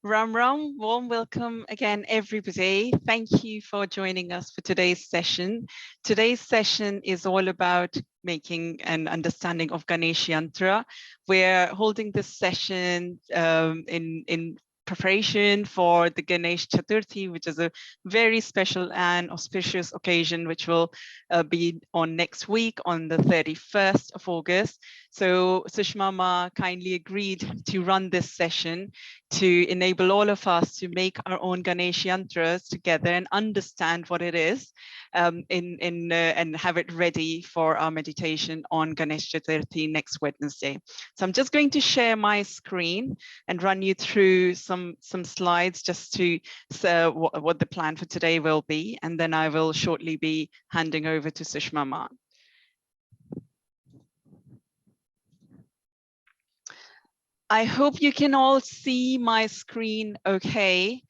Ram Ram, warm welcome again, everybody. Thank you for joining us for today's session. Today's session is all about making an understanding of Ganesh Yantra. We're holding this session in preparation for the Ganesh Chaturthi, which is a very special and auspicious occasion, which will be on next week on the 31st of August. So Sushma Maa kindly agreed to run this session to enable all of us to make our own Ganesh Yantras together and understand what it is and have it ready for our meditation on Ganesh Chaturthi next Wednesday. So I'm just going to share my screen and run you through some slides just to what the plan for today will be. And then I will shortly be handing over to Sushma Maa. I hope you can all see my screen okay.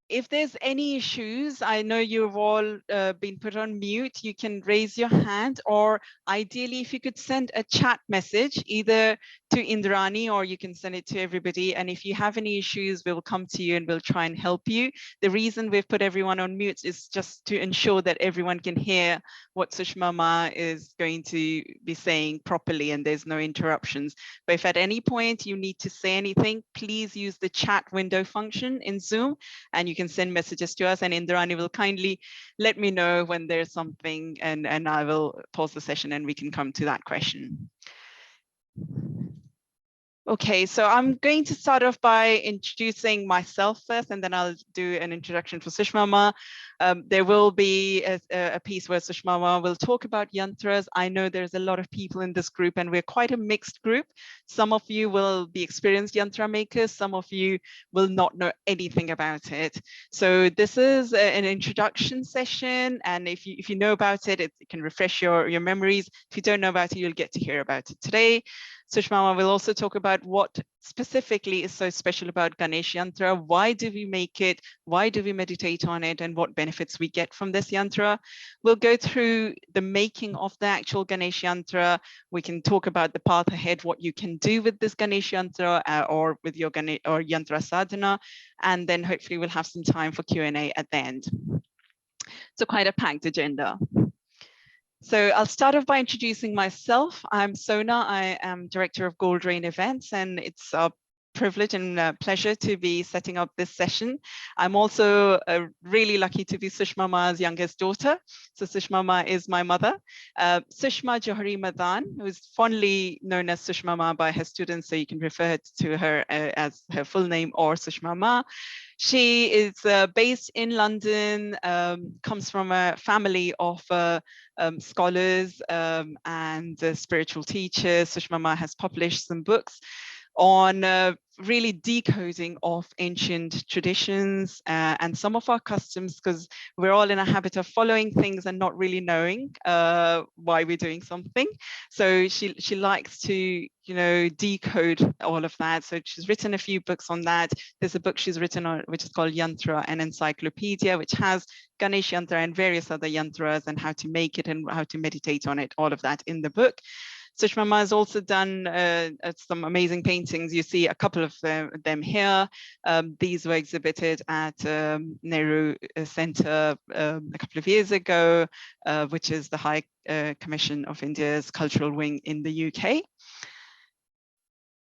If there's any issues, I know you've all been put on mute, you can raise your hand, or ideally if you could send a chat message either to Indrani or you can send it to everybody. And if you have any issues, we'll come to you and we'll try and help you. The reason we've put everyone on mute is just to ensure that everyone can hear what Sushma Maa is going to be saying properly and there's no interruptions. But if at any point you need to say anything, please use the chat window function in Zoom and you can send messages to us, and Indrani will kindly let me know when there's something and I will pause the session and we can come to that question. Okay, so I'm going to start off by introducing myself first, and then I'll do an introduction for Sushma Maa. There will be a piece where Sushma Maa will talk about yantras. I know there's a lot of people in this group, and we're quite a mixed group. Some of you will be experienced yantra makers. Some of you will not know anything about it. So this is an introduction session, and if you know about it, it can refresh your memories. If you don't know about it, you'll get to hear about it today. Sushma Maa will also talk about what specifically is so special about Ganesh Yantra. Why do we make it? Why do we meditate on it? And what benefits we get from this yantra? We'll go through the making of the actual Ganesh Yantra. We can talk about the path ahead, what you can do with this Ganesh Yantra or with your Ganesh or Yantra sadhana. And then hopefully we'll have some time for Q&A at the end. So quite a packed agenda. So I'll start off by introducing myself. I'm Sona. I am Director of Gold Rain Events, and it's a privilege and pleasure to be setting up this session. I'm also really lucky to be Sushma Maa's youngest daughter. So Sushma Maa is my mother. Sushma Johari Madan, who is fondly known as Sushma Maa by her students, so you can refer to her as her full name or Sushma Maa. She is based in London, comes from a family of scholars and spiritual teachers. Sushma Maa has published some books on really decoding of ancient traditions and some of our customs, because we're all in a habit of following things and not really knowing why we're doing something. So she likes to decode all of that. So she's written a few books on that. There's a book she's written on which is called Yantra, an encyclopedia, which has Ganesh Yantra and various other yantras and how to make it and how to meditate on it, all of that in the book. Sushma Maa has also done some amazing paintings. You see a couple of them here. These were exhibited at Nehru Center a couple of years ago, which is the High Commission of India's cultural wing in the UK.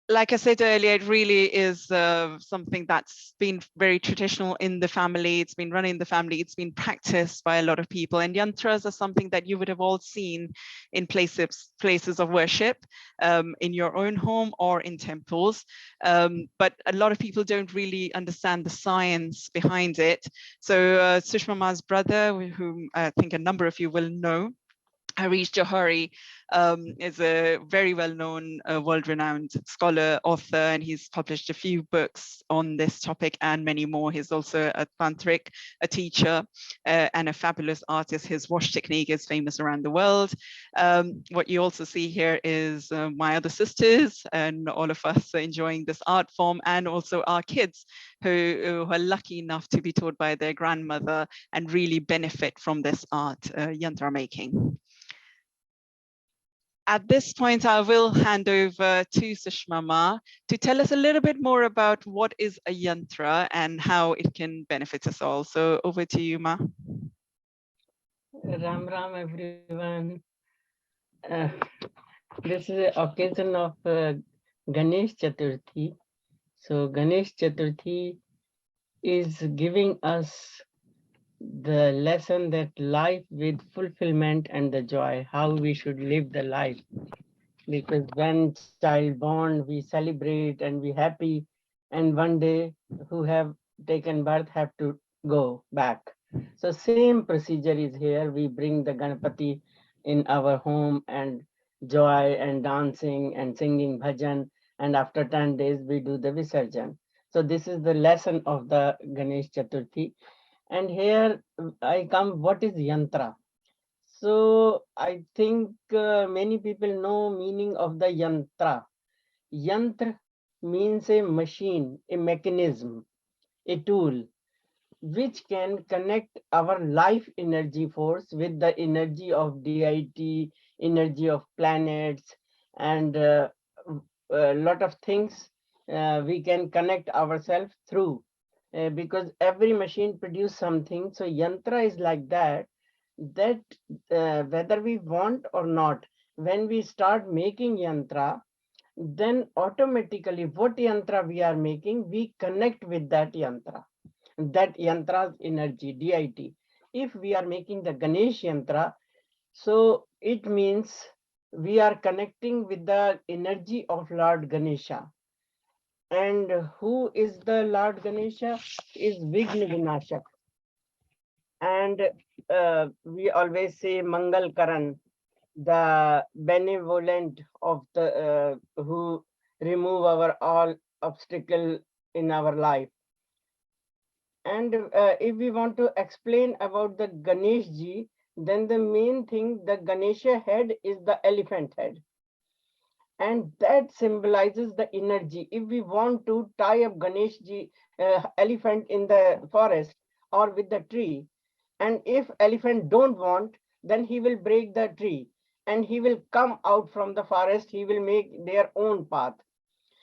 Like I said earlier, it really is something that's been very traditional in the family. It's been running the family. It's been practiced by a lot of people. And yantras are something that you would have all seen in places of worship, in your own home or in temples. But a lot of people don't really understand the science behind it. So Sushma Maa's brother, whom I think a number of you will know, Harish Johari, is a very well-known, world-renowned scholar, author, and he's published a few books on this topic and many more. He's also a tantric, a teacher, and a fabulous artist. His wash technique is famous around the world. What you also see here is my other sisters and all of us enjoying this art form, and also our kids who are lucky enough to be taught by their grandmother and really benefit from this art, yantra making. At this point, I will hand over to Sushma Maa to tell us a little bit more about what is a yantra and how it can benefit us all. So over to you, Ma. Ram Ram, everyone. Uh, this is the occasion of Ganesh Chaturthi. So Ganesh Chaturthi is giving us the lesson that life with fulfillment and the joy, how we should live the life. Because when child born, we celebrate and we happy, and one day who have taken birth have to go back. So same procedure is here. We bring the Ganpati in our home and joy and dancing and singing bhajan, and after 10 days we do the Visarjan. So this is the lesson of the Ganesh Chaturthi. And here I come, what is yantra? So I think many people know meaning of the yantra. Yantra means a machine, a mechanism, a tool which can connect our life energy force with the energy of deity, energy of planets, and a lot of things we can connect ourselves through. Because every machine produce something. So yantra is like that, that whether we want or not, when we start making yantra, then automatically what yantra we are making, we connect with that yantra's energy, deity. If we are making the Ganesh yantra, so it means we are connecting with the energy of Lord Ganesha. And who is the Lord Ganesha? Is Vigna Vinashak. And we always say Mangal Karan, the benevolent of the who remove our all obstacle in our life. And if we want to explain about the Ganesh ji, then the main thing, the Ganesha head is the elephant head. And that symbolizes the energy. If we want to tie up Ganesh ji elephant in the forest or with the tree, and if elephant don't want, then he will break the tree and he will come out from the forest, he will make their own path.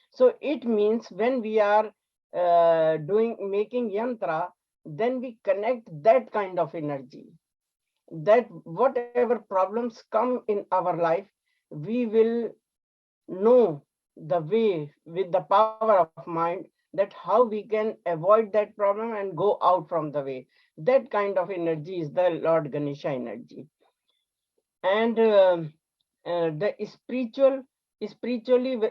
So it means when we are making yantra, then we connect that kind of energy, that whatever problems come in our life, we will know the way with the power of mind, that how we can avoid that problem and go out from the way. That kind of energy is the Lord Ganesha energy. And the spiritually,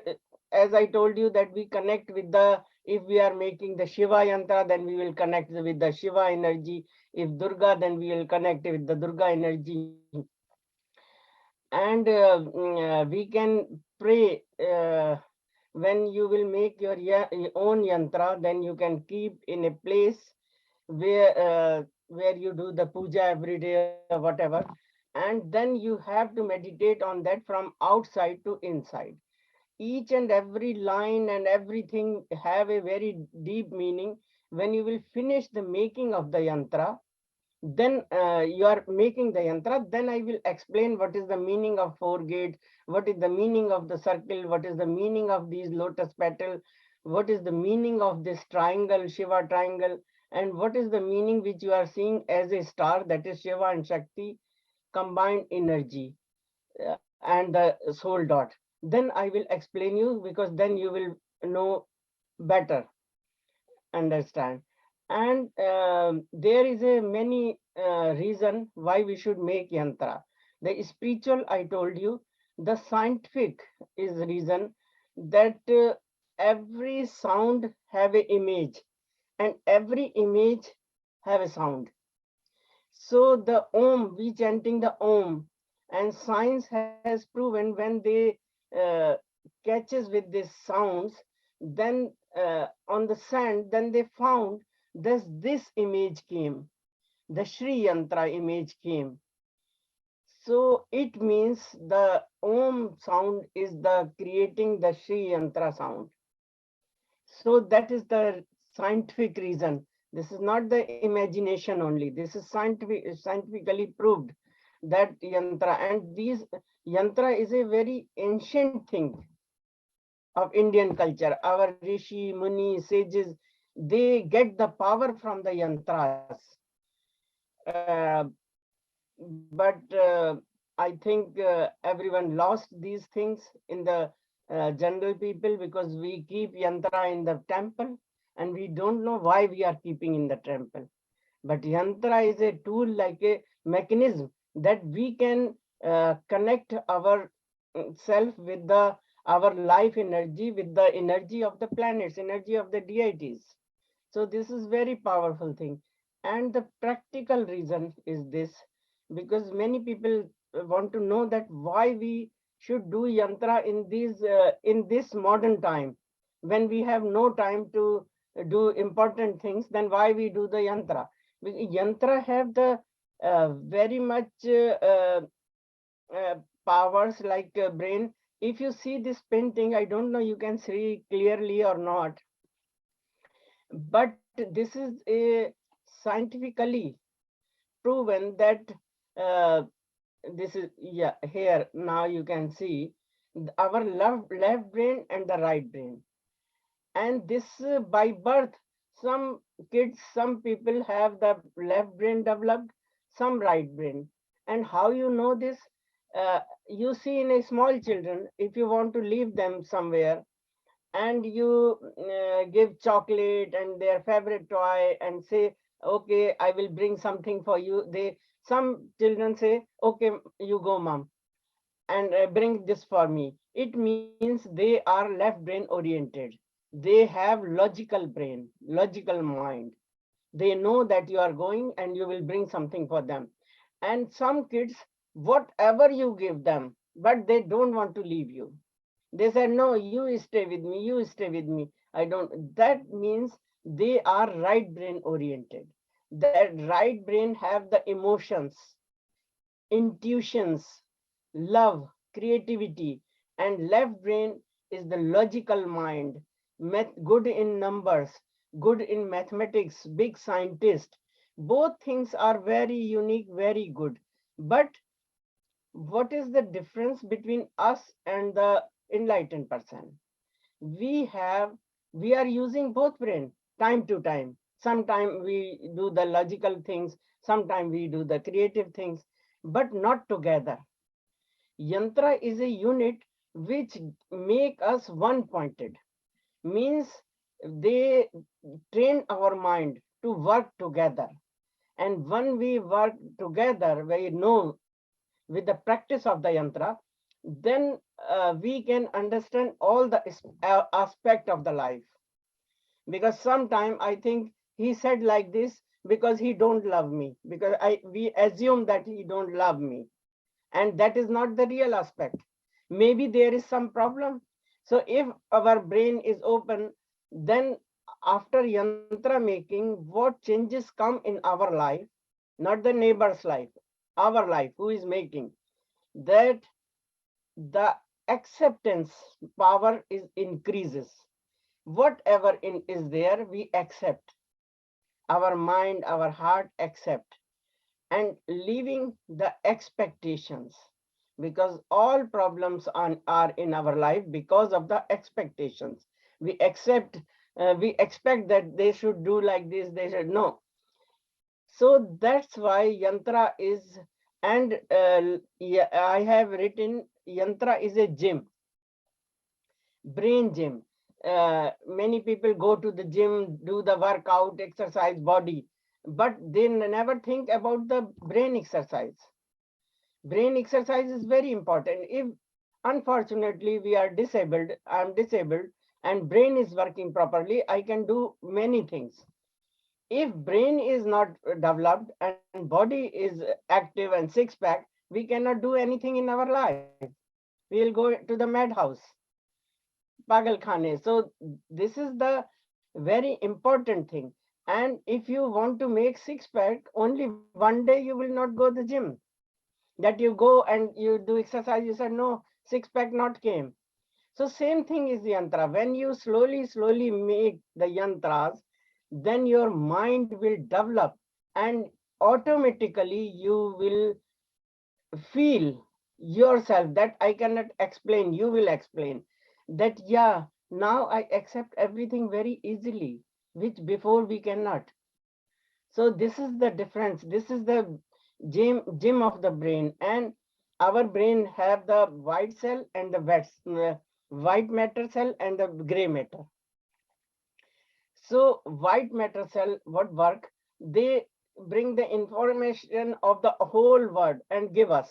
as I told you, that we connect with the, if we are making the Shiva yantra, then we will connect with the Shiva energy. If Durga, then we will connect with the Durga energy. And we can pray when you will make your own yantra, then you can keep in a place where you do the puja every day or whatever, and then you have to meditate on that from outside to inside. Each and every line and everything have a very deep meaning. When you will finish the making of the yantra, then you are making the yantra, then I will explain what is the meaning of four gates, what is the meaning of the circle, what is the meaning of these lotus petal, what is the meaning of this triangle, Shiva triangle, and what is the meaning which you are seeing as a star, that is Shiva and Shakti combined energy, and the soul dot. Then I will explain you, because then you will know better, understand. And there is a many reason why we should make yantra. The spiritual, I told you. The scientific is reason that every sound have a image, and every image have a sound. So the Om, we chanting the Om, and science has proven when they uh, catches with these sounds, then on the sand, then they found this image came, the Sri Yantra image came. So it means the Om sound is the creating the Sri Yantra sound. So that is the scientific reason. This is not the imagination only. This is scientifically proved. that yantra. And these yantra is a very ancient thing of Indian culture. Our rishi, muni, sages, they get the power from the yantras. Uh, but I think everyone lost these things in the general people, because we keep yantra in the temple and we don't know why we are keeping in the temple. But yantra is a tool, like a mechanism that we can connect our self with the our life energy, with the energy of the planets, energy of the deities. So this is very powerful thing. And the practical reason is this, because many people want to know that why we should do yantra in this modern time, when we have no time to do important things. Then why we do the yantra? Because yantra have the very much uh, powers like brain. If you see this painting, I don't know you can see clearly or not, but this is a scientifically proven that uh, this is, yeah, here now you can see our left brain and the right brain. And this by birth, some kids, some people have the left brain developed, some right brain. And how you know this? uh, you see in a small children, if you want to leave them somewhere and you give chocolate and their favorite toy and say, okay, I will bring something for you, they, some children say, okay, you go mom, and bring this for me. It means they are left brain oriented. They have logical brain, logical mind. They know that you are going and you will bring something for them. And some kids, whatever you give them, but they don't want to leave you. They said, no, you stay with me, you stay with me. I don't. That means they are right brain oriented. That right brain have the emotions, intuitions, love, creativity, and left brain is the logical mind, good in numbers, good in mathematics, big scientist. Both things are very unique, very good. But what is the difference between us and the enlightened person? We have, we are using both brain time to time. Sometimes we do the logical things, sometimes we do the creative things, but not together. Yantra is a unit which make us one pointed, means they train our mind to work together. And when we work together, we know with the practice of the yantra, then we can understand all the aspect of the life. Because sometime I think he said like this because he don't love me, because I we assume that he don't love me, and that is not the real aspect. Maybe there is some problem. So if our brain is open, then after yantra making, what changes come in our life, not the neighbor's life, our life, who is making that, the acceptance power is increases. Whatever is there, we accept. Our mind, our heart accept, and leaving the expectations, because all problems are in our life because of the expectations. We accept, we expect that they should do like this, they should no. So that's why yantra is, and yeah, I have written yantra is a gym, brain gym. Many people go to the gym, do the workout, exercise body, but they never think about the brain exercise. Brain exercise is very important. If unfortunately we are disabled, I'm disabled, and brain is working properly, I can do many things. If brain is not developed and body is active and six pack, we cannot do anything in our life. We'll go to the madhouse, pagal khane. So this is the very important thing. And if you want to make six pack, only one day you will not go to the gym. That you go and you do exercise, you said no, six pack not came. So same thing is yantra. When you slowly make the yantras, then your mind will develop, and automatically you will feel yourself, that I cannot explain, you will explain, that yeah, now I accept everything very easily, which before we cannot. So this is the difference. This is the gym of the brain. And our brain have the white cell and the white matter cell and the gray matter. So white matter cell, what work? They bring the information of the whole world and give us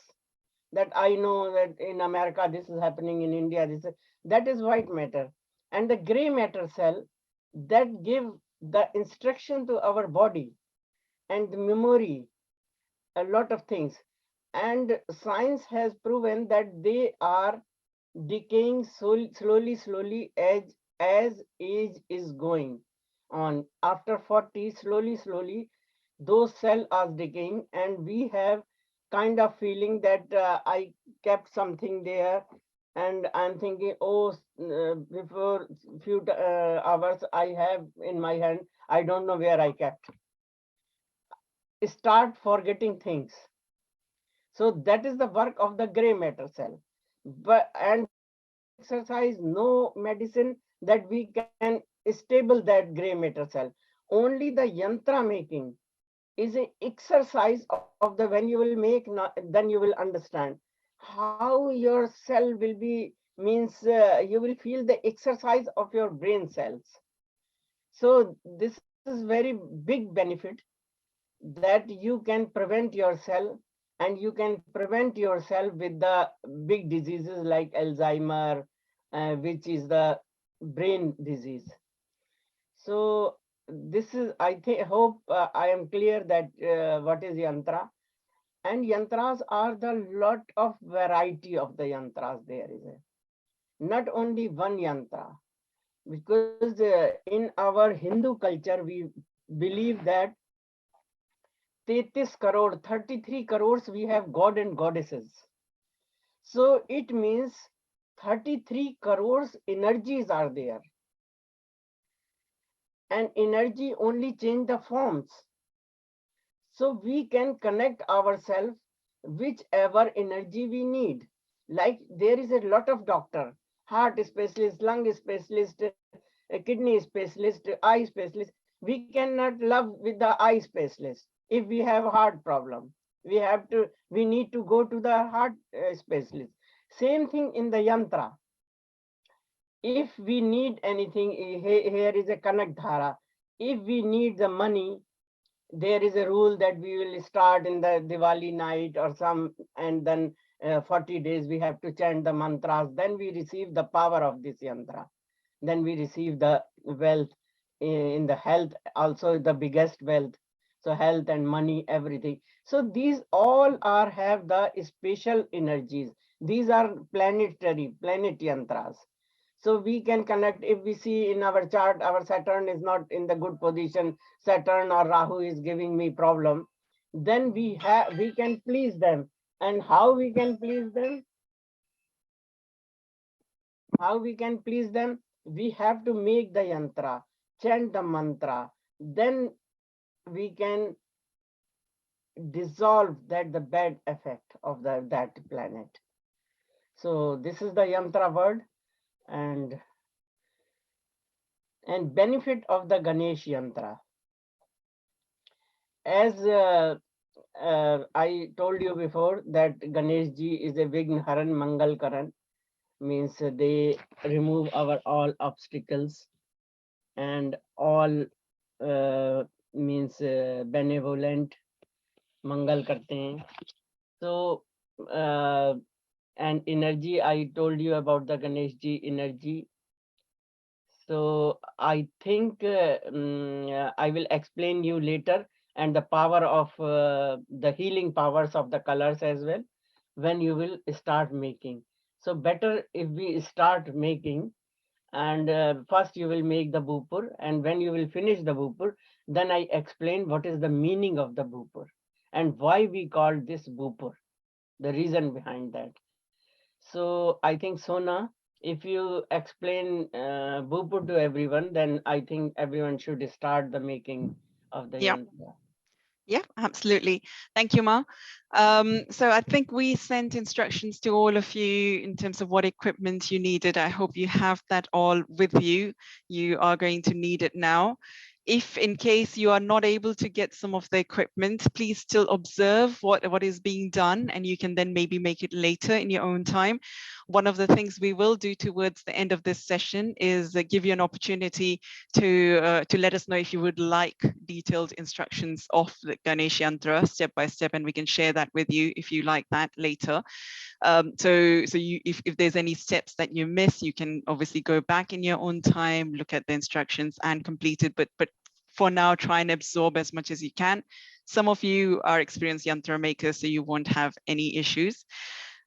that I know that in America this is happening, in India this is, that is white matter. And the gray matter cell, that give the instruction to our body and the memory, a lot of things. And science has proven that they are decaying slowly as age is going on. After 40, slowly, those cells are decaying, and we have kind of feeling that I kept something there, and I'm thinking, oh, before few hours I have in my hand, I don't know where I kept. Start forgetting things. So that is the work of the gray matter cell. But and no exercise, no medicine that we can stable that gray matter cell. Only the yantra making is an exercise of the, when you will make, then you will understand how your cell will be, means you will feel the exercise of your brain cells. So this is very big benefit, that you can prevent yourself, and you can prevent yourself with the big diseases like Alzheimer, which is the brain disease. So this is, I think, hope I am clear that what is yantra. And yantras are the lot of variety of the yantras there is. Not only one yantra, because in our Hindu culture, we believe that 33 crore, 33 crores we have god and goddesses. So it means 33 crores energies are there. And energy only change the forms. So we can connect ourselves whichever energy we need. Like there is a lot of doctor, heart specialist, lung specialist, kidney specialist, eye specialist. We cannot love with the eye specialist. If we have heart problem, we need to go to the heart specialist. Same thing in the yantra. If we need anything, here is a Kanak Dhara. If we need the money, there is a rule that we will start in the Diwali night or some, and then 40 days we have to chant the mantras. Then we receive the power of this yantra. Then we receive the wealth in the health, also the biggest wealth. So health and money, everything. So these all are have the special energies. These are planet yantras. So we can connect. If we see in our chart, our Saturn is not in the good position, Saturn or Rahu is giving me problem, then we can please them. And how we can please them? How we can please them? We have to make the yantra, chant the mantra, then we can dissolve that the bad effect of that planet. So this is the yantra word. And benefit of the Ganesh Yantra. As I told you before, that Ganesh Ji is a Vign Haran Mangal Karan, means they remove our all obstacles and all means benevolent, Mangal karte hain. So and energy, I told you about the Ganesh Ji energy. So I think I will explain you later, and the power of the healing powers of the colors as well, when you will start making. So better if we start making, and first you will make the bhupur, and when you will finish the bhupur, then I explain what is the meaning of the bhupur and why we call this bhupur, the reason behind that. So I think, Sona, if you explain bhupur to everyone, then I think everyone should start the making of the Yeah. yantra. Yeah, absolutely. Thank you, Ma. So I think we sent instructions to all of you in terms of what equipment you needed. I hope you have that all with you. You are going to need it now. If in case you are not able to get some of the equipment, please still observe what is being done, and you can then maybe make it later in your own time. One of the things we will do towards the end of this session is give you an opportunity to let us know if you would like detailed instructions of the Ganesh Yantra step by step, and we can share that with you if you like that later. So if there's any steps that you miss, you can obviously go back in your own time, look at the instructions and complete it. But for now, try and absorb as much as you can. Some of you are experienced yantra makers, so you won't have any issues.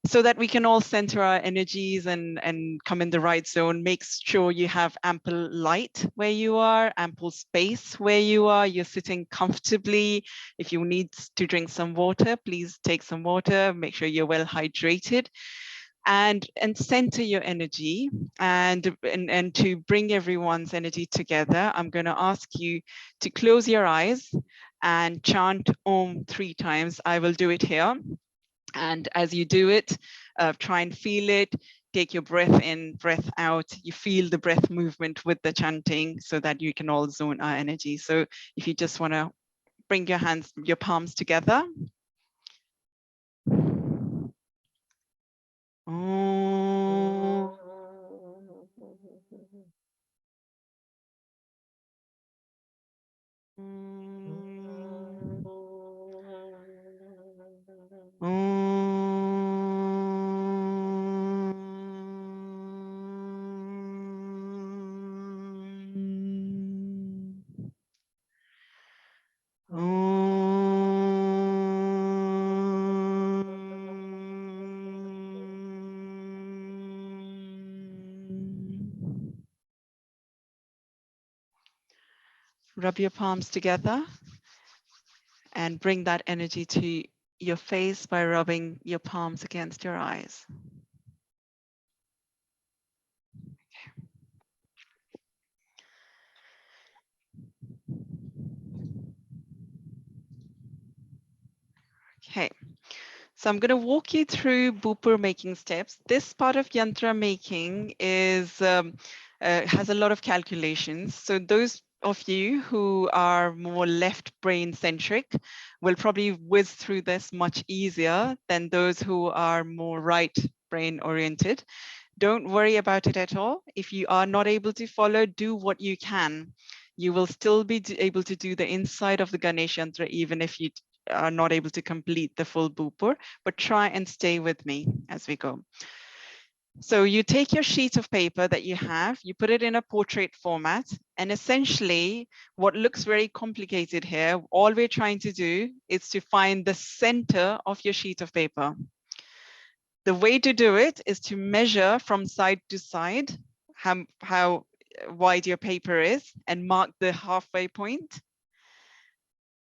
So that we can all center our energies and come in the right zone. Make sure you have ample light where you are, ample space where you are, you're sitting comfortably. If you need to drink some water, please take some water, make sure you're well hydrated. And center your energy and to bring everyone's energy together, I'm going to ask you to close your eyes and chant Om 3 times. I will do it here. And as you do it, try and feel it. Take your breath in, breath out. You feel the breath movement with the chanting so that you can all zone our energy. So if you just want to bring your hands, your palms together. Om. Rub your palms together and bring that energy to your face by rubbing your palms against your eyes. Okay, so I'm going to walk you through bhupur making steps. This part of yantra making is has a lot of calculations. So those of you who are more left brain centric will probably whiz through this much easier than those who are more right brain oriented. Don't worry about it at all. If you are not able to follow, do what you can. You will still be able to do the inside of the Ganesh Yantra even if you are not able to complete the full bhupur, but try and stay with me as we go. So you take your sheet of paper that you have, you put it in a portrait format, and essentially what looks very complicated here, all we're trying to do is to find the center of your sheet of paper. The way to do it is to measure from side to side how wide your paper is and mark the halfway point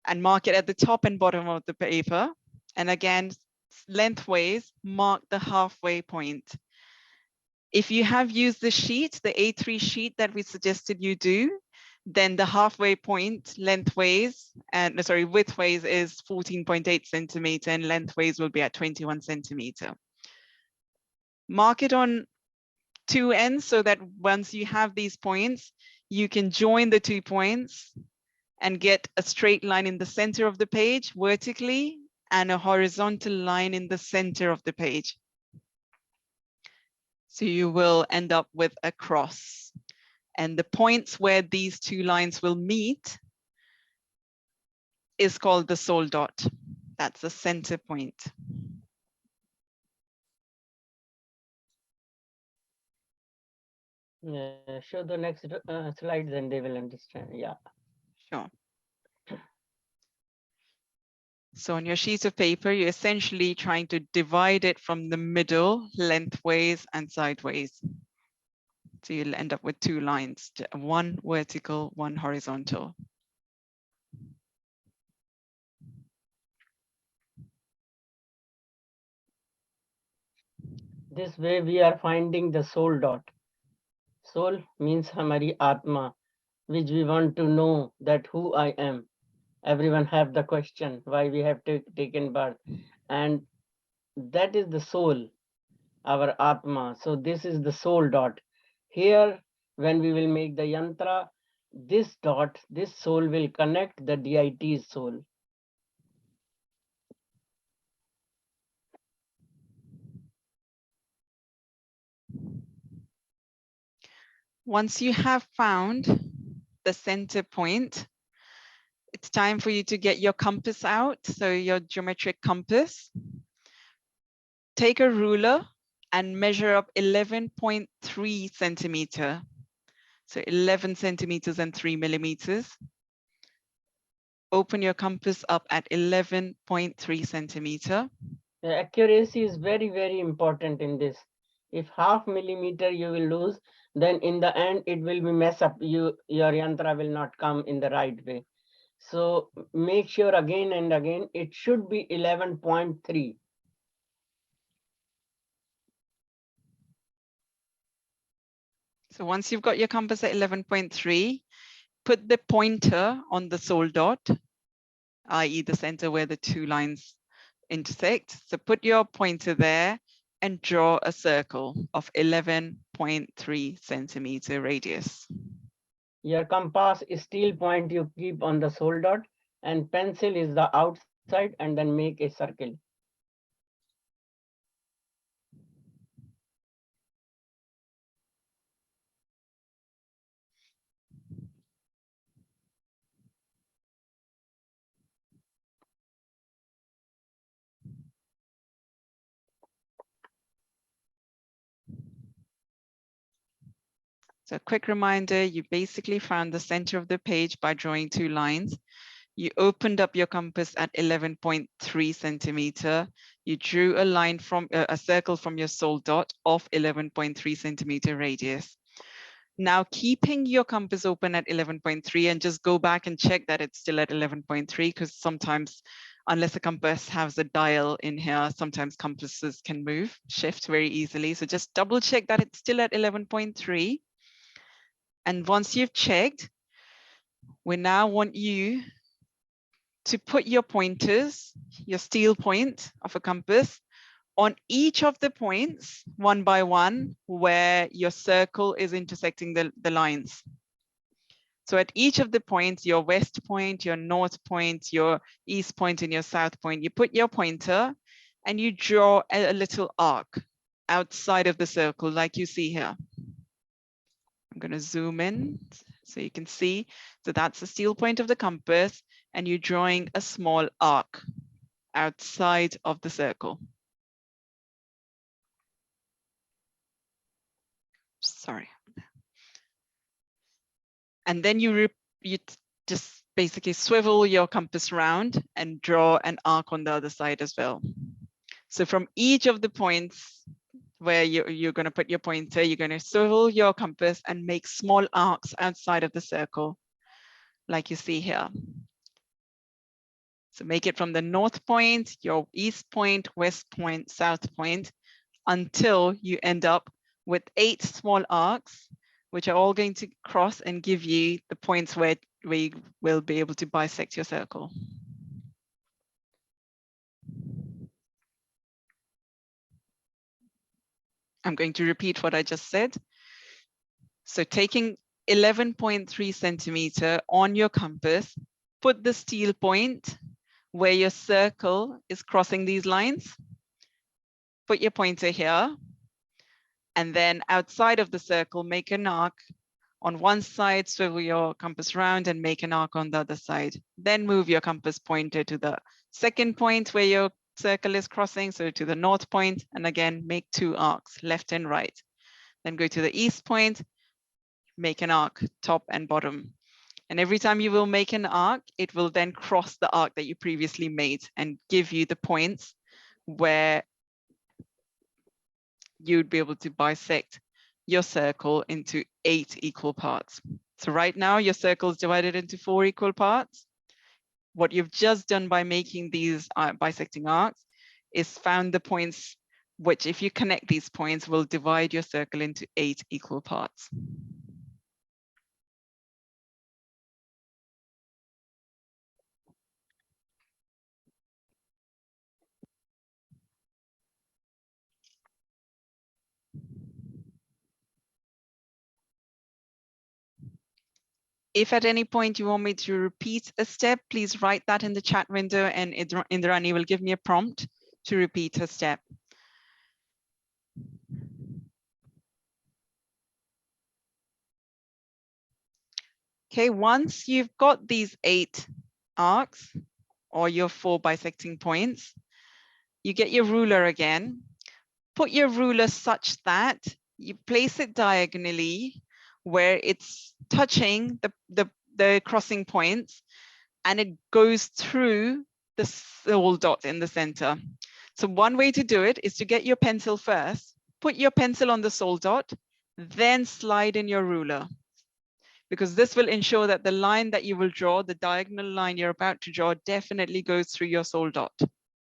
and mark it at the top and bottom of the paper. And again, lengthways, mark the halfway point. If you have used the sheet, the A3 sheet that we suggested you do, then the halfway point lengthways, and sorry, widthways is 14.8 centimeter and lengthways will be at 21 centimeter. Mark it on two ends so that once you have these points, you can join the 2 points and get a straight line in the center of the page vertically and a horizontal line in the center of the page. So you will end up with a cross. And the points where these two lines will meet is called the soul dot. That's the center point. Yeah, show the next slides and they will understand. Yeah. Sure. So on your sheet of paper, you're essentially trying to divide it from the middle, lengthways and sideways. So you'll end up with two lines, one vertical, one horizontal. This way we are finding the soul dot. Soul means hamari atma, which we want to know that who I am. everyone have the question why we have taken birth, and that is the soul, our Atma. So this is the soul dot. Here, when we will make the yantra, this dot, this soul will connect the deity's soul. Once you have found the center point, it's time for you to get your compass out. So your geometric compass. Take a ruler and measure up 11.3 centimeter. So 11 centimeters and 3 millimeters. Open your compass up at 11.3 centimeter. The accuracy is very, very important in this. If half millimeter you will lose, then in the end it will be mess up. Your yantra will not come in the right way. So make sure again and again, it should be 11.3. So once you've got your compass at 11.3, put the pointer on the soul dot, i.e. the center where the two lines intersect. So put your pointer there and draw a circle of 11.3 centimeter radius. Your compass is steel point you keep on the soul dot, and pencil is the outside, and then make a circle. So a quick reminder, you basically found the center of the page by drawing two lines. You opened up your compass at 11.3 centimeter. You drew a line from a circle from your soul dot of 11.3 centimeter radius. Now keeping your compass open at 11.3 and just go back and check that it's still at 11.3, because sometimes, unless a compass has a dial in here, sometimes compasses can move, shift very easily. So just double check that it's still at 11.3. And once you've checked, we now want you to put your pointers, your steel point of a compass, on each of the points one by one where your circle is intersecting the lines. So at each of the points, your west point, your north point, your east point, and your south point, you put your pointer and you draw a little arc outside of the circle like you see here. I'm going to zoom in so you can see. So that's the steel point of the compass, and you're drawing a small arc outside of the circle. Sorry. And then you just basically swivel your compass round and draw an arc on the other side as well. So from each of the points where you're going to put your pointer, you're going to swivel your compass and make small arcs outside of the circle, like you see here. So make it from the north point, your east point, west point, south point, until you end up with 8 small arcs, which are all going to cross and give you the points where we will be able to bisect your circle. I'm going to repeat what I just said. So taking 11.3 centimeter on your compass, put the steel point where your circle is crossing these lines. Put your pointer here. And then outside of the circle, make an arc on one side, swivel your compass round and make an arc on the other side. Then move your compass pointer to the second point where your circle is crossing, so to the north point, and again, make 2 arcs, left and right. Then go to the east point, make an arc, top and bottom. And every time you will make an arc, it will then cross the arc that you previously made and give you the points where you'd be able to bisect your circle into 8 equal parts. So right now your circle is divided into 4 equal parts. What you've just done by making these bisecting arcs is found the points which, if you connect these points, will divide your circle into 8 equal parts. If at any point you want me to repeat a step, please write that in the chat window and Indrani will give me a prompt to repeat a step. Okay, once you've got these 8 arcs or your 4 bisecting points, you get your ruler again. Put your ruler such that you place it diagonally where it's touching the crossing points and it goes through the soul dot in the center. So one way to do it is to get your pencil first, put your pencil on the soul dot, then slide in your ruler, because this will ensure that the line that you will draw, the diagonal line you're about to draw, definitely goes through your soul dot.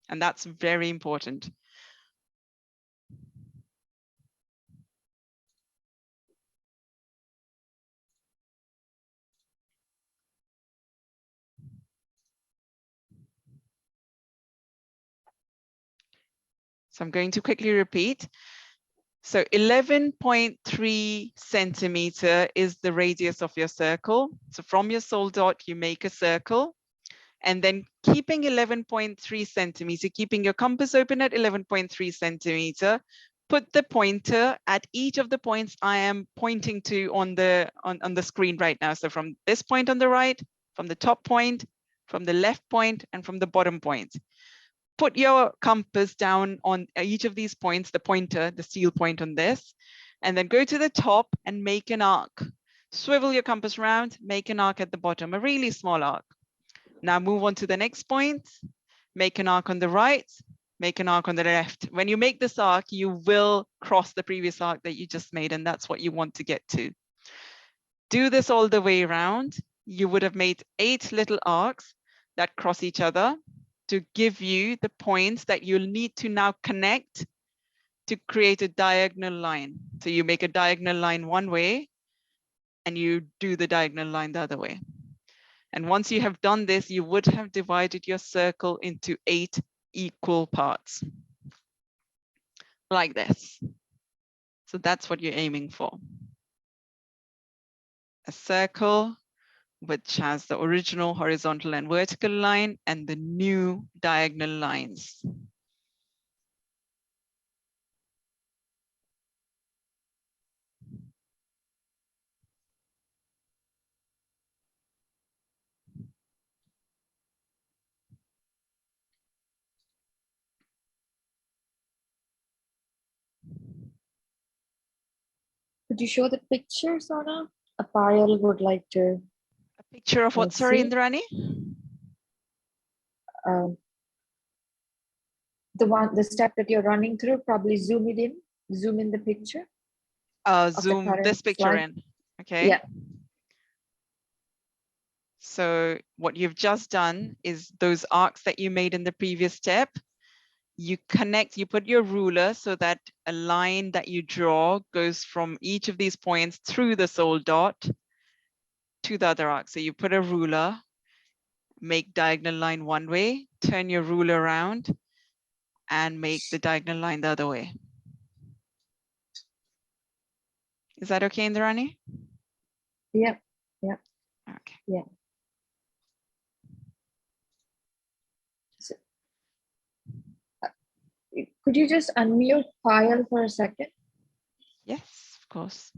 And that's very important. So I'm going to quickly repeat. So 11.3 centimeter is the radius of your circle. So from your soul dot, you make a circle. And then keeping 11.3 centimeter, keeping your compass open at 11.3 centimeter, put the pointer at each of the points I am pointing to on the screen right now. So from this point on the right, from the top point, from the left point, and from the bottom point. Put your compass down on each of these points, the pointer, the steel point on this, and then go to the top and make an arc. Swivel your compass around, make an arc at the bottom, a really small arc. Now move on to the next point, make an arc on the right, make an arc on the left. When you make this arc, you will cross the previous arc that you just made, and that's what you want to get to. Do this all the way around. You would have made 8 little arcs that cross each other to give you the points that you'll need to now connect to create a diagonal line. So you make a diagonal line one way and you do the diagonal line the other way. And once you have done this, you would have divided your circle into 8 equal parts, like this. So that's what you're aiming for. A circle which has the original horizontal and vertical line and the new diagonal lines. Could you show the picture, Sona? Apparel would like to. A picture of what, sorry, Indrani? The step that you're running through, probably zoom in the picture. Zoom this picture slide in, okay? Yeah. So what you've just done is those arcs that you made in the previous step, you connect, you put your ruler so that a line that you draw goes from each of these points through the soul dot to the other arc. So you put a ruler, make diagonal line one way, turn your ruler around and make the diagonal line the other way. Is that okay, Indrani? Yeah, yeah. Okay. Yeah. So, could you just unmute Payal for a second? Yes, of course.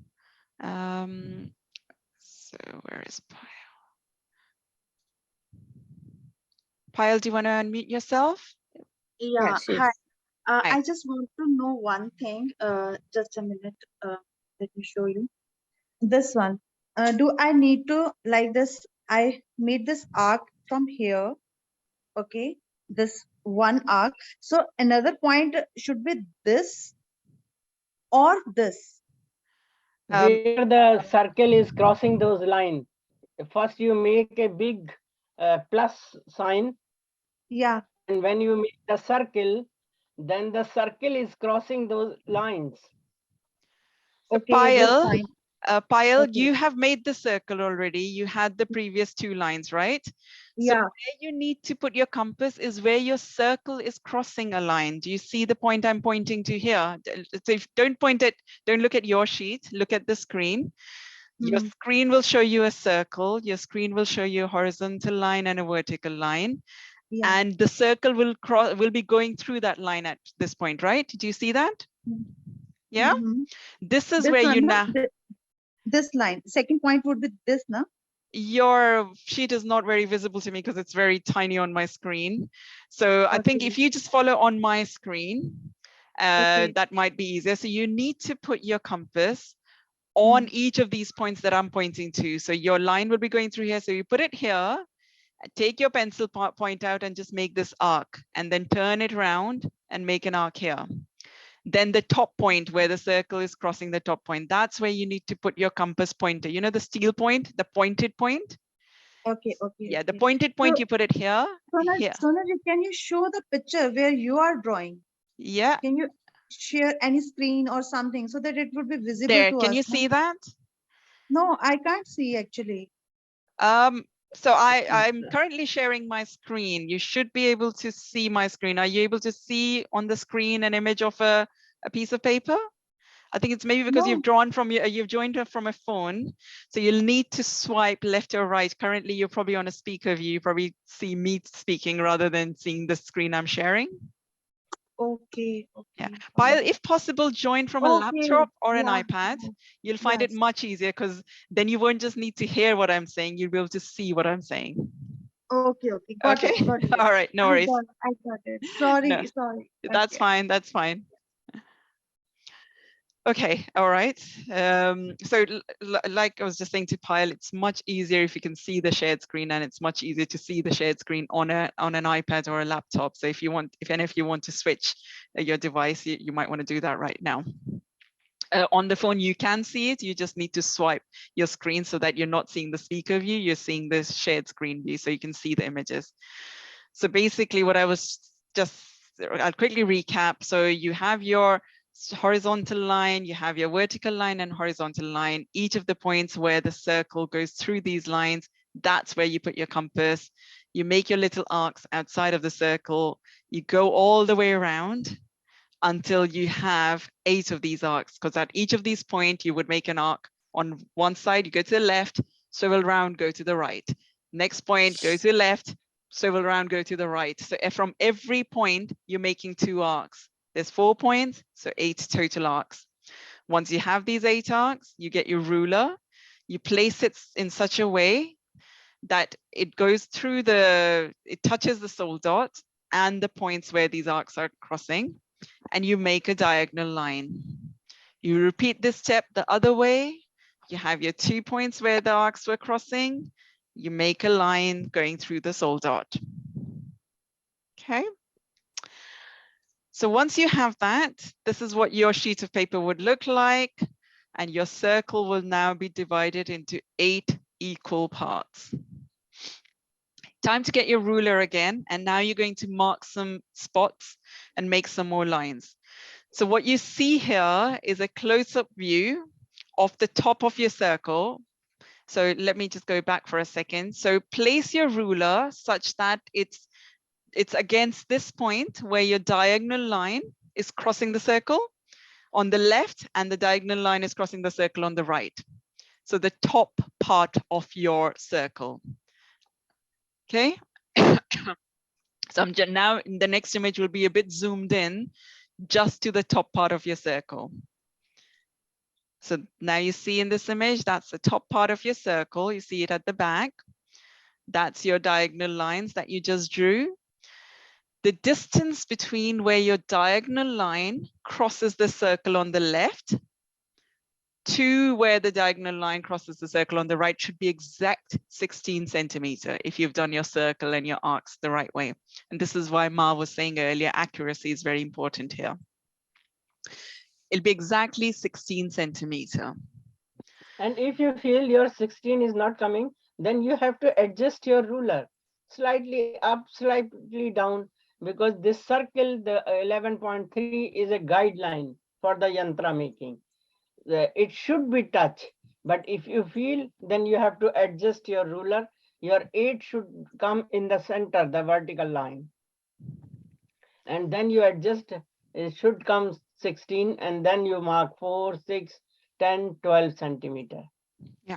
So where is Payal? Payal, do you want to unmute yourself? Yeah, Yes, hi. Hi. I just want to know one thing. Just a minute. Let me show you. This one. Do I need to like this? I made this arc from here. Okay, this one arc. So another point should be this or this. Where the circle is crossing those lines, first you make a big plus sign. Yeah. And when you make the circle, then the circle is crossing those lines. So Okay, this Payal, sign. Payal, Okay. you have made the circle already. You had the previous 2 lines, right? So Yeah. where you need to put your compass is where your circle is crossing a line. Do you see the point I'm pointing to here? So if don't look at your sheet, look at the screen. Your Mhm. screen will show you a circle. Your screen will show you a horizontal line and a vertical line. Yeah. And the circle will be going through that line at this point, right? Do you see that? Yeah. Mhm. This is This where you one, now, this line. Second point would be this, na? your sheet is not very visible to me because it's very tiny on my screen. So I think Okay. if you just follow on my screen, Okay. that might be easier. So you need to put your compass on Mm. each of these points that I'm pointing to. So your line will be going through here. So you put it here, take your pencil point out and just make this arc, and then turn it around and make an arc here. Then the top point where the circle is crossing the top point, that's where you need to put your compass pointer. You know, the steel point, the pointed point? Okay. Okay. Yeah, the Okay. pointed point, So, you put it here, here. Sonal, can you show the picture where you are drawing? Yeah, Can you share any screen or something so that it would be visible there, to can us? you No, see that? no, I can't see actually. So I'm currently sharing my screen. You should be able to see my screen. Are you able to see on the screen an image of a piece of paper? I think it's maybe because No. you've joined from a phone. So you'll need to swipe left or right. Currently, you're probably on a speaker view. You probably see me speaking rather than seeing the screen I'm sharing. Okay. Yeah, Okay. Payal, if possible, join from a Okay. laptop or an Yeah. iPad. Yeah. You'll find it Yes. much easier because then you won't just need to hear what I'm saying. You'll be able to see what I'm saying. Okay. Okay. Got Okay. it. Got it. All right. No worries. I got it. No, Sorry. Sorry. that's Okay. fine. That's fine. Okay, all right. So like I was just saying to Pyle, it's much easier if you can see the shared screen, and it's much easier to see the shared screen on an iPad or a laptop. So if you want to switch your device, you might want to do that right now. On the phone, you can see it. You just need to swipe your screen so that you're not seeing the speaker view, you're seeing the shared screen view so you can see the images. So basically what I was I'll quickly recap. So you have your horizontal line, you have your vertical line and horizontal line. Each of the points where the circle goes through these lines, that's where you put your compass. You make your little arcs outside of the circle. You go all the way around until you have 8 of these arcs, because at each of these points, you would make an arc on one side, you go to the left, swivel round, go to the right. Next point, go to the left, swivel round, go to the right. So from every point, you're making 2 arcs. There's 4 points, so 8 total arcs. Once you have these 8 arcs, you get your ruler, you place it in such a way that it goes through it touches the sole dot and the points where these arcs are crossing, and you make a diagonal line. You repeat this step the other way. You have your 2 points where the arcs were crossing. You make a line going through the sole dot. Okay. So once you have that, this is what your sheet of paper would look like. And your circle will now be divided into 8 equal parts. Time to get your ruler again. And now you're going to mark some spots and make some more lines. So what you see here is a close-up view of the top of your circle. So let me just go back for a second. So place your ruler such that it's against this point where your diagonal line is crossing the circle on the left and the diagonal line is crossing the circle on the right. So the top part of your circle. Okay. So I'm just now in the next image will be a bit zoomed in just to the top part of your circle. So now you see in this image, that's the top part of your circle. You see it at the back. That's your diagonal lines that you just drew. The distance between where your diagonal line crosses the circle on the left to where the diagonal line crosses the circle on the right should be exact 16 centimeter if you've done your circle and your arcs the right way. And this is why Ma was saying earlier, accuracy is very important here. It'll be exactly 16 centimeter. And if you feel your 16 is not coming, then you have to adjust your ruler slightly up, slightly down, because this circle, the 11.3 is a guideline for the yantra making. It should be touch, but if you feel, then you have to adjust your ruler. Your 8 should come in the center, the vertical line. And then you adjust, it should come 16, and then you mark 4, 6, 10, 12 centimeter. Yeah.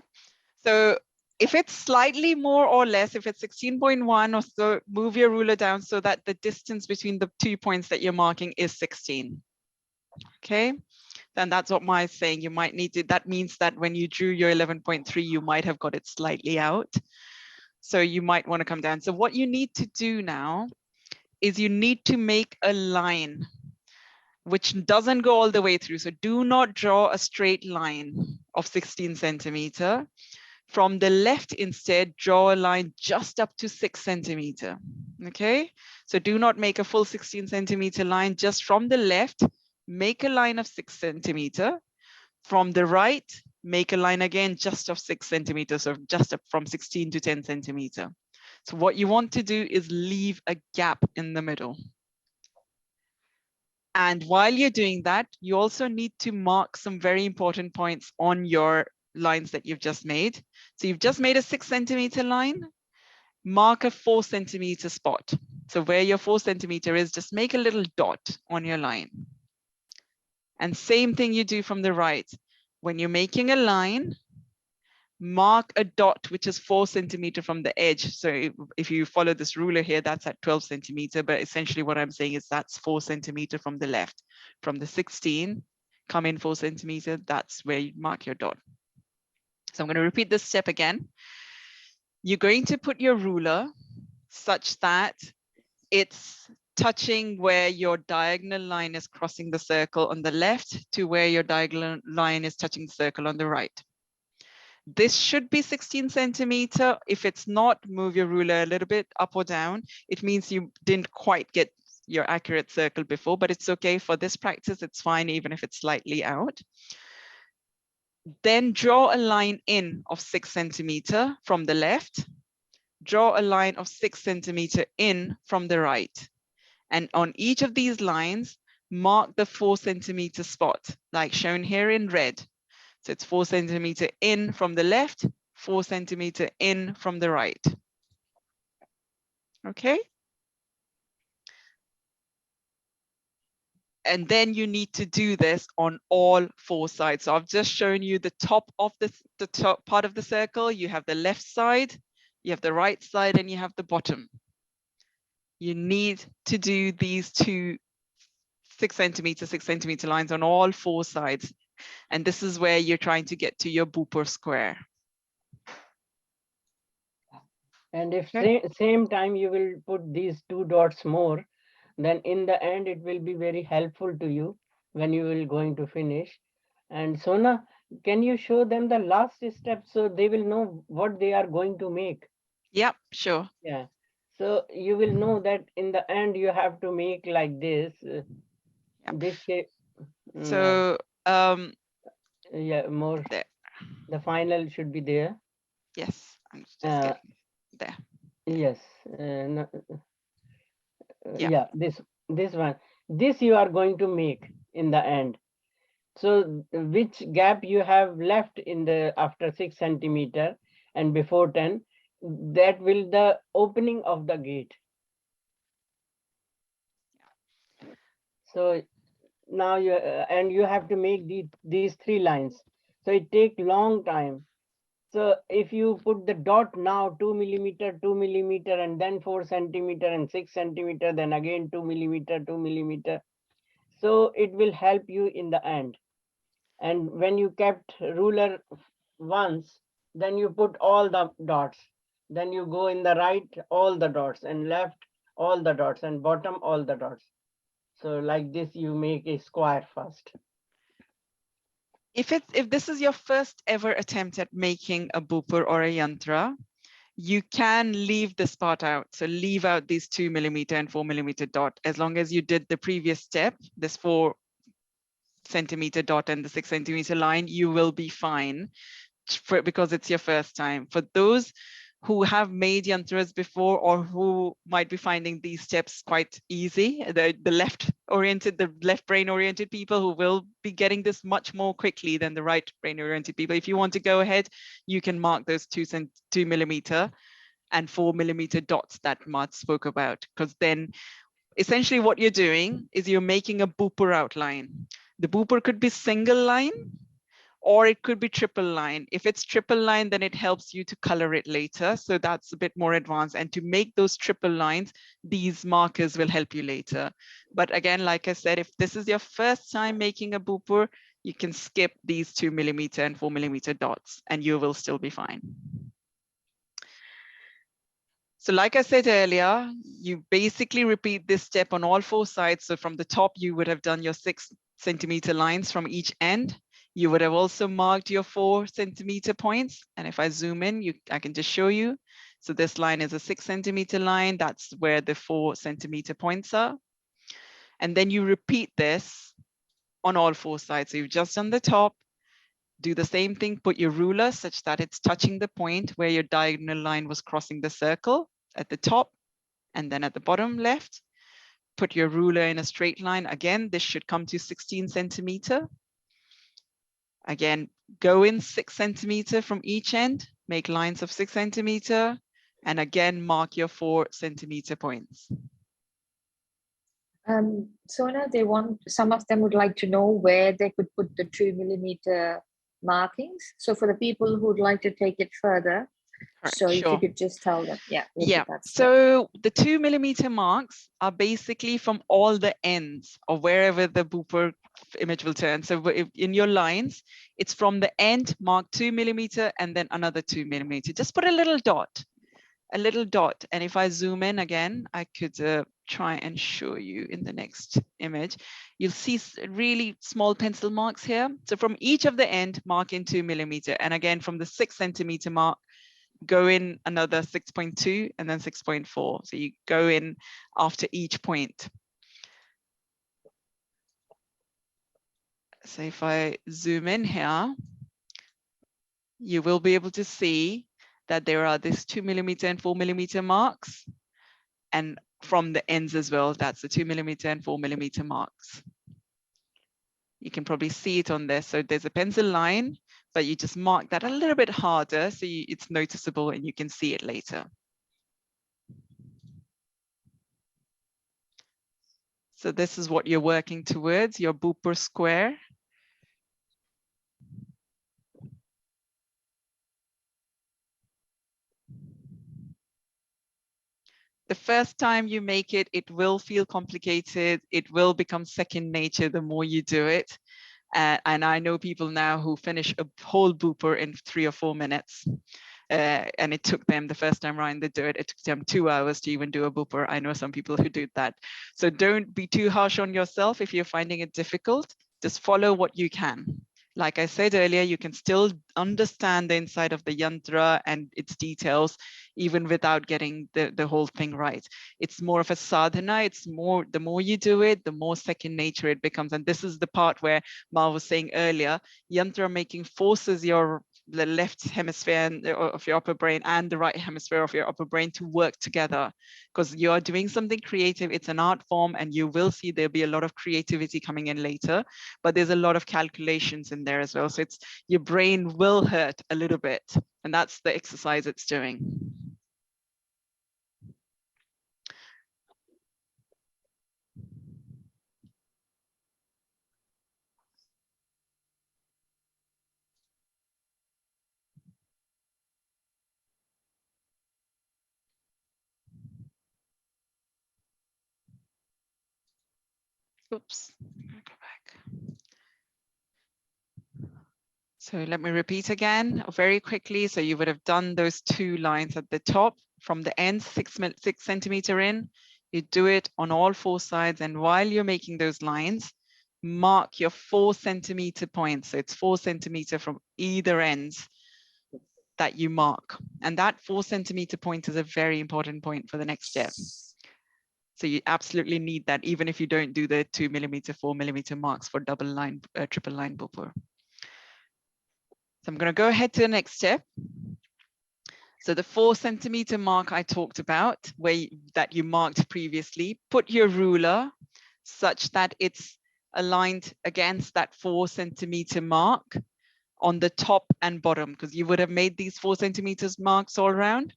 So if it's slightly more or less, if it's 16.1 or so, move your ruler down so that the distance between the 2 points that you're marking is 16. Okay, then that's what Maya is saying. You might need to, that means that when you drew your 11.3, you might have got it slightly out. So you might want to come down. So what you need to do now is you need to make a line which doesn't go all the way through. So do not draw a straight line of 16 centimeter. From the left, instead, draw a line just up to 6 centimeter. Okay, so do not make a full 16 centimeter line. Just from the left, make a line of 6 centimeter. From the right, make a line again just of 6 centimeters, so just up from 16 to 10 centimeter. So what you want to do is leave a gap in the middle. And while you're doing that, you also need to mark some very important points on your lines that you've just made. So you've just made a 6 centimeter line, mark a 4 centimeter spot. So where your 4 centimeter is, just make a little dot on your line. And same thing you do from the right. When you're making a line, mark a dot which is 4 centimeter from the edge. So if you follow this ruler here, that's at 12 centimeter, but essentially what I'm saying is that's 4 centimeter from the left. From the 16, come in 4 centimeter, that's where you mark your dot. So I'm going to repeat this step again. You're going to put your ruler such that it's touching where your diagonal line is crossing the circle on the left to where your diagonal line is touching the circle on the right. This should be 16 centimeter. If it's not, move your ruler a little bit up or down. It means you didn't quite get your accurate circle before, but it's okay for this practice. It's fine even if it's slightly out. Then draw a line in of 6 centimeter from the left. Draw a line of 6 centimeter in from the right. And on each of these lines, mark the 4 centimeter spot, like shown here in red. So it's 4 centimeter in from the left, 4 centimeter in from the right. Okay. And then you need to do this on all 4 sides. So I've just shown you the top of the top part of the circle. You have the left side, you have the right side, and you have the bottom. You need to do these 2 6 centimeter lines on all 4 sides. And this is where you're trying to get to your bhupur square. And if Okay. same time you will put these 2 dots more, then in the end it will be very helpful to you when you will going to finish. And Sona, can you show them the last step so they will know what they are going to make? Yep, sure. Yeah. So you will know that in the end you have to make like this, Yep. this shape. So Yeah, more. there. The final should be there. Yes, I'm just getting there. Yes. Yeah. Yeah, this one. This you are going to make in the end. So which gap you have left in the after 6 centimeter and before 10, that will the opening of the gate. So now you and you have to make these 3 lines. So it take long time. So if you put the dot now 2 millimeter, 2 millimeter, and then 4 centimeter and 6 centimeter, then again 2 millimeter, 2 millimeter. So it will help you in the end. And when you kept ruler once, then you put all the dots. Then you go in the right, all the dots, and left, all the dots, and bottom, all the dots. So like this, you make a square first. If this is your first ever attempt at making a bhupur or a yantra, you can leave this part out. So leave out these 2 millimeter and 4 millimeter dot. As long as you did the previous step, this 4 centimeter dot and the 6 centimeter line, you will be fine because it's your first time. For those who have made yantras before or who might be finding these steps quite easy, the left brain oriented people who will be getting this much more quickly than the right brain oriented people. If you want to go ahead, you can mark those 2 millimeter and 4 millimeter dots that Matt spoke about, because then essentially what you're doing is you're making a bhupur outline. The bhupur could be single line, or it could be triple line. If it's triple line, then it helps you to color it later. So that's a bit more advanced. And to make those triple lines, these markers will help you later. But again, like I said, if this is your first time making a bhupur, you can skip these 2 millimeter and 4 millimeter dots and you will still be fine. So like I said earlier, you basically repeat this step on all 4 sides. So from the top, you would have done your 6 centimeter lines from each end. You would have also marked your 4 centimeter points. And if I zoom in, I can just show you. So this line is a 6 centimeter line. That's where the 4 centimeter points are. And then you repeat this on all 4 sides. So you've just done the top, do the same thing, put your ruler such that it's touching the point where your diagonal line was crossing the circle at the top, and then at the bottom left, put your ruler in a straight line. Again, this should come to 16 centimeter. Again, go in 6 centimeter from each end, make lines of 6 centimeter, and again, mark your 4 centimeter points. Sona, some of them would like to know where they could put the 2 millimeter markings. So for the people who would like to take it further, Correct, so if sure. you could just tell them, yeah. So the 2 millimeter marks are basically from all the ends of wherever the bhupur image will turn. So if in your lines, it's from the end, mark 2 millimeter, and then another 2 millimeter. Just put a little dot. And if I zoom in again, I could try and show you in the next image. You'll see really small pencil marks here. So from each of the end, mark in 2 millimeter. And again, from the 6 centimeter mark, go in another 6.2 and then 6.4. So you go in after each point. So if I zoom in here, you will be able to see that there are these 2 millimeter and 4 millimeter marks. And from the ends as well, that's the 2 millimeter and 4 millimeter marks. You can probably see it on there. So there's a pencil line, but you just mark that a little bit harder so it's noticeable and you can see it later. So this is what you're working towards, your bhupur square. The first time you make it, it will feel complicated. It will become second nature the more you do it. And I know people now who finish a whole bhupur in 3 or 4 minutes. And it took them the first time around they do it. It took them 2 hours to even do a bhupur. I know some people who do that. So don't be too harsh on yourself if you're finding it difficult. Just follow what you can. Like I said earlier, you can still understand the inside of the yantra and its details, even without getting the whole thing right. It's more of a sadhana. It's more, the more you do it, the more second nature it becomes. And this is the part where Ma was saying earlier, yantra making forces the left hemisphere of your upper brain and the right hemisphere of your upper brain to work together, because you are doing something creative. It's an art form, and you will see there'll be a lot of creativity coming in later, but there's a lot of calculations in there as well. So your brain will hurt a little bit, and that's the exercise it's doing. Oops, go back. So let me repeat again very quickly. So you would have done those 2 lines at the top from the end, 6 centimeter in. You do it on all 4 sides. And while you're making those lines, mark your 4 centimeter points. So it's 4 centimeter from either ends that you mark. And that 4 centimeter point is a very important point for the next step. So you absolutely need that, even if you don't do the 2 millimeter, 4 millimeter marks for double line, triple line bhupur. So I'm going to go ahead to the next step. So the 4 centimeter mark I talked about, that you marked previously, put your ruler such that it's aligned against that 4 centimeter mark on the top and bottom, because you would have made these 4 centimeters marks all around.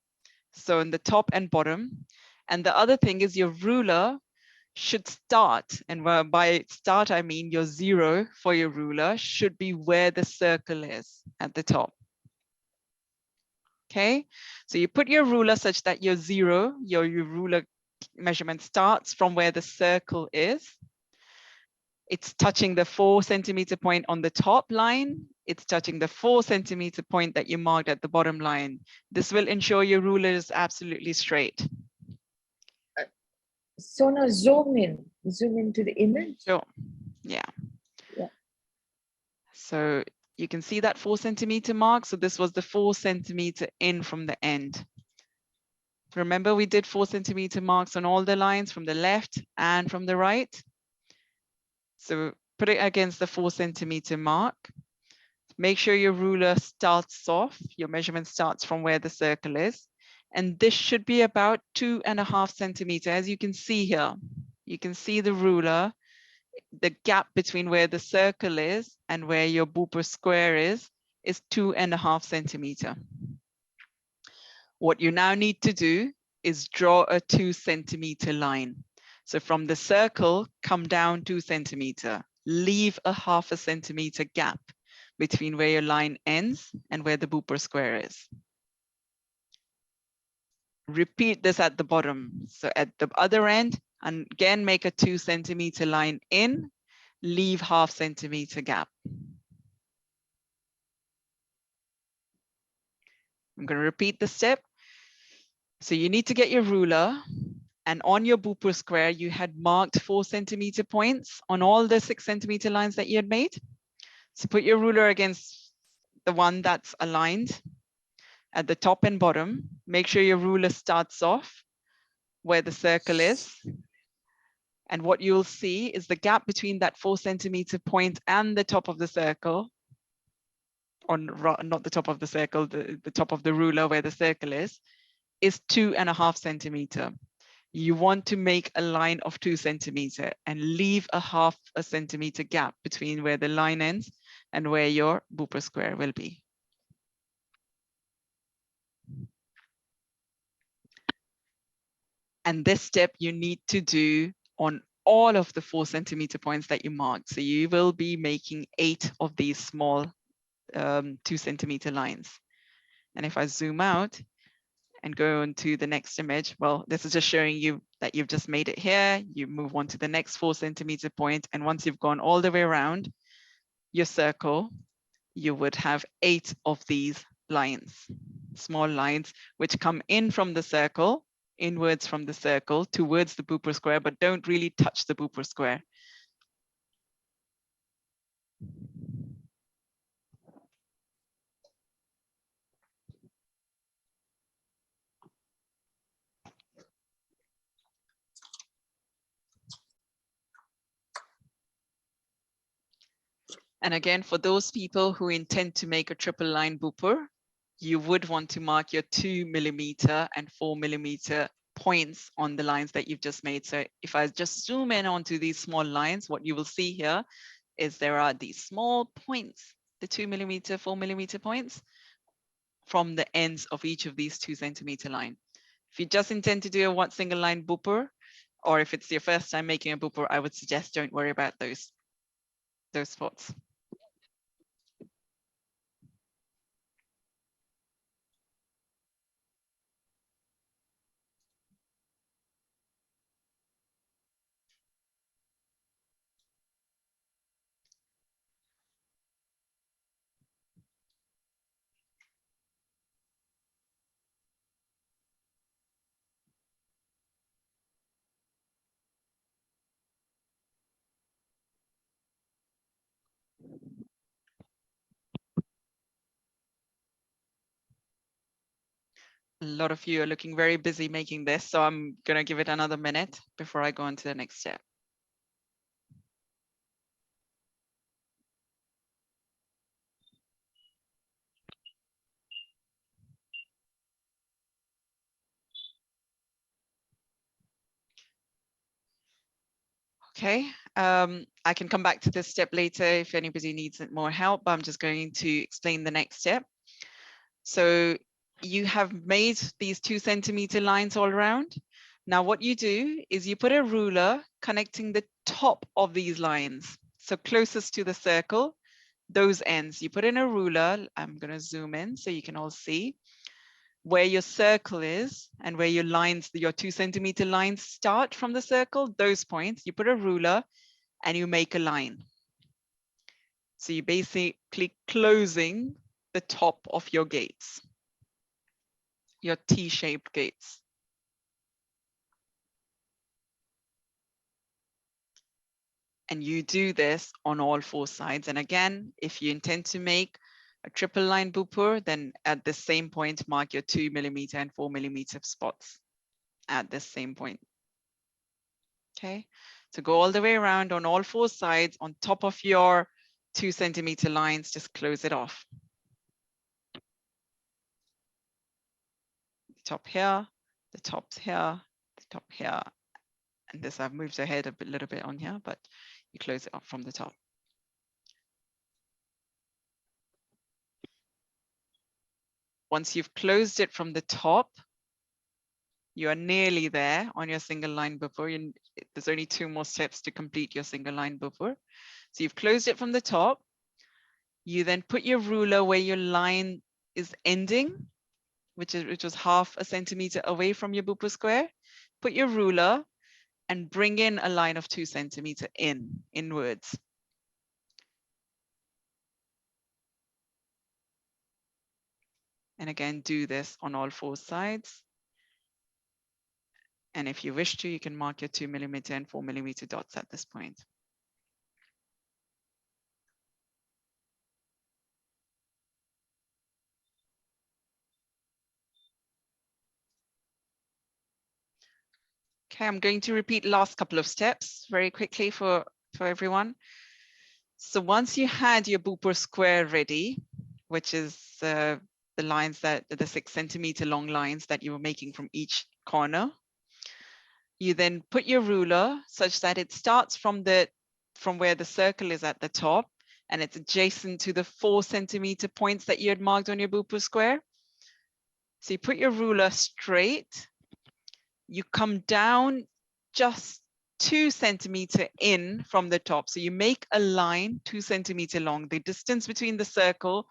So in the top and bottom. And the other thing is your ruler, should start, and by start I mean your 0 for your ruler should be where the circle is at the top. Okay, so you put your ruler such that your 0, your ruler measurement starts from where the circle is. It's touching the 4 centimeter point on the top line. It's touching the 4 centimeter point that you marked at the bottom line. This will ensure your ruler is absolutely straight. So now zoom into the image. Sure. Yeah. Yeah. So you can see that 4 centimeter mark. So this was the 4 centimeter in from the end. Remember, we did 4 centimeter marks on all the lines from the left and from the right. So put it against the 4 centimeter mark. Make sure your ruler starts off, your measurement starts from where the circle is. And this should be about 2.5 centimeter. As you can see here, you can see the ruler, the gap between where the circle is and where your bhupur square is 2.5 centimeter. What you now need to do is draw a 2 centimeter line. So from the circle, come down 2 centimeter, leave a 0.5 centimeter gap between where your line ends and where the bhupur square is. Repeat this at the bottom. So at the other end, and again, make a 2 centimeter line in, leave 0.5 centimeter gap. I'm going to repeat the step. So you need to get your ruler, and on your bhupur square, you had marked 4 centimeter points on all the 6 centimeter lines that you had made. So put your ruler against the one that's aligned at the top and bottom. Make sure your ruler starts off where the circle is. And what you'll see is the gap between that 4 centimeter point and the top of the circle, or not the top of the circle, the top of the ruler where the circle is 2.5 centimeter. You want to make a line of 2 centimeter and leave a 0.5 centimeter gap between where the line ends and where your bhupur square will be. And this step you need to do on all of the 4 centimeter points that you marked. So you will be making 8 of these small 2 centimeter lines. And if I zoom out and go on to the next image, well, this is just showing you that you've just made it here. You move on to the next 4 centimeter point. And once you've gone all the way around your circle, you would have 8 of these lines, small lines, which come in from the circle, inwards from the circle towards the bhupur square, but don't really touch the bhupur square. And again, for those people who intend to make a triple line bhupur, you would want to mark your 2 millimeter and 4 millimeter points on the lines that you've just made. So if I just zoom in onto these small lines, what you will see here is there are these small points, the 2 millimeter, 4 millimeter points from the ends of each of these 2 centimeter line. If you just intend to do a one single line bhupur, or if it's your first time making a bhupur, I would suggest don't worry about those spots. A lot of you are looking very busy making this, so I'm going to give it another minute before I go on to the next step. Okay, I can come back to this step later if anybody needs more help, but I'm just going to explain the next step. So you have made these 2 centimeter lines all around. Now what you do is you put a ruler connecting the top of these lines. So closest to the circle, those ends. You put in a ruler. I'm going to zoom in so you can all see where your circle is and where your lines, your 2 centimeter lines start from the circle, those points. You put a ruler and you make a line. So you're basically closing the top of your gates, your T-shaped gates. And you do this on all 4 sides. And again, if you intend to make a triple line bhupur, then at the same point, mark your 2 millimeter and 4 millimeter spots at the same point. Okay, so go all the way around on all 4 sides on top of your 2 centimeter lines, just close it off. The top here, the tops here, the top here. And this I've moved ahead a little bit on here, but you close it up from the top. Once you've closed it from the top, you are nearly there on your single line bhupur. There's only 2 more steps to complete your single line bhupur. So you've closed it from the top. You then put your ruler where your line is ending, which was half a centimeter away from your bhupur square. Put your ruler and bring in a line of 2 centimeter inwards. And again, do this on all 4 sides. And if you wish to, you can mark your 2 millimeter and 4 millimeter dots at this point. Okay, I'm going to repeat last couple of steps very quickly for everyone. So once you had your bhupur square ready, which is the lines the 6 centimeter long lines that you were making from each corner, you then put your ruler such that it starts from where the circle is at the top and it's adjacent to the 4 centimeter points that you had marked on your bhupur square. So you put your ruler straight, you come down just 2 centimeter in from the top. So you make a line 2 centimeter long. The distance between the circle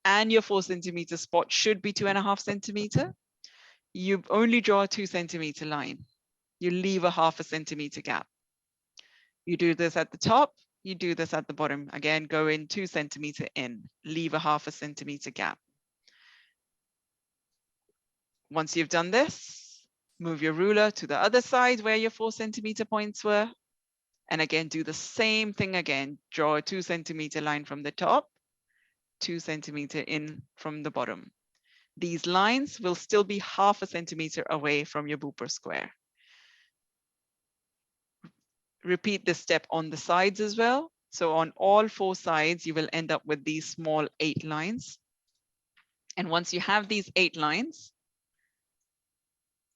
and your 4 centimeter spot should be 2.5 centimeter. You only draw a 2 centimeter line. You leave a 0.5 centimeter gap. You do this at the top, you do this at the bottom. Again, go in 2 centimeter in, leave a 0.5 centimeter gap. Once you've done this, move your ruler to the other side where your 4 centimeter points were. And again, do the same thing again. Draw a 2 centimeter line from the top, 2 centimeter in from the bottom. These lines will still be 0.5 centimeter away from your bhupur square. Repeat this step on the sides as well. So on all 4 sides, you will end up with these small 8 lines. And once you have these 8 lines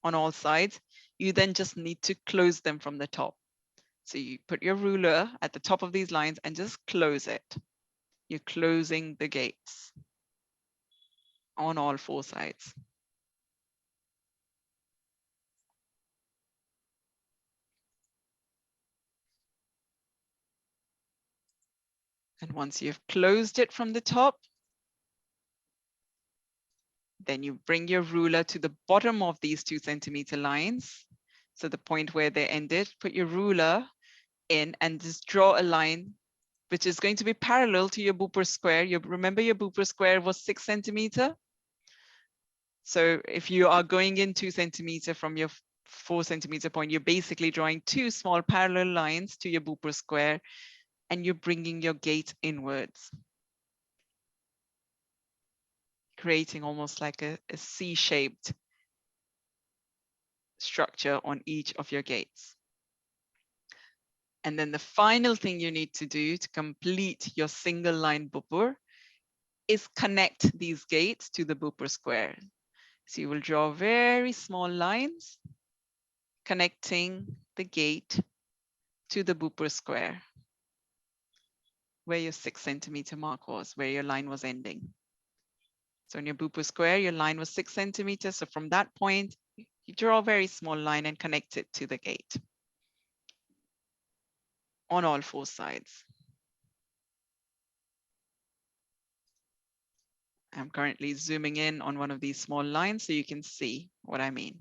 on all sides, you then just need to close them from the top. So you put your ruler at the top of these lines and just close it. You're closing the gates on all 4 sides. And once you've closed it from the top, then you bring your ruler to the bottom of these 2 centimeter lines. So the point where they ended, put your ruler in and just draw a line which is going to be parallel to your bhupur square. Remember your bhupur square was 6 centimeter. So if you are going in 2 centimeter from your 4 centimeter point, you're basically drawing 2 small parallel lines to your bhupur square and you're bringing your gate inwards, creating almost like a C-shaped structure on each of your gates. And then the final thing you need to do to complete your single line bhupur is connect these gates to the bhupur square. So you will draw very small lines connecting the gate to the bhupur square, where your 6 centimeter mark was, where your line was ending. So in your bhupur square, your line was 6 centimeters. So from that point, You draw a very small line and connect it to the gate on all four sides. I'm currently zooming in on one of these small lines so you can see what I mean.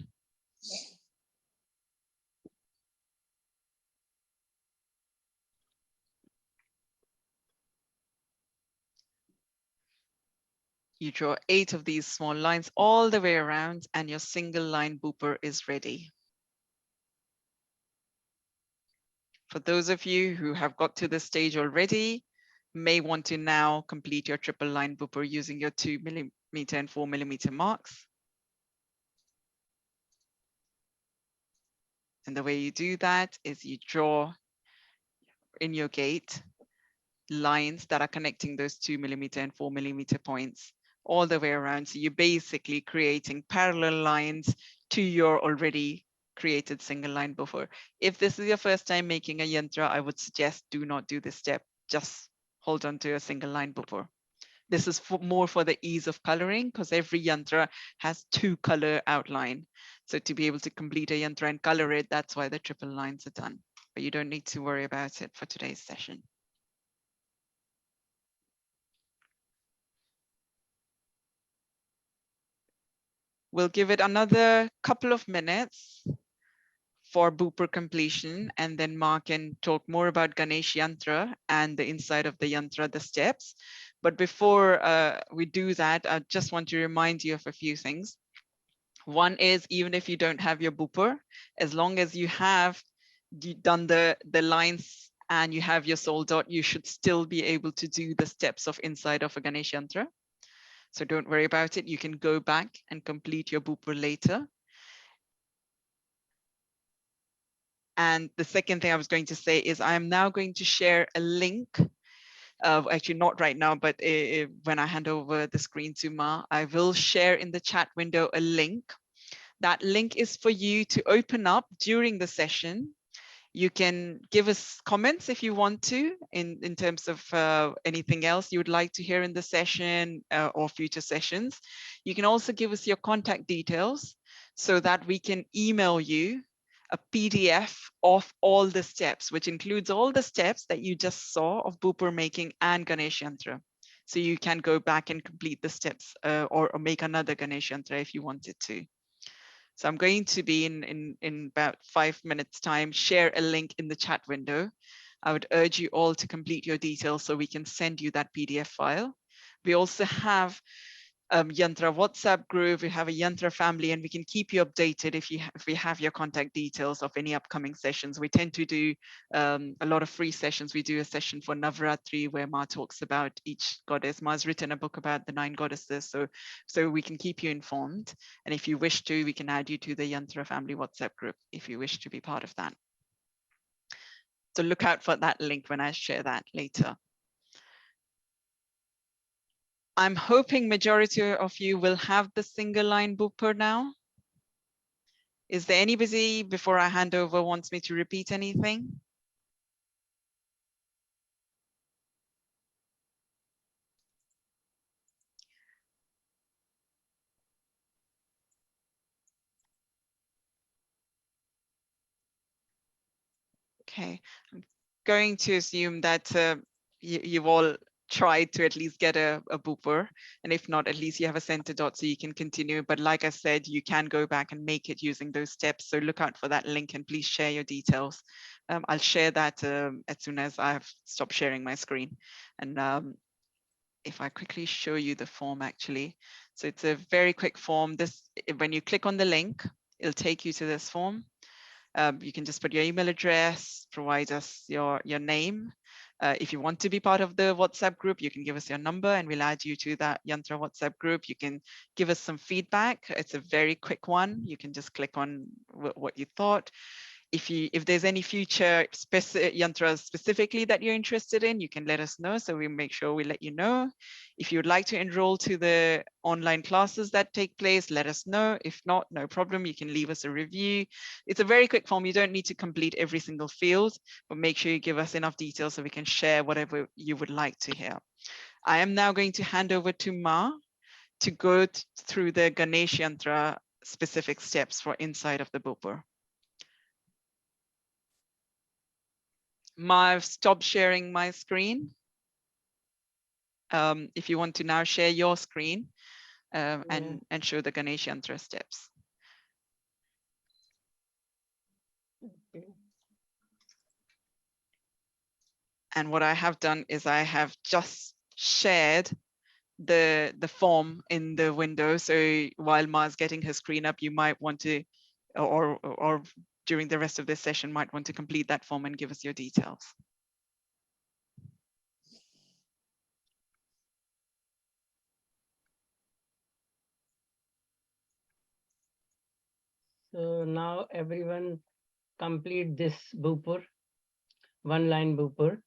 You draw 8 of these small lines all the way around and your single line bhupur is ready. For those of you who have got to this stage already, may want to now complete your triple line bhupur using your 2mm and 4mm marks. And the way you do that is you draw in your gate lines that are connecting those 2mm and 4mm points all the way around. So you're basically creating parallel lines to your already created single line bhupur. If this is your first time making a yantra, I would suggest do not do this step. Just hold on to a single line bhupur. This is more for the ease of coloring because every yantra has 2 color outline. So to be able to complete a yantra and color it, that's why the triple lines are done. But you don't need to worry about it for today's session. We'll give it another couple of minutes for bhupur completion, and then Ma can talk more about Ganesh Yantra and the inside of the yantra, the steps. But before we do that, I just want to remind you of a few things. One is, even if you don't have your bhupur, as long as you have done the lines and you have your soul dot, you should still be able to do the steps of inside of a Ganesh Yantra. So don't worry about it. You can go back and complete your bhupur later. And the second thing I was going to say is I am now going to share a link. Actually, not right now, but when I hand over the screen to Ma, I will share in the chat window a link. That link is for you to open up during the session. You can give us comments if you want to in terms of anything else you would like to hear in the session or future sessions. You can also give us your contact details so that we can email you a PDF of all the steps, which includes all the steps that you just saw of bhupur making and Ganesh Yantra. So you can go back and complete the steps or make another Ganesh Yantra if you wanted to. So I'm going to be in about 5 minutes time, share a link in the chat window. I would urge you all to complete your details so we can send you that PDF file. We also have Yantra WhatsApp group, we have a Yantra family, and we can keep you updated if we have your contact details of any upcoming sessions. We tend to do a lot of free sessions. We do a session for Navratri where Ma talks about each goddess. Ma's written a book about the 9 goddesses, so we can keep you informed. And if you wish to, we can add you to the Yantra family WhatsApp group if you wish to be part of that. So look out for that link when I share that later. I'm hoping majority of you will have the single line bhupur now. Is there anybody before I hand over wants me to repeat anything? Okay, I'm going to assume that you've all tried to at least get a bhupur, and if not, at least you have a center dot so you can continue. But like I said, you can go back and make it using those steps. So look out for that link and please share your details. I'll share that as soon as I've stopped sharing my screen. And if I quickly show you the form actually. So it's a very quick form. This, when you click on the link, it'll take you to this form. You can just put your email address, provide us your name. If you want to be part of the WhatsApp group, you can give us your number and we'll add you to that Yantra WhatsApp group. You can give us some feedback. It's a very quick one. You can just click on what you thought. If there's any future yantras specifically that you're interested in, you can let us know so we make sure we let you know. If you'd like to enroll to the online classes that take place, let us know. If not, no problem, you can leave us a review. It's a very quick form. You don't need to complete every single field, but make sure you give us enough details so we can share whatever you would like to hear. I am now going to hand over to Ma to go through the Ganesh Yantra specific steps for inside of the bhupur. I've stopped sharing my screen. If you want to now share your screen and show the Ganesh Yantra steps. Okay. And what I have done is I have just shared the form in the window. So while Ma's getting her screen up, you might want to, or during the rest of this session, might want to complete that form and give us your details. So now everyone complete this bhupur, one line bhupur.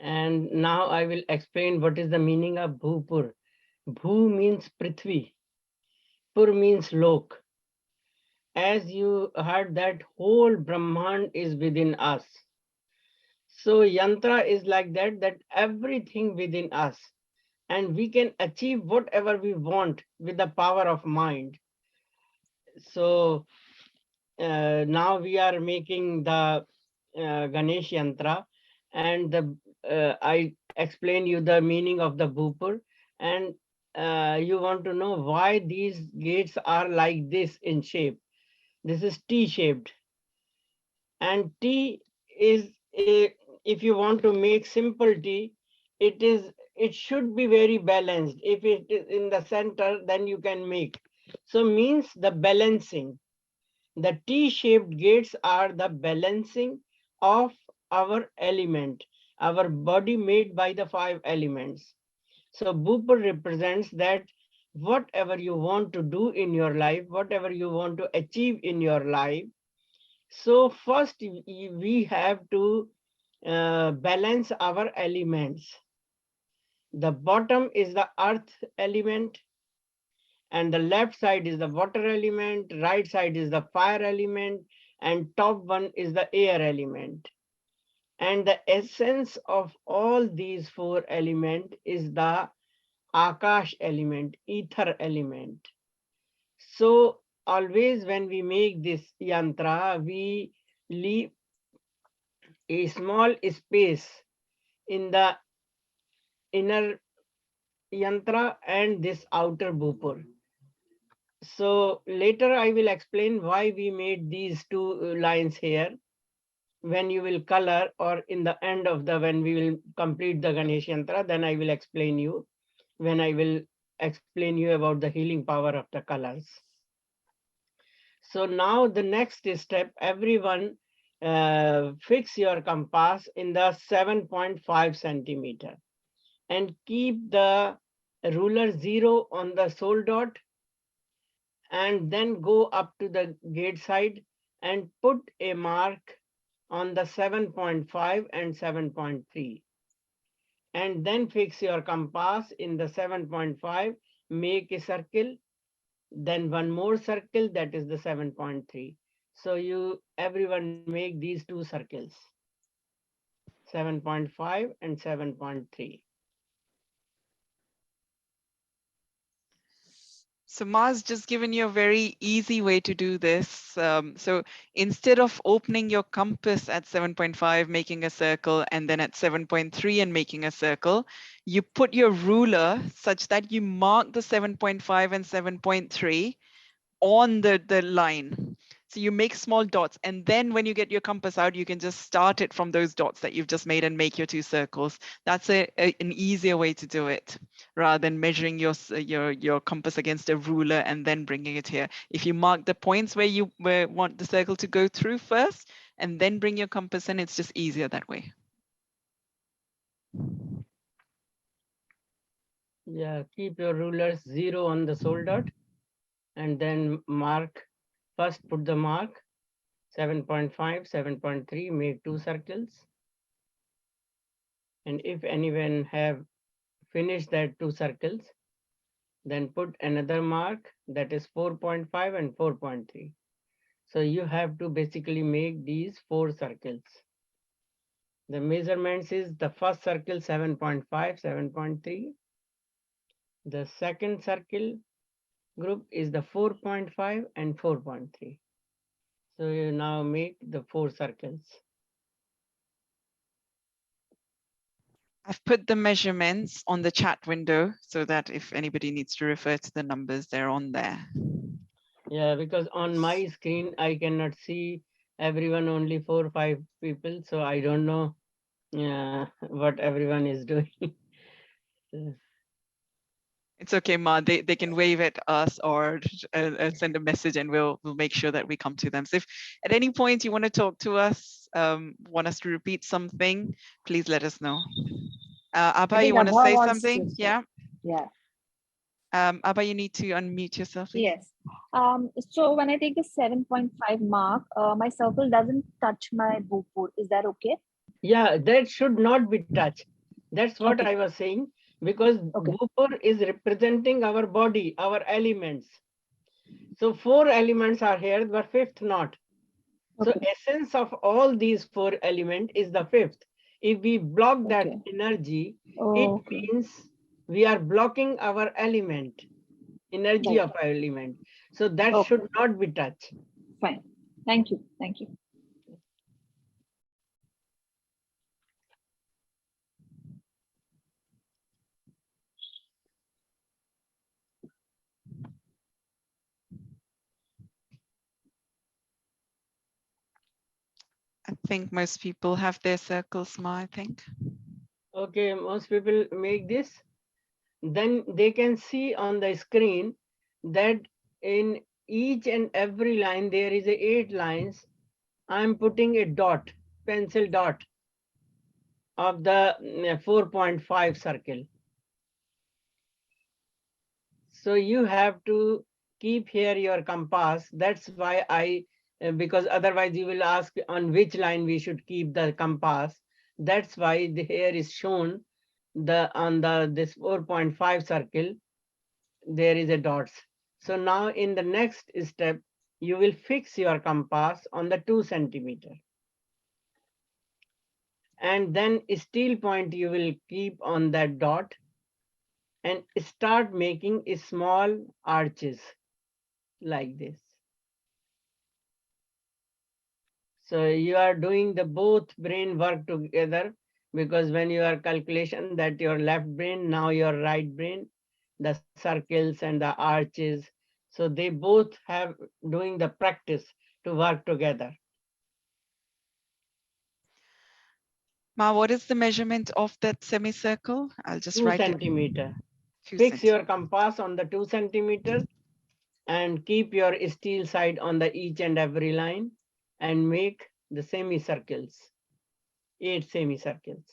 And now I will explain what is the meaning of bhupur. Bhu means Prithvi, pur means lok. As you heard, that whole Brahman is within us. So yantra is like that, that everything within us, and we can achieve whatever we want with the power of mind. So now we are making the Ganesh Yantra, and I explain you the meaning of the bhupur, and you want to know why these gates are like this in shape. This is T-shaped, and T is a, if you want to make simple T, it should be very balanced. If it is in the center, then you can make. So means the balancing. The T-shaped gates are the balancing of our element, our body made by the 5 elements. So bhupur represents that whatever you want to do in your life, whatever you want to achieve in your life. So first we have to balance our elements. The bottom is the earth element, and the left side is the water element, right side is the fire element, and top one is the air element. And the essence of all these 4 elements is the Akash element, ether element. So always when we make this yantra, we leave a small space in the inner yantra and this outer bhupur. So later I will explain why we made these 2 lines here. When you will color, or in the end of the, when we will complete the Ganesh Yantra, then I will explain you, when I will explain you about the healing power of the colors. So now the next step, everyone fix your compass in the 7.5 centimeter and keep the ruler 0 on the sole dot, and then go up to the gate side and put a mark on the 7.5 and 7.3. And then fix your compass in the 7.5, make a circle, then one more circle, that is the 7.3. So you everyone make these 2 circles, 7.5 and 7.3. So Ma's just given you a very easy way to do this. So instead of opening your compass at 7.5, making a circle, and then at 7.3 and making a circle, you put your ruler such that you mark the 7.5 and 7.3 on the line. So you make small dots, and then when you get your compass out, you can just start it from those dots that you've just made and make your 2 circles. That's an easier way to do it, rather than measuring your compass against a ruler and then bringing it here. If you mark the points where you want the circle to go through first, and then bring your compass in, it's just easier that way. Yeah, keep your rulers 0 on the sole dot, and then mark, first put the mark 7.5, 7.3, make 2 circles. And if anyone have finished that 2 circles, then put another mark, that is 4.5 and 4.3. So you have to basically make these 4 circles. The measurements is the first circle 7.5, 7.3. The second circle group is the 4.5 and 4.3. So you now make the 4 circles. I've put the measurements on the chat window so that if anybody needs to refer to the numbers, they're on there. Yeah, because on my screen, I cannot see everyone, only 4 or 5 people. So I don't know what everyone is doing. It's okay, Ma. They can wave at us or send a message, and we'll make sure that we come to them. So if at any point you want to talk to us, want us to repeat something, please let us know. Abha, think you want to Abha say wants to something? say- Yeah. Yeah. Abha, you need to unmute yourself, please. Yes. So when I take the 7.5 mark, my circle doesn't touch my bhupur. Is that okay? Yeah, that should not be touched. That's what Okay. I was saying, because Okay. bhupur is representing our body, our elements. So 4 elements are here, but 5th not. So Okay. essence of all these 4 elements is the 5th. If we block that Okay. energy, Oh, it okay. means we are blocking our element, energy Right. of our element. So that Okay. should not be touched. Fine. Thank you. Thank you. I think most people have their circles, Ma, I think. Okay, most people make this. Then they can see on the screen that in each and every line, there is 8 lines. I'm putting a dot, pencil dot of the 4.5 circle. So you have to keep here your compass. That's why because otherwise you will ask on which line we should keep the compass. That's why here is shown on this 4.5 circle, there is a dots. So now in the next step, you will fix your compass on the 2 centimeter. And then steel point you will keep on that dot and start making small arches like this. So you are doing the both brain work together, because when you are calculation that your left brain, now your right brain, the circles and the arches, so they both have doing the practice to work together. Ma, what is the measurement of that semicircle? I'll just 2 write centimeter. it. 2 Fix your centimeters. compass on the 2 centimeters and keep your steel side on the each and every line and make the semicircles, 8 semicircles.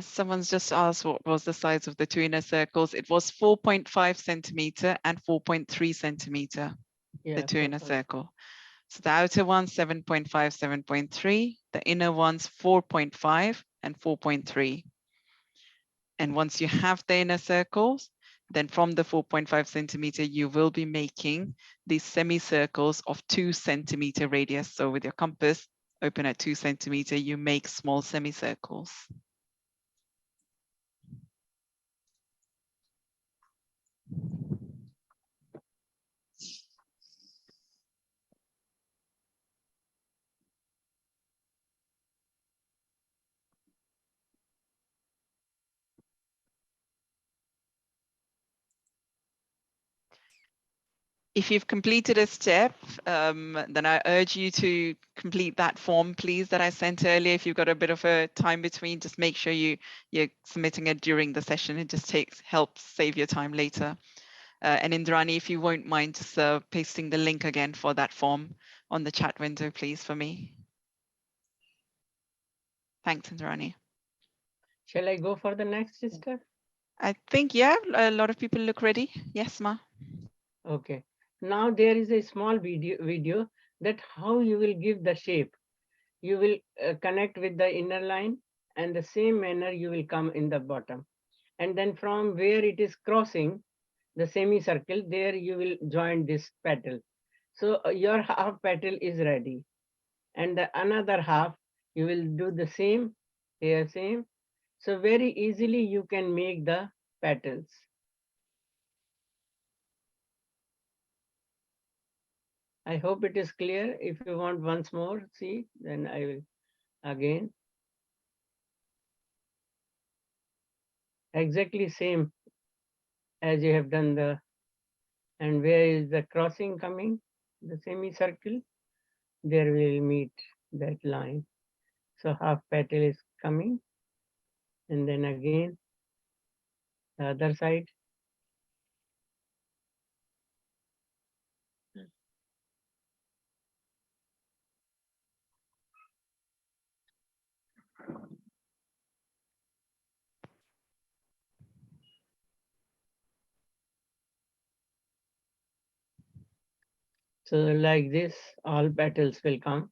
Someone's just asked what was the size of the two inner circles. It was 4.5 centimeter and 4.3 centimeter, the two inner circle. So the outer one, 7.5, 7.3. The inner ones, 4.5 and 4.3. And once you have the inner circles, then from the 4.5 centimeter, you will be making these semicircles of 2 centimeter radius. So with your compass open at 2 centimeter, you make small semicircles. If you've completed a step, then I urge you to complete that form, please, that I sent earlier. If you've got a bit of a time between, just make sure you're submitting it during the session. It just helps save your time later. And Indrani, if you won't mind just pasting the link again for that form on the chat window, please, for me. Thanks, Indrani. Shall I go for the next step? I think, yeah, a lot of people look ready. Yes, Ma. Okay. Now there is a small video that how you will give the shape. You will connect with the inner line, and the same manner you will come in the bottom. And then from where it is crossing the semicircle, there you will join this petal. So your half petal is ready. And the another half, you will do the same, here same. So very easily you can make the petals. I hope it is clear. If you want once more, see, then I will again. Exactly same as you have done the, and where is the crossing coming? The semicircle, there will meet that line. So half petal is coming, and then again the other side. So like this, all petals will come.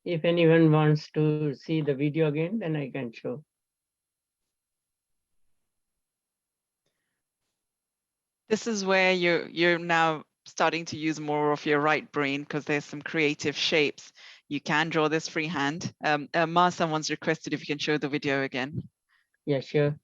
If anyone wants to see the video again, then I can show. This is where you're now starting to use more of your right brain because there's some creative shapes. You can draw this freehand. Ma, someone's requested if you can show the video again. Yeah, sure.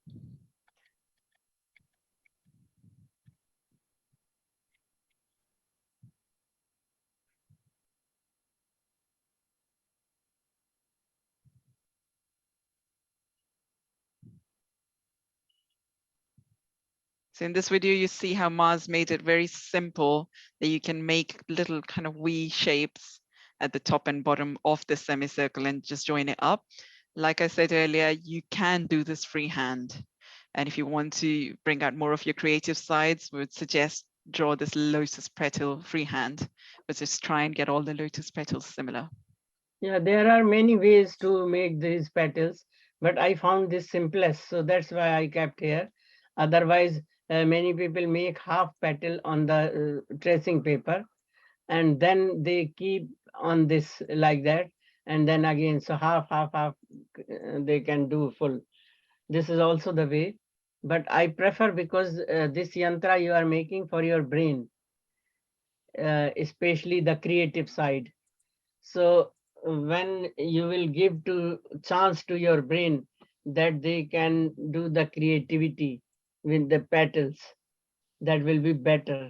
So in this video, you see how Ma's made it very simple that you can make little kind of wee shapes at the top and bottom of the semicircle and just join it up. Like I said earlier, you can do this freehand. And if you want to bring out more of your creative sides, we would suggest draw this lotus petal freehand, but just try and get all the lotus petals similar. Yeah, there are many ways to make these petals, but I found this simplest, so that's why I kept here. Otherwise, many people make half petal on the tracing paper, and then they keep on this like that, and then again, so half, they can do full. This is also the way, but I prefer because this yantra you are making for your brain, especially the creative side. So when you will give to chance to your brain that they can do the creativity with the petals, that will be better.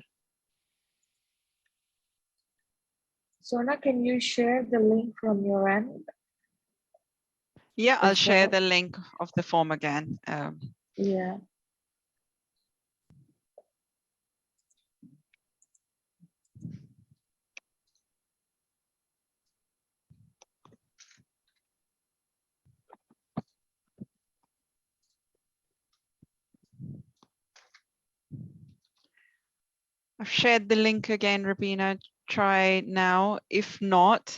Sona, can you share the link from your end? Yeah, I'll as share well? the link of the form again. Yeah. I've shared the link again, Rabina. Try now. If not,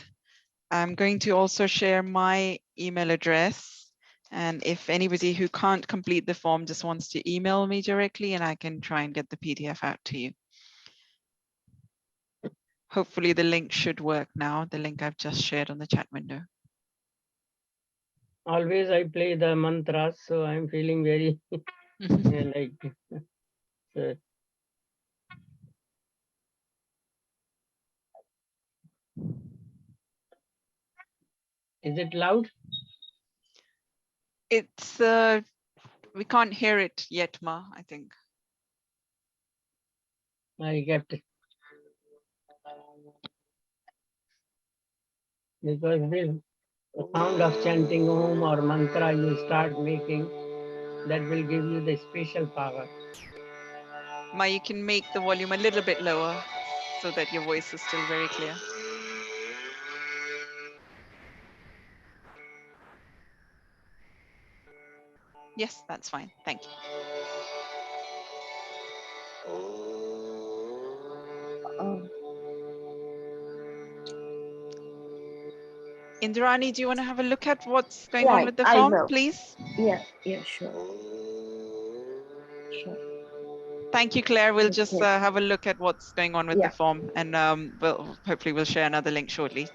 I'm going to also share my email address. And if anybody who can't complete the form just wants to email me directly, and I can try and get the PDF out to you. Hopefully the link should work now, the link I've just shared on the chat window. Always I play the mantras, so I'm feeling very like so. Is it loud? It's we can't hear it yet, Ma, I think. I kept it. Because this sound of chanting Om or mantra you start making, that will give you the special power. Ma, you can make the volume a little bit lower so that your voice is still very clear. Yes, that's fine. Thank you. Indrani, do you want to have a look at what's going on Right, with the I form, will. please? Yeah, yeah, sure. Thank you, Claire. We'll just Okay. have a look at what's going on with Yeah. the form, and hopefully we'll share another link shortly.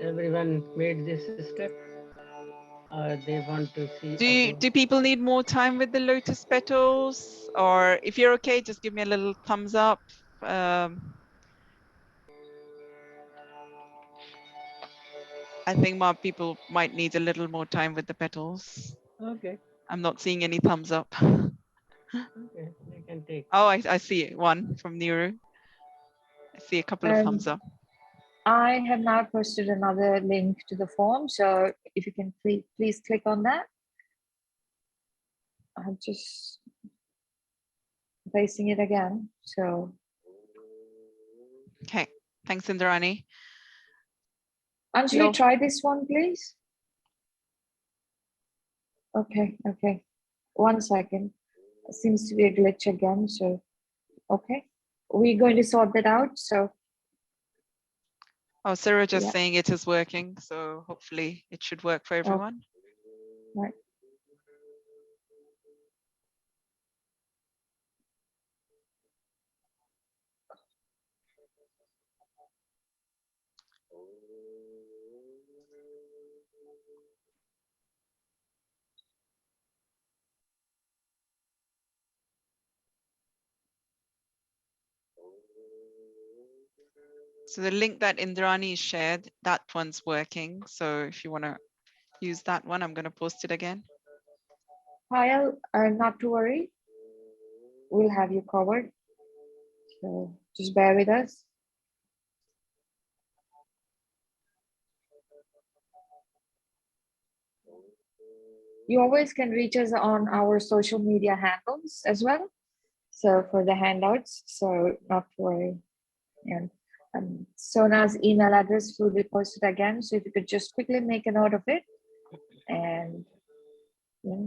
Everyone made this step, or they want to see again? Do people need more time with the lotus petals? Or if you're okay, just give me a little thumbs up. I think more people might need a little more time with the petals. Okay, I'm not seeing any thumbs up. okay, they can take. Oh, I see one from Niru. I see a couple of thumbs up. I have now posted another link to the form, so if you can please click on that. I'm just pasting it again. So Okay, thanks, Indrani. Anjali, Yo. try this one, please. Okay, okay. 1 second. Seems to be a glitch again. So, okay. We're going to sort that out. So, Oh, Sarah just yeah. saying it is working, so hopefully it should work for everyone. Right. So the link that Indrani shared, that one's working. So if you want to use that one, I'm going to post it again. Payal, not to worry. We'll have you covered. So just bear with us. You always can reach us on our social media handles as well. So for the handouts, so not to worry. And Sona's email address will be posted again. So if you could just quickly make a note of it. And yeah.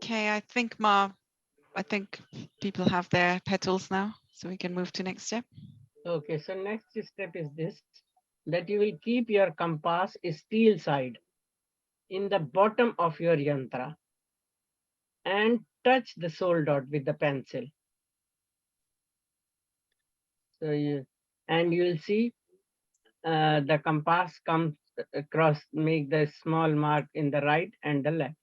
Okay, I think people have their petals now, so we can move to next step. Okay, so next step is this, that you will keep your compass steel side in the bottom of your yantra and touch the soul dot with the pencil. So you will see the compass comes across, make the small mark in the right and the left.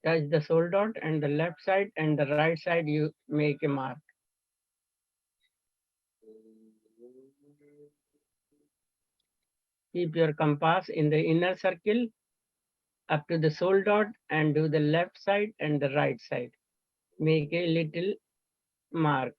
Touch the soul dot and the left side and the right side, you make a mark. Keep your compass in the inner circle up to the soul dot and do the left side and the right side. Make a little mark.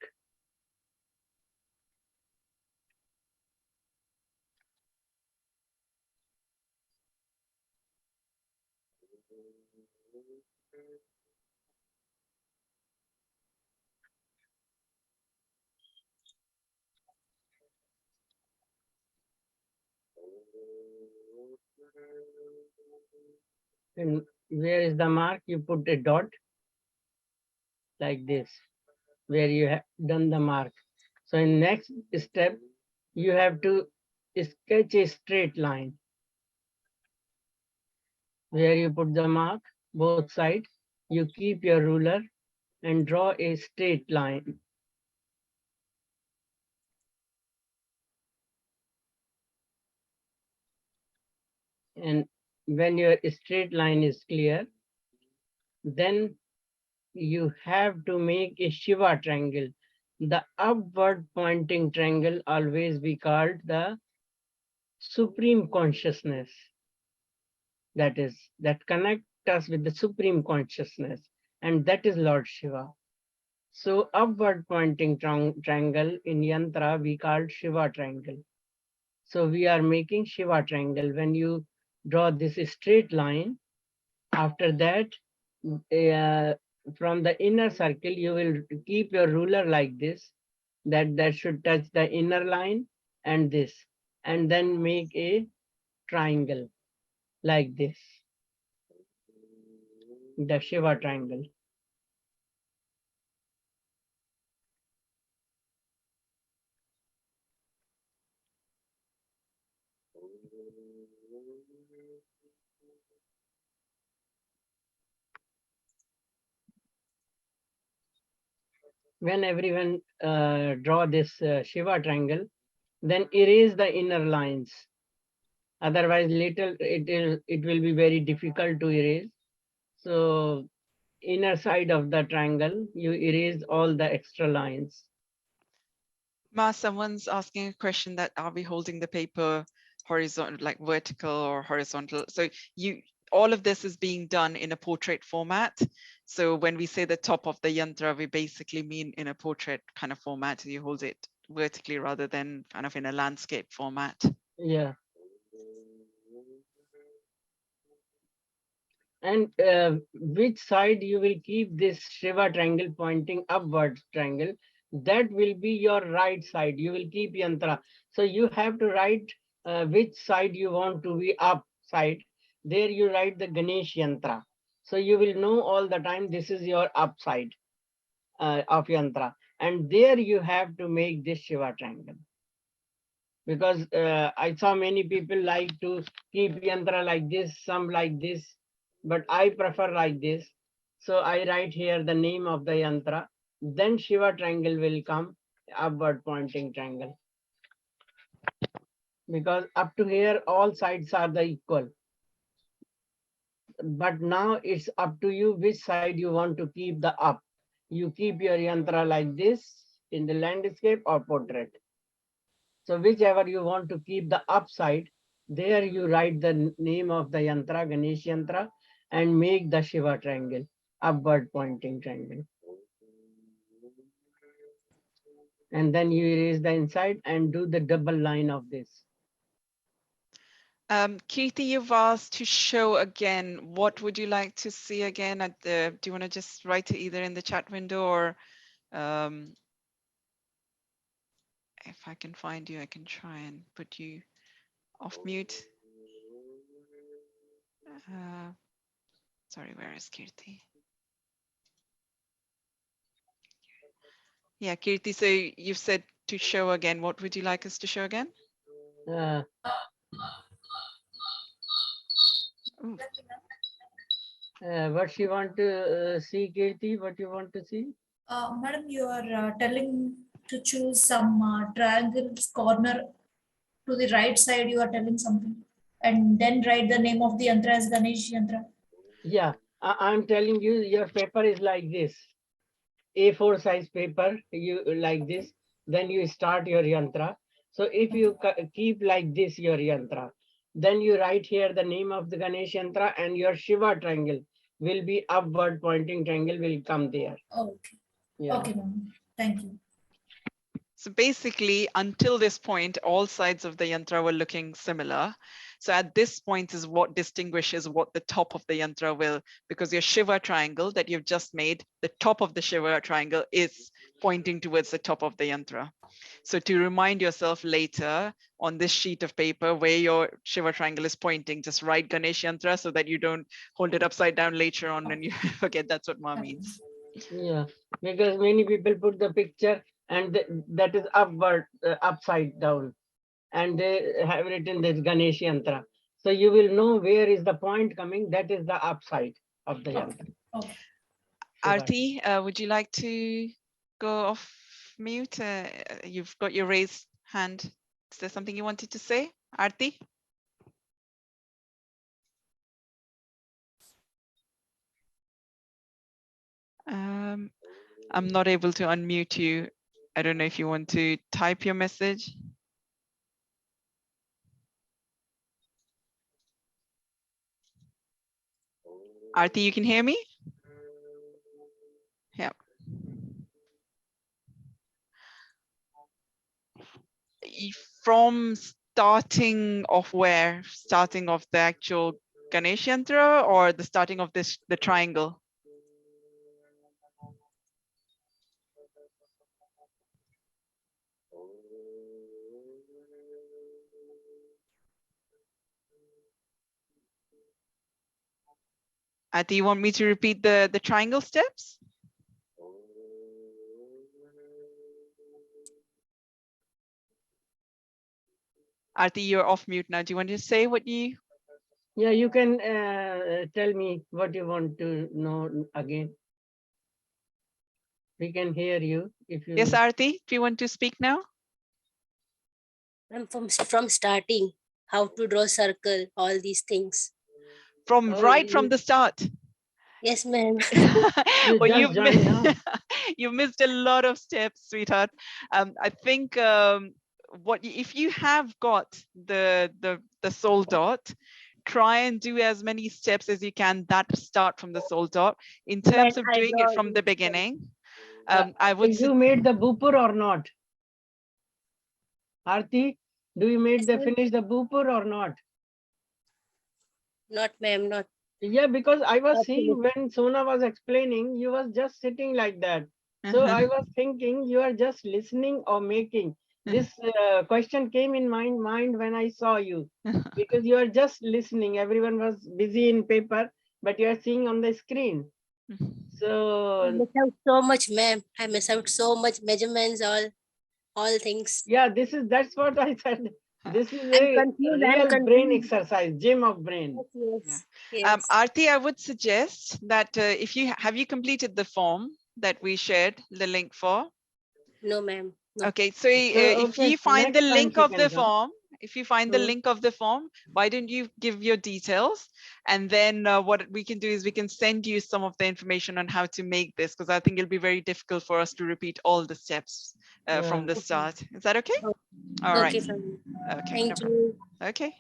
And where is the mark? You put a dot like this, where you have done the mark. So in next step, you have to sketch a straight line. Where you put the mark, both sides, you keep your ruler and draw a straight line. And when your straight line is clear, then you have to make a Shiva triangle. The upward pointing triangle always be called the supreme consciousness. That connect us with the supreme consciousness, and that is Lord Shiva. So upward pointing triangle in yantra we called Shiva triangle. So we are making Shiva triangle. When you draw this straight line, after that from the inner circle, you will keep your ruler like this, that should touch the inner line and this, and then make a triangle like this, the Shiva triangle. When everyone draw this Shiva triangle, then erase the inner lines. Otherwise, later it will be very difficult to erase. So, inner side of the triangle, you erase all the extra lines. Ma, someone's asking a question that are we holding the paper horizontal, like vertical or horizontal? So all of this is being done in a portrait format. So when we say the top of the yantra, we basically mean in a portrait kind of format. You hold it vertically rather than kind of in a landscape format. Yeah. And which side you will keep this Shiva triangle pointing upward triangle, that will be your right side. You will keep yantra. So you have to write which side you want to be up side. There you write the Ganesh Yantra. So you will know all the time this is your up side of yantra. And there you have to make this Shiva triangle. Because I saw many people like to keep yantra like this, some like this, but I prefer like this. So I write here the name of the yantra, then Shiva triangle will come, upward pointing triangle. Because up to here, all sides are the equal. But now it's up to you which side you want to keep the up. You keep your yantra like this in the landscape or portrait. So whichever you want to keep the upside, there you write the name of the yantra, Ganesh Yantra, and make the Shiva triangle, upward pointing triangle. And then you erase the inside and do the double line of this. Kirti, you've asked to show again. What would you like to see again? Do you want to just write it either in the chat window or if I can find you, I can try and put you off mute. Sorry, where is Kirti? Yeah, Kirti, so you've said to show again. What would you like us to show again? What you want to see, Kirti? What you want to see? Madam, you are telling to choose some triangles corner to the right side. You are telling something, and then write the name of the yantra as Ganesh Yantra. Yeah, I'm telling you, your paper is like this. A4 size paper, you like this, then you start your yantra. So if you keep like this your yantra, then you write here the name of the Ganesh yantra and your Shiva triangle will be upward pointing triangle will come there. Okay. Yeah. Okay, ma'am. Thank you. So basically, until this point, all sides of the yantra were looking similar. So at this point is what distinguishes what the top of the yantra will, because your Shiva triangle that you've just made, the top of the Shiva triangle is pointing towards the top of the yantra. So to remind yourself later on this sheet of paper where your Shiva triangle is pointing, just write Ganesh Yantra so that you don't hold it upside down later on and you forget. That's what Ma means. Yeah, because many people put the picture and that is upward, upside down, and they have written this Ganesh Yantra. So you will know where is the point coming. That is the upside of the yantra. Okay. Aarti, would you like to go off mute? You've got your raised hand. Is there something you wanted to say, Aarti? I'm not able to unmute you. I don't know if you want to type your message. Aarti, you can hear me? Yeah. From starting of where? Starting of the actual Ganesh Yantra or the starting of the triangle? Do you want me to repeat the triangle steps? Aarti, you're off mute now. Do you want to say what you? Yeah, you can tell me what you want to know again. We can hear you if you. Yes, Aarti, do you want to speak now? From starting, how to draw circle, all these things. From right from the start. Yes, ma'am. Well, just joined now. you missed a lot of steps, sweetheart. I think if you have got the soul dot, try and do as many steps as you can that start from the soul dot. In terms of doing it from the beginning, I would. You made the bhupur or not? Aarti, do you finish the bhupur or not? Not, ma'am, not. Yeah, because I was Not seeing finished. when Sona was explaining, you was just sitting like that. So I was thinking you are just listening or making. This question came in my mind when I saw you, because you are just listening. Everyone was busy in paper, but you are seeing on the screen. I So miss out so much, ma'am. I miss out so much measurements, all things. yeah, that's what I said. This is I'm a confused. real brain exercise, gym of brain. Yes, yes. Aarti, I would suggest that if you have you completed the form that we shared the link for? No, ma'am. No. Okay, so if you find the link of the form, why don't you give your details, and then what we can do is we can send you some of the information on how to make this, because I think it'll be very difficult for us to repeat all the steps from the start. Is that okay? All right. Fine. Okay. Thank you. Okay.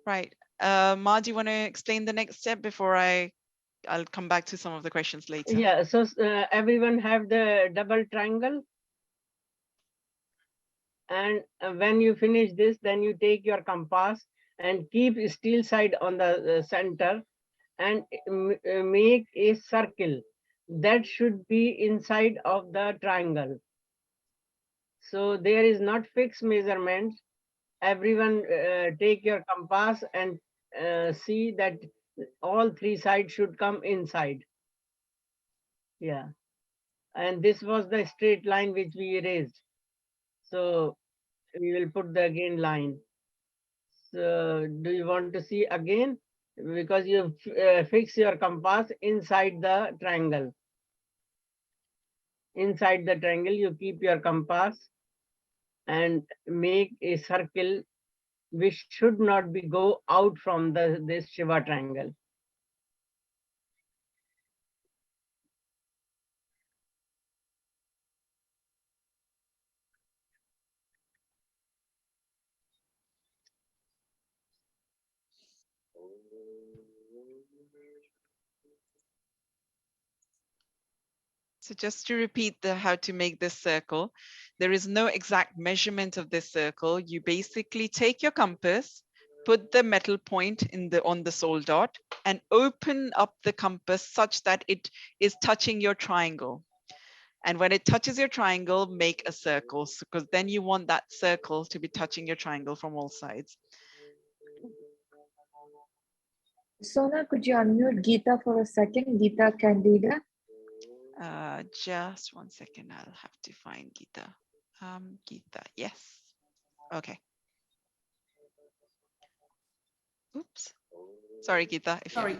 Right. Ma, do you want to explain the next step before I'll come back to some of the questions later? Yeah, so everyone have the double triangle. And when you finish this, then you take your compass and keep steel side on the center and make a circle that should be inside of the triangle. So there is not fixed measurement. Everyone take your compass and see that all three sides should come inside. Yeah. And this was the straight line which we erased. So we will put the again line. So do you want to see again? Because you fix your compass inside the triangle. Inside the triangle, you keep your compass and make a circle which should not be go out from this Shiva triangle. So just to repeat how to make this circle, there is no exact measurement of this circle. You basically take your compass, put the metal point on the soul dot, and open up the compass such that it is touching your triangle. And when it touches your triangle, make a circle, because then you want that circle to be touching your triangle from all sides. Sona, could you unmute Geeta for a second? Geeta Candida. Just one second, I'll have to find Geeta. Geeta, yes. Okay. Oops. Sorry, Geeta. Sorry.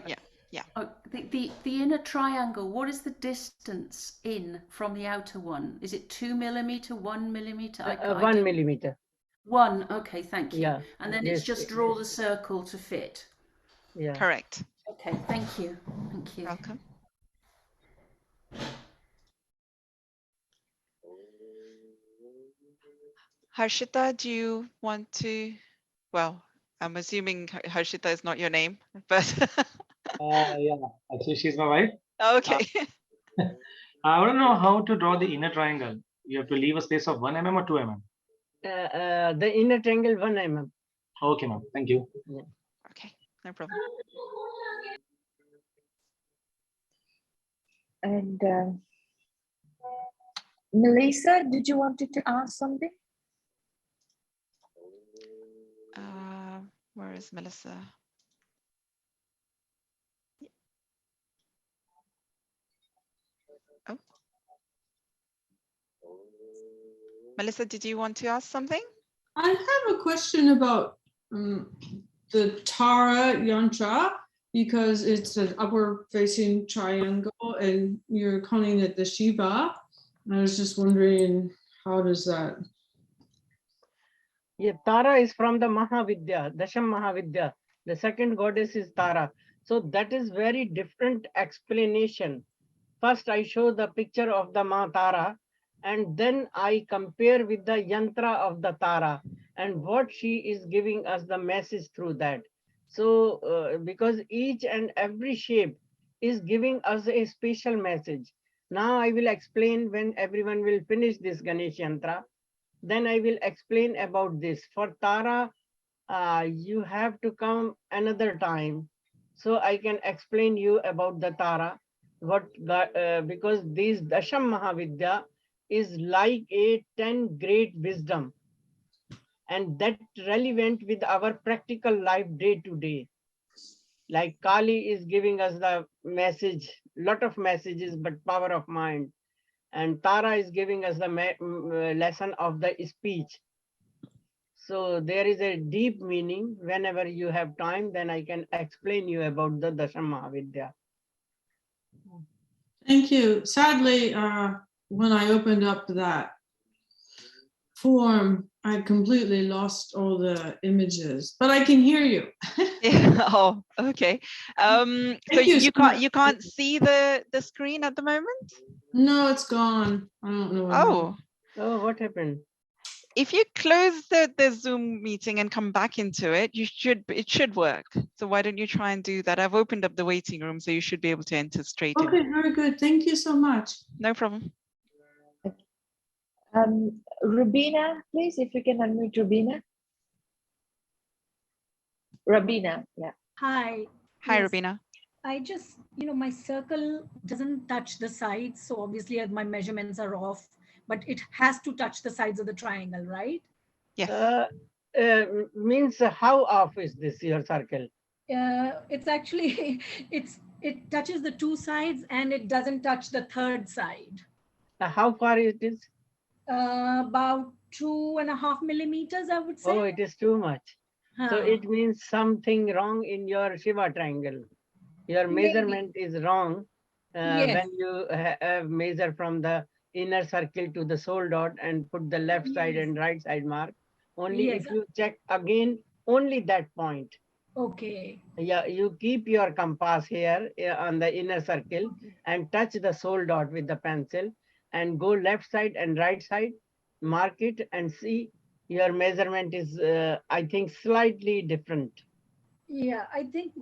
Yeah. Oh, the inner triangle, what is the distance in from the outer one? Is it 2 millimeter, 1 millimeter? 1 millimeter. 1, okay, thank you. Yeah. And then it's just draw the circle to fit. Yeah. Correct. Okay, thank you. Thank you. Welcome. Harshita, do you want to? Well, I'm assuming Harshita is not your name, but yeah, actually she's my wife. Okay. I want to know how to draw the inner triangle. You have to leave a space of 1 mm or 2 mm. The inner triangle 1 mm. Okay, ma'am. Thank you. Yeah. Okay, no problem. And Melissa, did you want to ask something? Where is Melissa? Oh. Melissa, did you want to ask something? I have a question about the Tara Yantra, because it's an upward facing triangle and you're calling it the Shiva. I was just wondering, how does that? Yeah, Tara is from the Mahavidya, Dasham Mahavidya. The second goddess is Tara. So that is very different explanation. First, I show the picture of the Ma Tara, and then I compare with the yantra of the Tara and what she is giving us the message through that. So, because each and every shape is giving us a special message. Now I will explain when everyone will finish this Ganesh Yantra. Then I will explain about this. For Tara, you have to come another time, so I can explain you about the Tara. Because this Dasham Mahavidya is like a 10 great wisdom, and that relevant with our practical life day to day. Like Kali is giving us the message, lot of messages, but power of mind. And Tara is giving us the lesson of the speech. So there is a deep meaning. Whenever you have time, then I can explain you about the Dasham Mahavidya. Thank you. Sadly, when I opened up that form, I completely lost all the images, but I can hear you. Yeah. Oh, okay. So you so much. you can't see the screen at the moment? No, it's gone. I don't know what happened. Oh, what happened? If you close the Zoom meeting and come back into it, it should work. So why don't you try and do that? I've opened up the waiting room, so you should be able to enter straight in. Okay, very good. Thank you so much. No problem. Rubina, please, if you can unmute Rubina. Rabina, yeah. Hi. Hi, Yes. Rubina. I just, my circle doesn't touch the sides. So obviously my measurements are off, but it has to touch the sides of the triangle, right? Yes. Means how off is this, your circle? It's actually, it touches the two sides and it doesn't touch the third side. How far it is? About 2.5 millimeters, I would say. Oh, it is too much. So it means something wrong in your Shiva triangle. Your measurement is wrong. Yes. When you measure from the inner circle to the soul dot and put the left side and right side mark. Only Yes. if you check again, only that point. Okay. Yeah, you keep your compass here on the inner circle and touch the soul dot with the pencil and go left side and right side, mark it and see your measurement is, I think, slightly different. Yeah, I think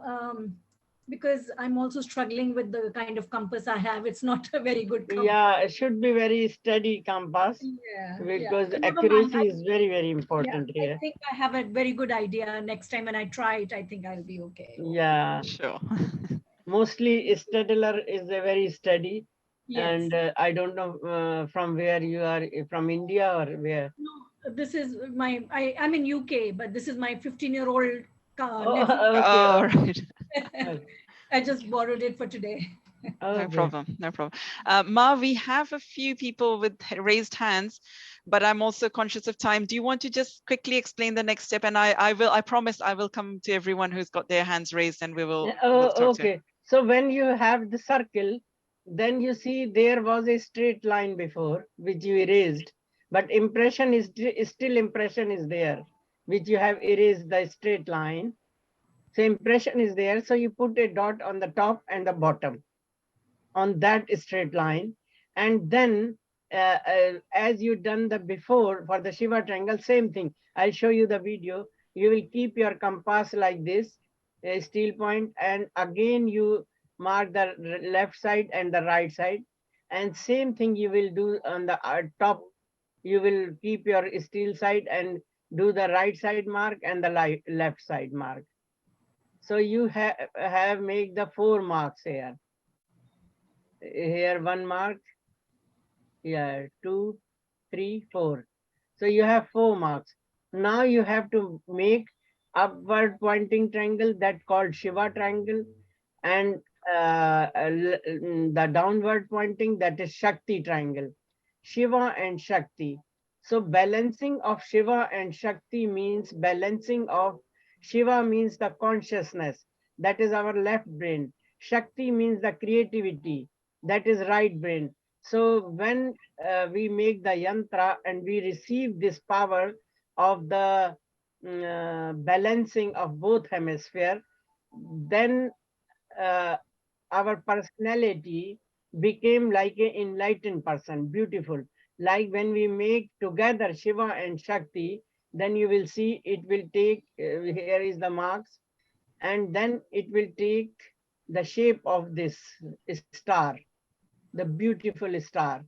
because I'm also struggling with the kind of compass I have, it's not a very good compass. Yeah, it should be very steady compass. Yeah, because Never accuracy mind. is very, very important Yeah, here. I think I have a very good idea. Next time when I try it, I think I'll be okay. Yeah. Sure. Mostly Stedler is a very steady. Yes. And I don't know from where you are, from India or where? No, this is I'm in UK, but this is my 15-year-old nephew. Okay. All right. I just borrowed it for today. No problem. No problem. Ma, we have a few people with raised hands, but I'm also conscious of time. Do you want to just quickly explain the next step? And I promise I will come to everyone who's got their hands raised and we'll talk to Okay. So when you have the circle, then you see there was a straight line before which you erased, but impression is still impression is there, which you have erased the straight line. So impression is there. So you put a dot on the top and the bottom on that straight line. And then as you done the before for the Shiva triangle, same thing. I'll show you the video. You will keep your compass like this, a steel point, and again you mark the left side and the right side. And same thing you will do on the top. You will keep your steel side and do the right side mark and the left side mark. So you have make the 4 marks here. Here one mark. Yeah, 2, 3, 4. So you have 4 marks. Now you have to make upward pointing triangle that called Shiva triangle, and the downward pointing, that is Shakti triangle. Shiva and Shakti. So balancing of Shiva and Shakti means balancing of Shiva means the consciousness, that is our left brain. Shakti means the creativity, that is right brain. So when we make the yantra and we receive this power of the balancing of both hemisphere, then uh, our personality became like an enlightened person, beautiful. Like when we make together Shiva and Shakti, then you will see it will take, here is the marks, and then it will take the shape of this star, the beautiful star.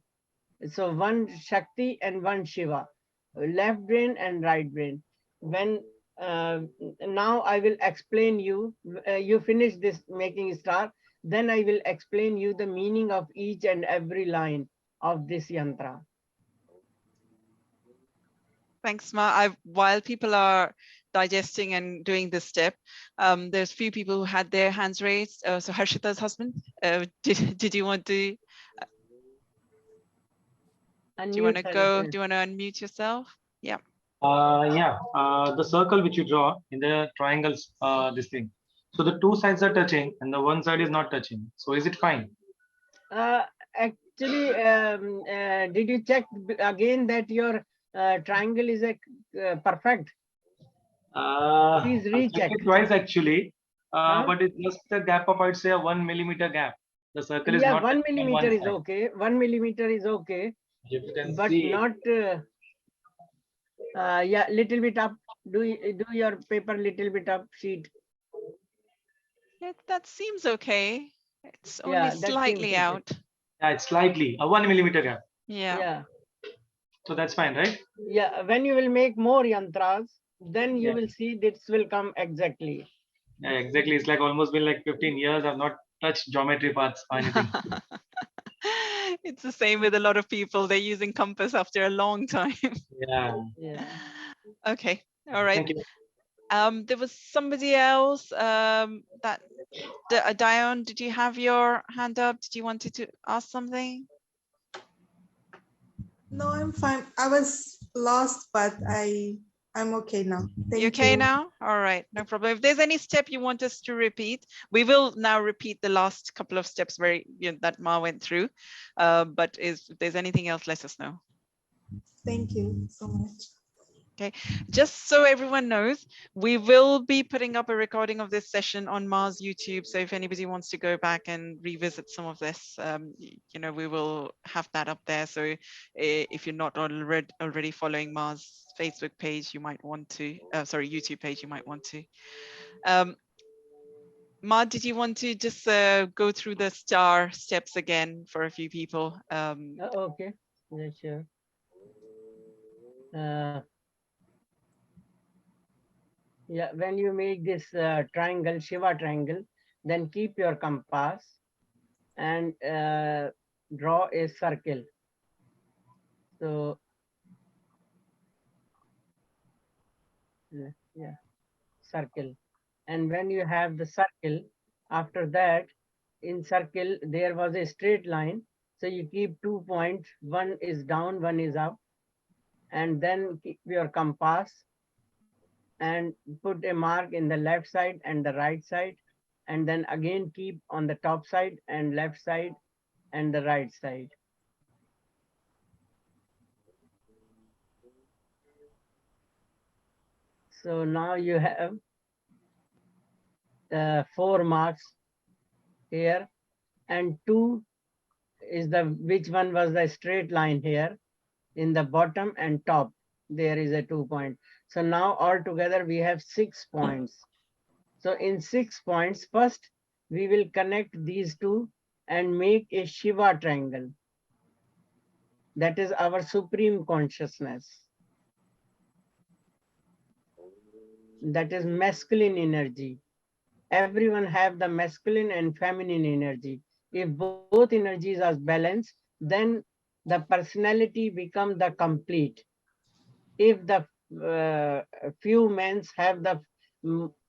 So one Shakti and one Shiva, left brain and right brain. When now I will explain you, you finish this making star, then I will explain you the meaning of each and every line of this yantra. Thanks, Ma. While people are digesting and doing this step, there's a few people who had their hands raised. So Harshita's husband, did you want to? Do you want to go? Do you want to unmute yourself? Yeah. Yeah. The circle which you draw in the triangles, this thing. So the two sides are touching and the one side is not touching. So is it fine? Actually, did you check again that your triangle is perfect? Please I recheck. checked it twice actually, Huh? but it's just a gap of, I'd say, a 1 millimeter gap. The circle is Yeah, not 1 touching on millimeter one is side. okay. 1 millimeter is okay, If you can but see, not. Yeah, little bit up. Do your paper little bit up sheet. That seems okay. It's only Yeah, that seems slightly okay. out. yeah, it's slightly a 1 millimeter gap. Yeah. Yeah. So that's fine, right? Yeah. When you will make more yantras, then you Yeah. will see this will come exactly. Yeah, exactly. It's like almost been like 15 years. I've not touched geometry parts or anything. It's the same with a lot of people. They're using compass after a long time. Yeah. Yeah. Okay. All right. Thank you. There was somebody else that Dion, did you have your hand up? Did you wanted to ask something? No, I'm fine. I was lost, but I'm okay now. Thank You okay you. now? All right, no problem. If there's any step you want us to repeat, we will now repeat the last couple of steps where that Ma went through. But if there's anything else, let us know. Thank you so much. Okay, just so everyone knows, we will be putting up a recording of this session on Ma's YouTube. So if anybody wants to go back and revisit some of this, we will have that up there. So if you're not already following Ma's Facebook page, you might want to, YouTube page, you might want to. Ma, did you want to just go through the star steps again for a few people? Okay, yeah, sure. Yeah, when you make this triangle, Shiva triangle, then keep your compass and draw a circle. So, yeah, circle. And when you have the circle, after that, in circle, there was a straight line. So you keep 2 points, one is down, one is up. And then keep your compass and put a mark in the left side and the right side, and then again keep on the top side and left side and the right side. So now you have 4 marks here, and 2 is which one was the straight line here in the bottom and top. There is a 2 point. So now altogether we have 6 points. So in 6 points, first we will connect these two and make a Shiva triangle. That is our supreme consciousness. That is masculine energy. Everyone have the masculine and feminine energy. If both energies are balanced, then the personality becomes the complete. If the few men have the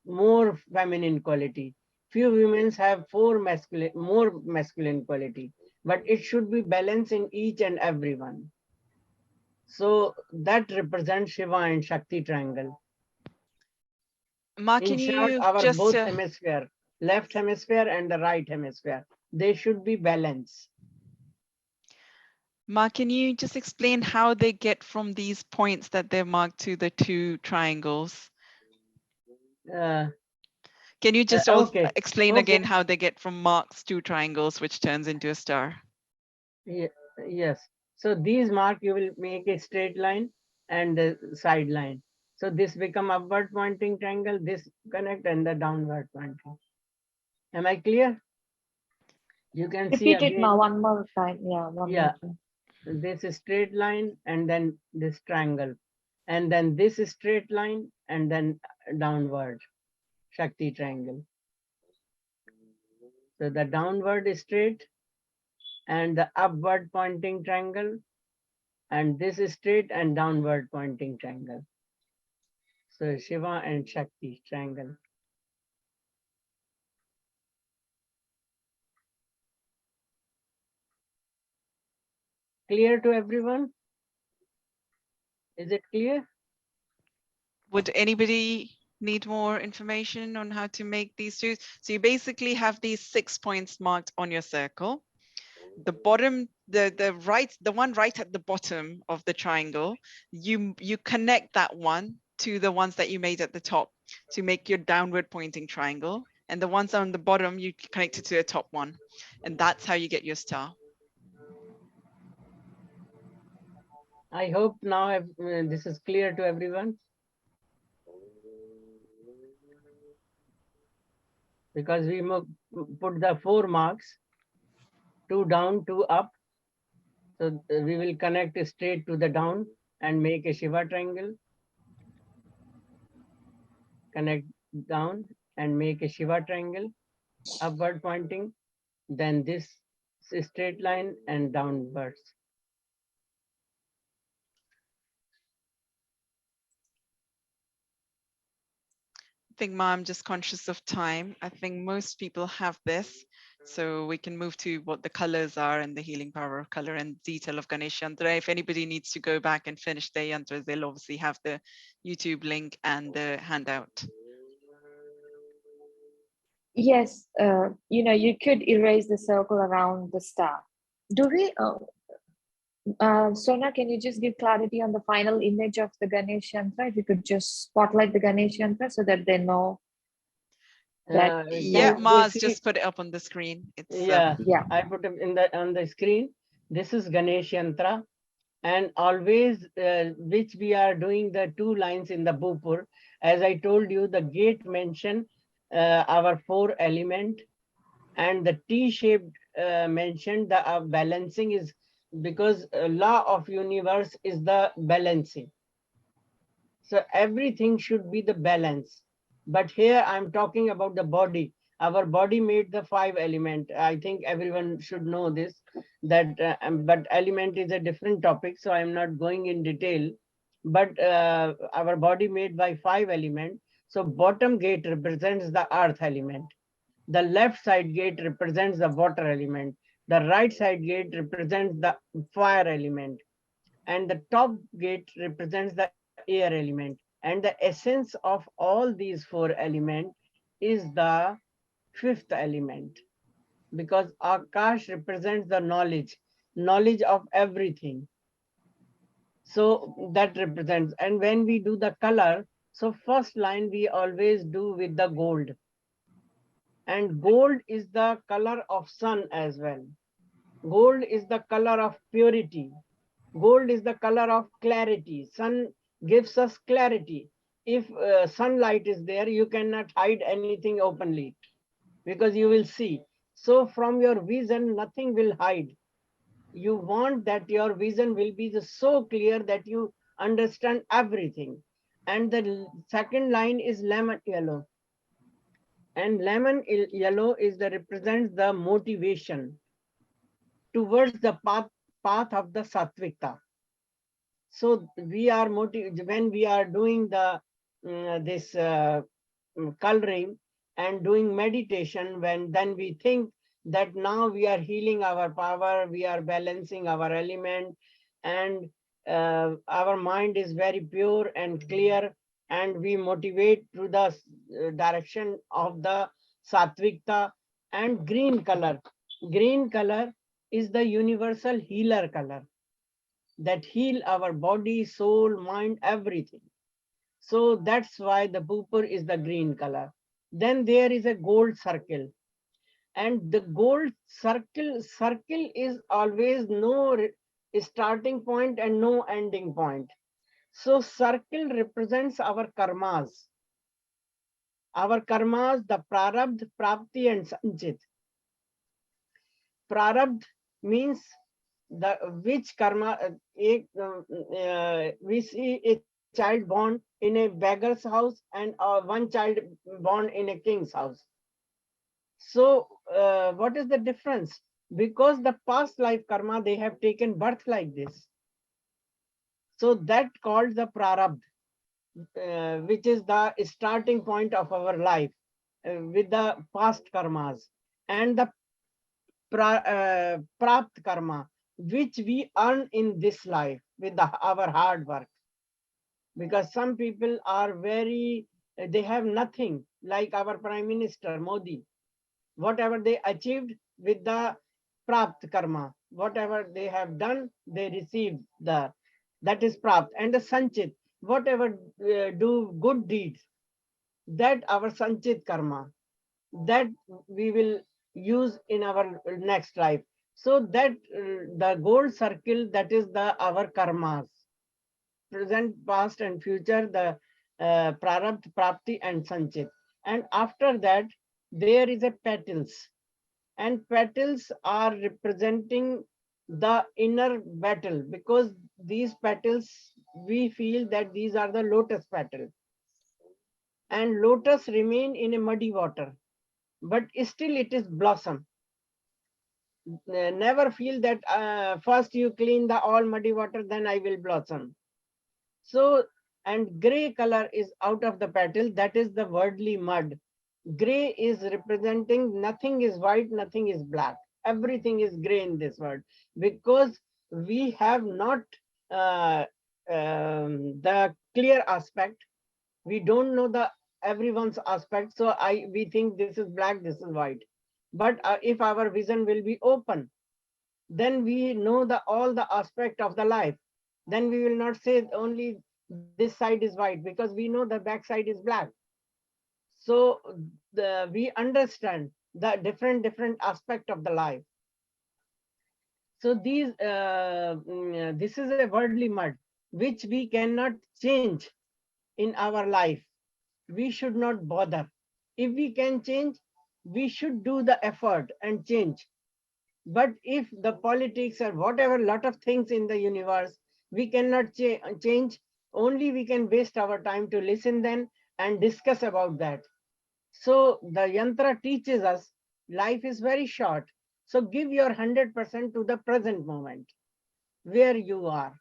more feminine quality, few women have more masculine quality, but it should be balanced in each and every one. So that represents Shiva and Shakti triangle. Ma, In can short, you our just both hemisphere, left hemisphere and the right hemisphere, they should be balanced. Ma, can you just explain how they get from these points that they're marked to the two triangles? Uh, Can you just also okay. explain Okay. again how they get from marks to triangles, which turns into a star? Yes. So these mark you will make a straight line and the side line. So this become upward pointing triangle, this connect and the downward pointing. Am I clear? You can see Repeat it, Ma, again. one more time. Yeah, one more time. This is straight line and then this triangle. And then this is straight line and then downward Shakti triangle. So the downward is straight and the upward pointing triangle, and this is straight and downward pointing triangle. So Shiva and Shakti triangle. Clear to everyone? Is it clear? Would anybody need more information on how to make these two? So you basically have these 6 points marked on your circle. The bottom, the one right at the bottom of the triangle, you connect that one to the ones that you made at the top to make your downward pointing triangle. And the ones on the bottom, you connect it to the top one. And that's how you get your star. I hope now this is clear to everyone. Because we put the 4 marks, 2 down, 2 up. So we will connect straight to the down and make a Shiva triangle. Connect down and make a Shiva triangle, upward pointing. Then this straight line and downwards. I think, Ma, I'm just conscious of time. I think most people have this. So we can move to what the colors are and the healing power of color and detail of Ganesh Yantra. If anybody needs to go back and finish their yantras, they'll obviously have the YouTube link and the handout. Yes, you could erase the circle around the star. Do we, Sona, can you just give clarity on the final image of the Ganesh Yantra? If you could just spotlight the Ganesh Yantra so that they know that. Yeah, Ma's just put it up on the screen. It's yeah, I put it on the screen. This is Ganesh Yantra, and always which we are doing the 2 lines in the bhupur. As I told you, the gate mention our 4 element, and the T-shaped mentioned the balancing is because law of universe is the balancing. So everything should be the balance. But here I'm talking about the body. Our body made the 5 element. I think everyone should know this, that but element is a different topic, so I'm not going in detail. But our body made by 5 element. So bottom gate represents the earth element. The left side gate represents the water element. The right side gate represents the fire element. And the top gate represents the air element. And the essence of all these 4 elements is the 5th element. Because Akash represents the knowledge of everything. So that represents, and when we do the color, so first line we always do with the gold. And gold is the color of sun as well. Gold is the color of purity. Gold is the color of clarity. Sun gives us clarity. If sunlight is there, you cannot hide anything openly because you will see. So from your vision, nothing will hide. You want that your vision will be so clear that you understand everything. And the second line is lemon yellow. And lemon yellow is the represents the motivation towards the path of the sattvika. So we are when we are doing the this coloring and doing meditation, then we think that now we are healing our power, we are balancing our element, and our mind is very pure and clear, and we motivate to the direction of the satvikta. And green color is the universal healer color that heal our body, soul, mind, everything. So that's why the bhupur is the green color. Then there is a gold circle. And the gold circle is always no starting point and no ending point. So circle represents our karmas. Our karmas, the prarabdha, prapti and sanchit. Prarabdha means the which karma, we see a child born in a beggar's house and one child born in a king's house. So what is the difference? Because the past life karma, they have taken birth like this. So that called the prarabdha, which is the starting point of our life with the past karmas, and the prapt karma, which we earn in this life with our hard work. Because some people are very, they have nothing, like our Prime Minister Modi. Whatever they achieved with the prapt karma, whatever they have done, they receive that is prapt. And the sanchit, whatever do good deeds, that our sanchit karma, that we will use in our next life. So that the gold circle, that is the our karmas, present, past, and future, the prarabdha, prapti, and sanchit. And after that, there is a petals. And petals are representing the inner battle, because these petals, we feel that these are the lotus petals. And lotus remain in a muddy water, but still it is blossom. Never feel that first you clean the all muddy water, then I will blossom. So, and gray color is out of the petal, that is the worldly mud. Gray is representing nothing is white, nothing is black. Everything is gray in this world, because we have not the clear aspect. We don't know the everyone's aspect. So we think this is black, this is white. But if our vision will be open, then we know the all the aspect of the life. Then we will not say only this side is white, because we know the back side is black. So we understand the different aspect of the life. So this is a worldly mud which we cannot change in our life. We should not bother. If we can change, we should do the effort and change. But if the politics or whatever, lot of things in the universe, we cannot change, only we can waste our time to listen then and discuss about that. So the yantra teaches us life is very short. So give your 100% to the present moment where you are,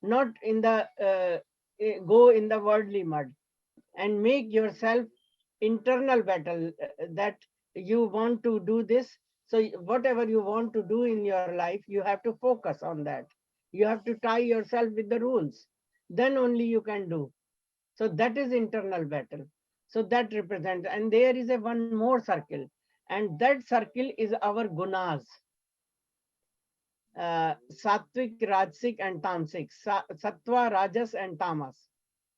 not in the go in the worldly mud, and make yourself internal battle that you want to do this. So whatever you want to do in your life, you have to focus on that. You have to tie yourself with the rules. Then only you can do. So that is internal battle. So that represents, and there is a one more circle, and that circle is our gunas. Sattvic, Rajasic, and Tamasic, Sattva, Rajas, and Tamas.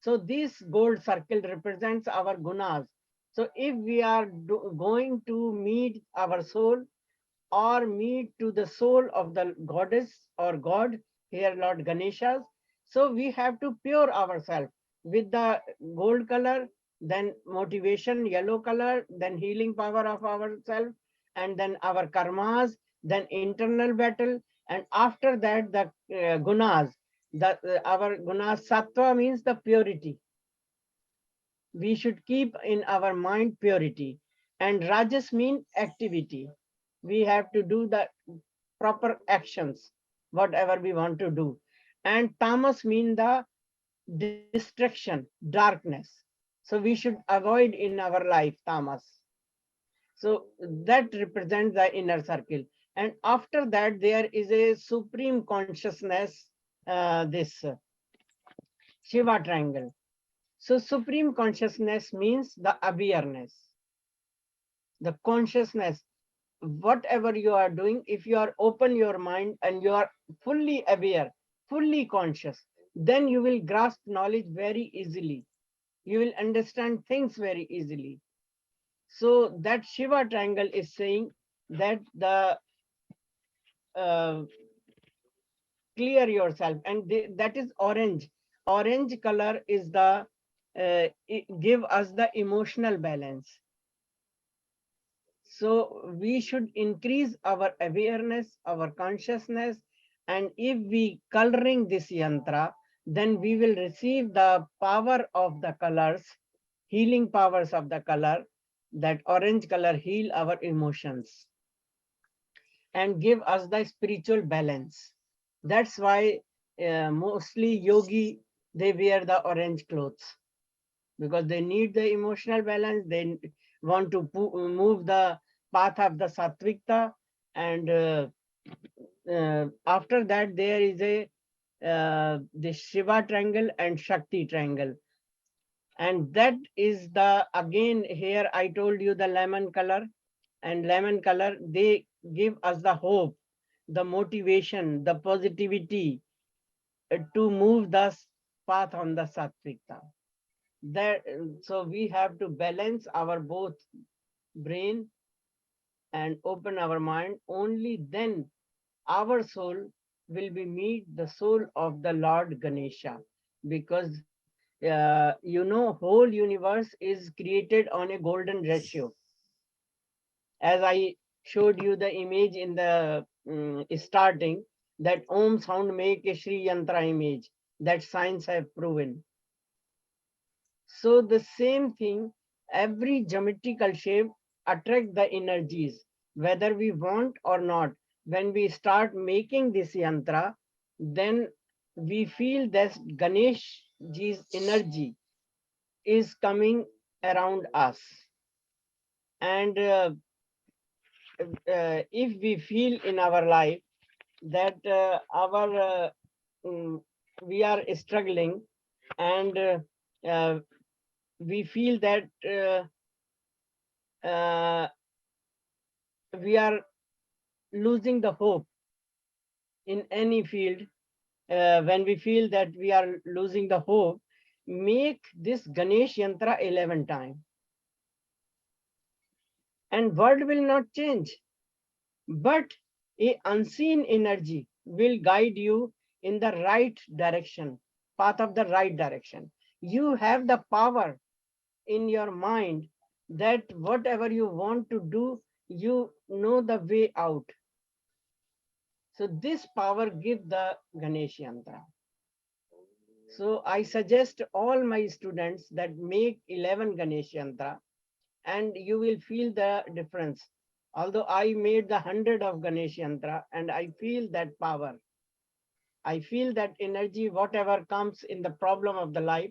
So this gold circle represents our gunas. So if we are going to meet our soul or meet to the soul of the goddess or God, here Lord Ganesha, so we have to pure ourselves with the gold color, then motivation, yellow color, then healing power of ourselves, and then our karmas, then internal battle, and after that the gunas. Our gunas, sattva means the purity. We should keep in our mind purity. And Rajas mean activity. We have to do the proper actions, whatever we want to do. And Tamas mean the distraction, darkness. So we should avoid in our life Tamas. So that represents the inner circle. And after that, there is a supreme consciousness, this Shiva triangle. So supreme consciousness means the awareness, the consciousness. Whatever you are doing, if you are open your mind and you are fully aware, fully conscious, then you will grasp knowledge very easily. You will understand things very easily. So that Shiva triangle is saying that the clear yourself, and that is orange. Orange color is the give us the emotional balance. So we should increase our awareness, our consciousness, and if we coloring this yantra, then we will receive the power of the colors, healing powers of the color. That orange color heal our emotions and give us the spiritual balance. That's why mostly yogi, they wear the orange clothes because they need the emotional balance. They want to move the path of the sattvikta, and after that there is a the Shiva triangle and Shakti triangle, and that is the, again here I told you the lemon color, and lemon color, they give us the hope, the motivation, the positivity to move the path on the sattvikta. That, so we have to balance our both brain and open our mind. Only then our soul will be meet the soul of the Lord Ganesha, because you know, whole universe is created on a golden ratio. As I showed you the image in the starting, that Om sound make a Shri Yantra image, that science have proven. So the same thing, every geometrical shape attract the energies, whether we want or not. When we start making this yantra, then we feel that Ganesh ji's energy is coming around us. And if we feel in our life that we are struggling, and we feel that we are losing the hope in any field, when we feel that we are losing the hope, make this Ganesh Yantra 11 times. And world will not change, but a unseen energy will guide you in the right direction, path of the right direction. You have the power in your mind that whatever you want to do, you know the way out. So this power give the Ganesh Yantra. So I suggest all my students that make 11 Ganesh Yantra, and you will feel the difference. Although I made the 100 of Ganesh Yantra, and I feel that power. I feel that energy, whatever comes in the problem of the life,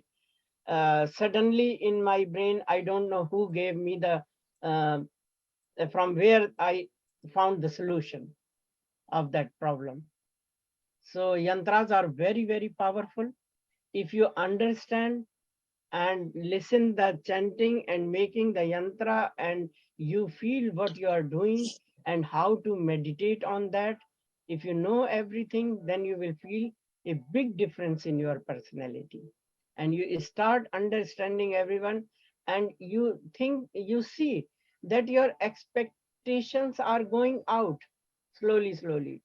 suddenly in my brain, I don't know who gave me the, from where I found the solution of that problem. So yantras are very, very powerful. If you understand and listen the chanting and making the yantra, and you feel what you are doing and how to meditate on that, if you know everything, then you will feel a big difference in your personality, and you start understanding everyone, and you think, you see that your expectations are going out slowly.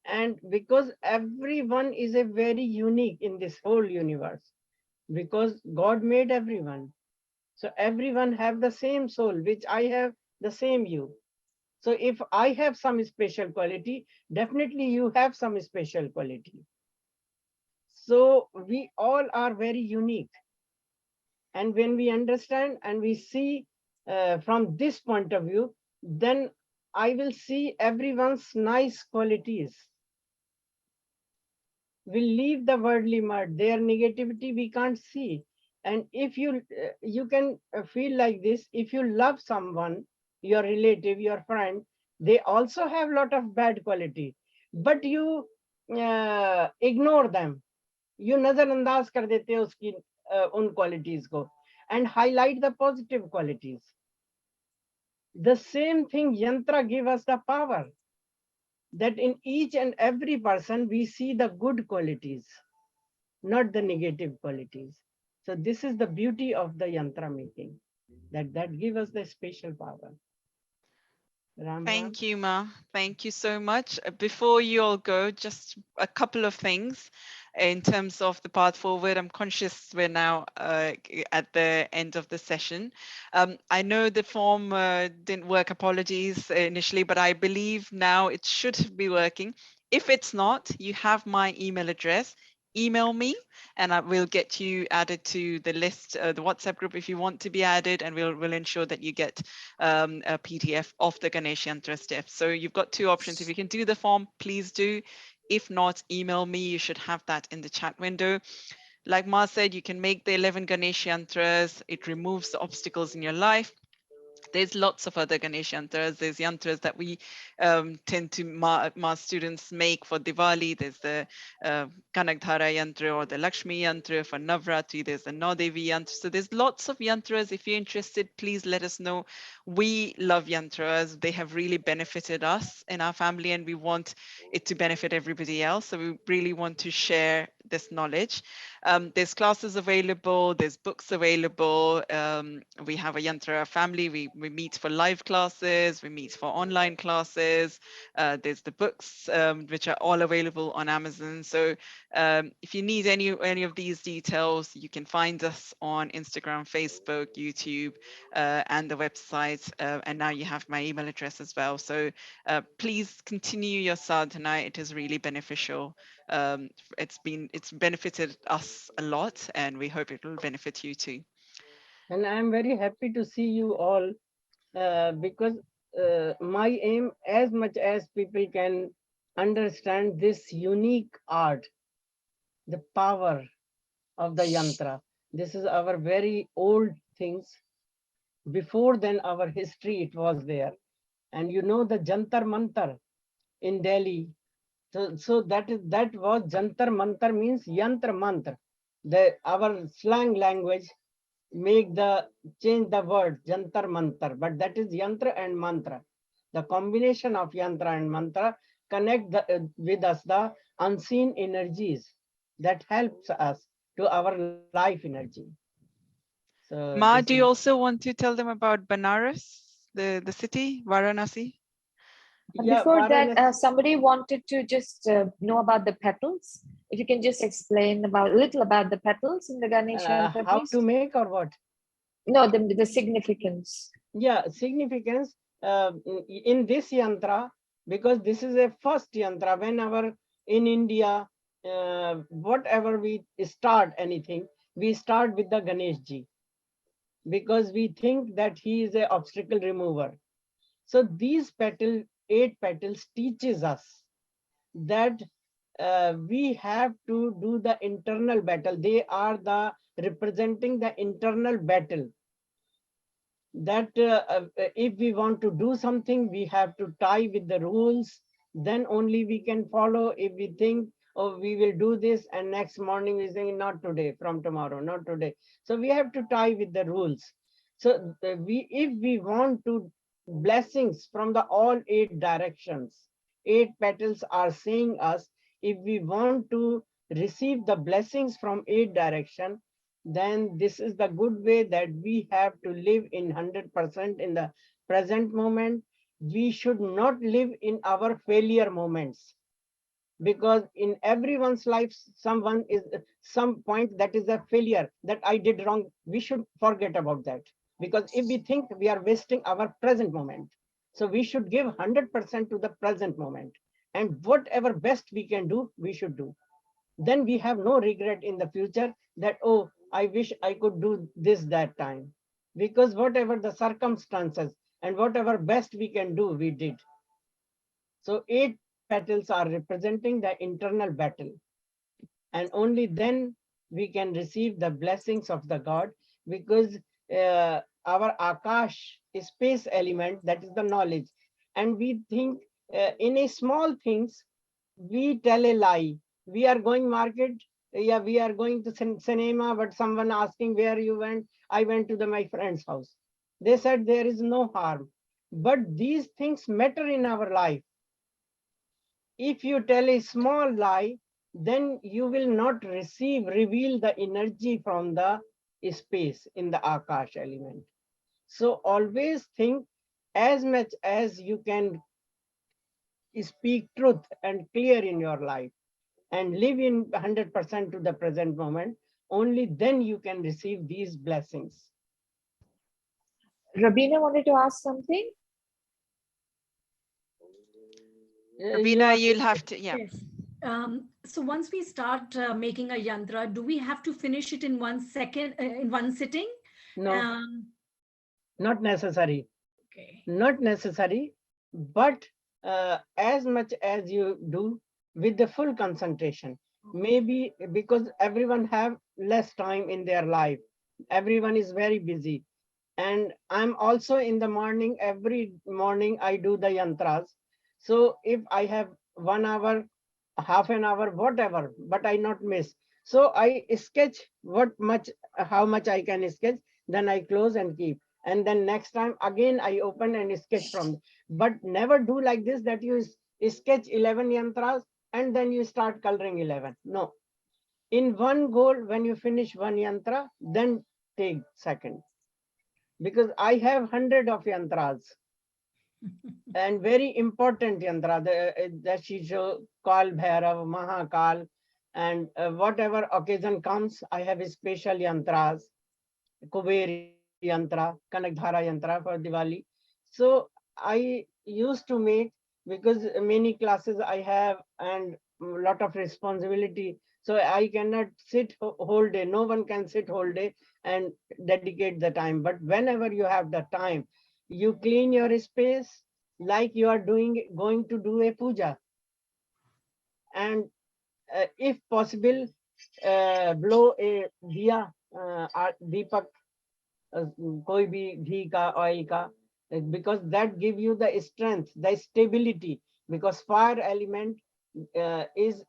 And because everyone is a very unique in this whole universe, because God made everyone. So everyone have the same soul, which I have the same you. So if I have some special quality, definitely you have some special quality. So we all are very unique. And when we understand and we see from this point of view, then I will see everyone's nice qualities. We'll leave the worldly mud, their negativity we can't see. And if you can feel like this, if you love someone, your relative, your friend, they also have a lot of bad quality, but you ignore them. You नजरअंदाज कर देते हो उसकी उन qualities को, and highlight the positive qualities. The same thing yantra give us the power that in each and every person we see the good qualities, not the negative qualities. So this is the beauty of the yantra making, that give us the special power. Ram. Thank you, Ma. Thank you so much. Before you all go, just a couple of things in terms of the path forward. I'm conscious we're now at the end of the session. I know the form didn't work, apologies initially, but I believe now it should be working. If it's not, you have my email address. Email me and I will get you added to the list, the WhatsApp group if you want to be added, and we'll ensure that you get a PDF of the Ganesh Yantra steps. So you've got two options. If you can do the form, please do. If not, email me. You should have that in the chat window. Like Ma said, you can make the 11 Ganesh Yantras. It removes the obstacles in your life. There's lots of other Ganesh yantras. There's yantras that we tend to Ma students make for Diwali. There's the Kanakdhara yantra or the Lakshmi yantra for Navratri. There's the Naudevi yantra. So there's lots of yantras. If you're interested, please let us know. We love yantras. They have really benefited us in our family, and we want it to benefit everybody else. So we really want to share this knowledge. There's classes available, there's books available. We have a Yantra family. We meet for live classes, we meet for online classes. There's the books, which are all available on Amazon. So if you need any of these details, you can find us on Instagram, Facebook, YouTube, and the website. And now you have my email address as well. So please continue your sadhana. It is really beneficial. It's benefited us a lot, and we hope it will benefit you too. And I'm very happy to see you all, because my aim, as much as people can understand this unique art, the power of the yantra. This is our very old things. Before then, our history, it was there. And you know the Jantar Mantar in Delhi. So that was Jantar Mantar, means Yantra Mantra. Our slang language change the word Jantar Mantar, but that is Yantra and Mantra. The combination of Yantra and Mantra connect with us the unseen energies that helps us to our life energy. So Ma, do you also want to tell them about Banaras, the city, Varanasi? Yeah, before that, somebody wanted to just know about the petals. If you can just explain a little about the petals in the Ganesh Yantra, how please. to make or what? No, the significance. Yeah, significance in this yantra, because this is a first yantra. Whenever in India, whatever we start anything, we start with the Ganesh ji, because we think that he is an obstacle remover. So these 8 petals teaches us that we have to do the internal battle. They are representing the internal battle. That if we want to do something, we have to tie with the rules, then only we can follow. If we think, oh, we will do this, and next morning we say, not today, from tomorrow, not today. So we have to tie with the rules. So if we want to blessings from the all 8 directions, 8 petals are saying us, if we want to receive the blessings from 8 direction, then this is the good way that we have to live in 100% in the present moment. We should not live in our failure moments, because in everyone's life, someone is some point that is a failure, that I did wrong. We should forget about that, because if we think, we are wasting our present moment. So we should give 100% to the present moment, and whatever best we can do, we should do. Then we have no regret in the future that, oh, I wish I could do this that time. because whatever the circumstances and whatever best we can do, we did. So 8 petals are representing the internal battle. And only then we can receive the blessings of the God, because our Akash is space element, that is the knowledge. And we think in a small things, we tell a lie. We are going market, yeah, we are going to cinema, but someone asking where you went, I went to my friend's house. They said there is no harm. But these things matter in our life. If you tell a small lie, then you will not reveal the energy from the space in the Akash element. So always think, as much as you can speak truth and clear in your life and live in 100% to the present moment, only then you can receive these blessings. Rabina wanted to ask something. Rabina, you'll have to, yeah. Yes. So once we start making a yantra, do we have to finish it in 1 second, in one sitting? No, not necessary. Okay. Not necessary, but as much as you do with the full concentration. Maybe because everyone have less time in their life. Everyone is very busy. And I'm also in the morning, every morning I do the yantras. So if I have 1 hour, half an hour, whatever, but I not miss. So I sketch how much I can sketch, then I close and keep. And then next time again I open and sketch from. But never do like this, that you sketch 11 yantras and then you start coloring 11. No. In one goal, when you finish one yantra, then take second. Because I have 100 of yantras. And very important yantra, the Shisho, Kal Bhairav, Mahakal, and whatever occasion comes, I have special yantras, Kuber yantra, Kanakdhara yantra for Diwali. So I used to make, because many classes I have and a lot of responsibility. So I cannot sit whole day. No one can sit whole day and dedicate the time. But whenever you have the time, you clean your space like you are going to do a puja. And if possible, blow a diya, deepak, koi bhi ghee ka, oil ka, because that give you the strength, the stability. Because fire element is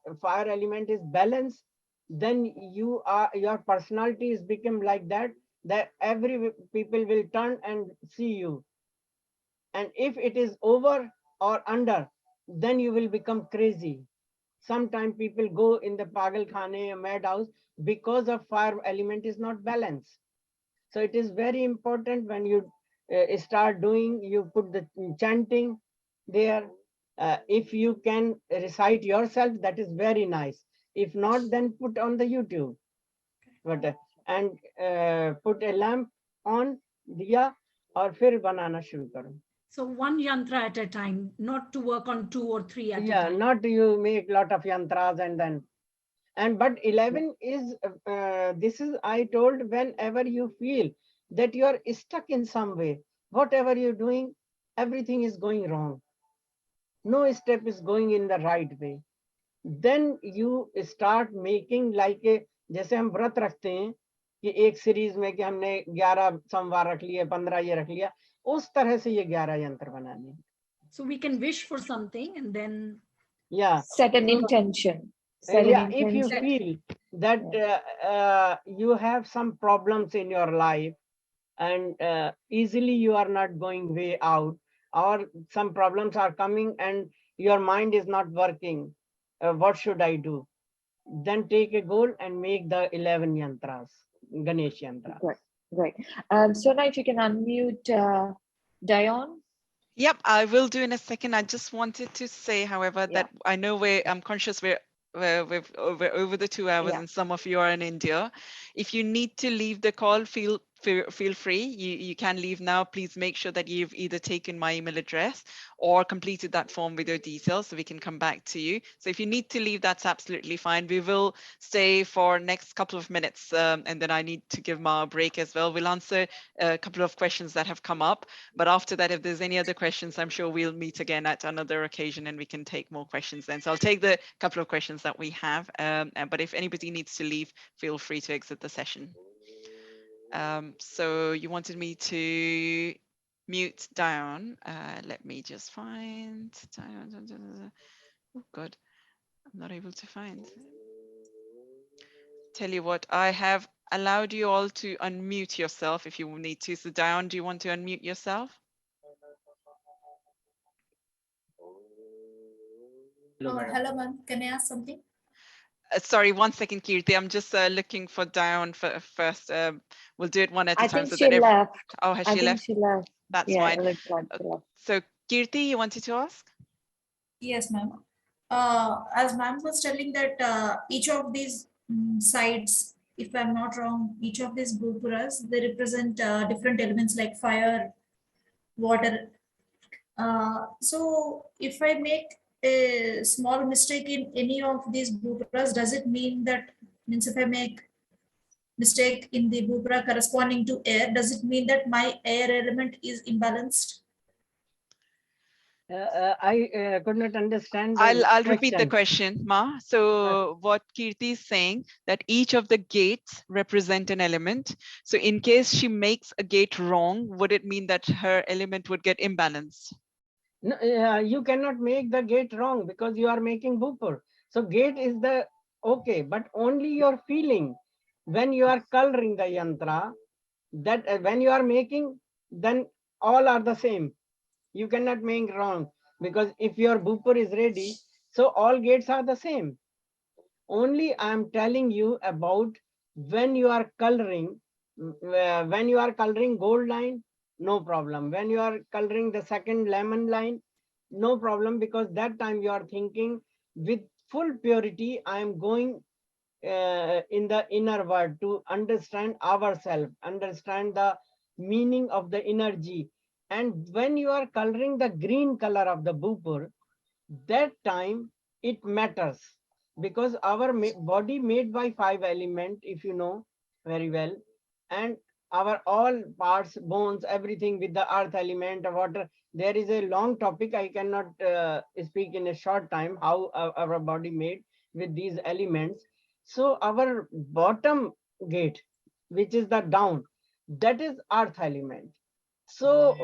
balance. Then your personality is become like that every people will turn and see you. And if it is over or under, then you will become crazy. Sometimes people go in the pagal khane or madhouse because of fire element is not balanced. So it is very important when you start doing, you put the chanting there. If you can recite yourself, that is very nice. If not, then put on the YouTube. And put a lamp on diya or fir banana shuru karo. So one yantra at a time, not to work on 2 or 3 at a time. Yeah, not you make lot of yantras and then. But 11 is, this is, I told, whenever you feel that you are stuck in some way, whatever you're doing, everything is going wrong. No step is going in the right way. Then you start making like a, जैसे हम व्रत रखते हैं कि एक series में कि हमने 11 सोमवार रख लिए, 15 ये रख लिया, उस तरह से ये 11 यंत्र बनाने हैं. So we can wish for something and then set an intention. If you feel that you have some problems in your life and easily you are not going way out, or some problems are coming and your mind is not working, what should I do? Then take a goal and make the 11 yantras, Ganesh Yantra. Great. Sona, if you can unmute Dion. Yep, I will do in a second. I just wanted to say, however, that I know I'm conscious we're over the 2 hours and some of you are in India. If you need to leave the call, feel feel free. You can leave now. Please make sure that you've either taken my email address or completed that form with your details so we can come back to you. So if you need to leave, that's absolutely fine. We will stay for next couple of minutes and then I need to give Ma a break as well. We'll answer a couple of questions that have come up. But after that, if there's any other questions, I'm sure we'll meet again at another occasion and we can take more questions then. So I'll take the couple of questions that we have. But if anybody needs to leave, feel free to exit the session. So you wanted me to mute down. Let me just find down. Oh God, I'm not able to find. Tell you what, I have allowed you all to unmute yourself if you need to. So Dion, do you want to unmute yourself? Hello, ma'am. Can I ask something? Sorry, 1 second, Kirti. I'm just looking for Dion first. We'll do it one at a I time. think So she that left. Oh, has I she think left? she left. That's Yeah, fine. it looks like she left. So Kirti, you wanted to ask? Yes, ma'am. As ma'am was telling that each of these sides, if I'm not wrong, each of these bhupuras, they represent different elements like fire, water. So if I make a small mistake in any of these bhupuras, does it mean that, means if I make mistake in the bhupura corresponding to air, does it mean that my air element is imbalanced? I could not understand. I'll repeat the question, Ma. So what Kirti is saying, that each of the gates represent an element. So in case she makes a gate wrong, would it mean that her element would get imbalanced? No, you cannot make the gate wrong because you are making bhupur. So gate is the okay, but only your feeling when you are coloring the yantra, that when you are making, then all are the same. You cannot make wrong because if your bhupur is ready, so all gates are the same. Only I am telling you about when you are coloring, when you are coloring gold line, no problem. When you are coloring the second lemon line, no problem, because that time you are thinking with full purity, I am going in the inner world to understand ourselves, understand the meaning of the energy. And when you are coloring the green color of the bhupur, that time it matters, because our body made by 5 elements, if you know very well, and our all parts, bones, everything with the earth element, water. There is a long topic. I cannot speak in a short time how our body made with these elements. So our bottom gate, which is the down, that is earth element. So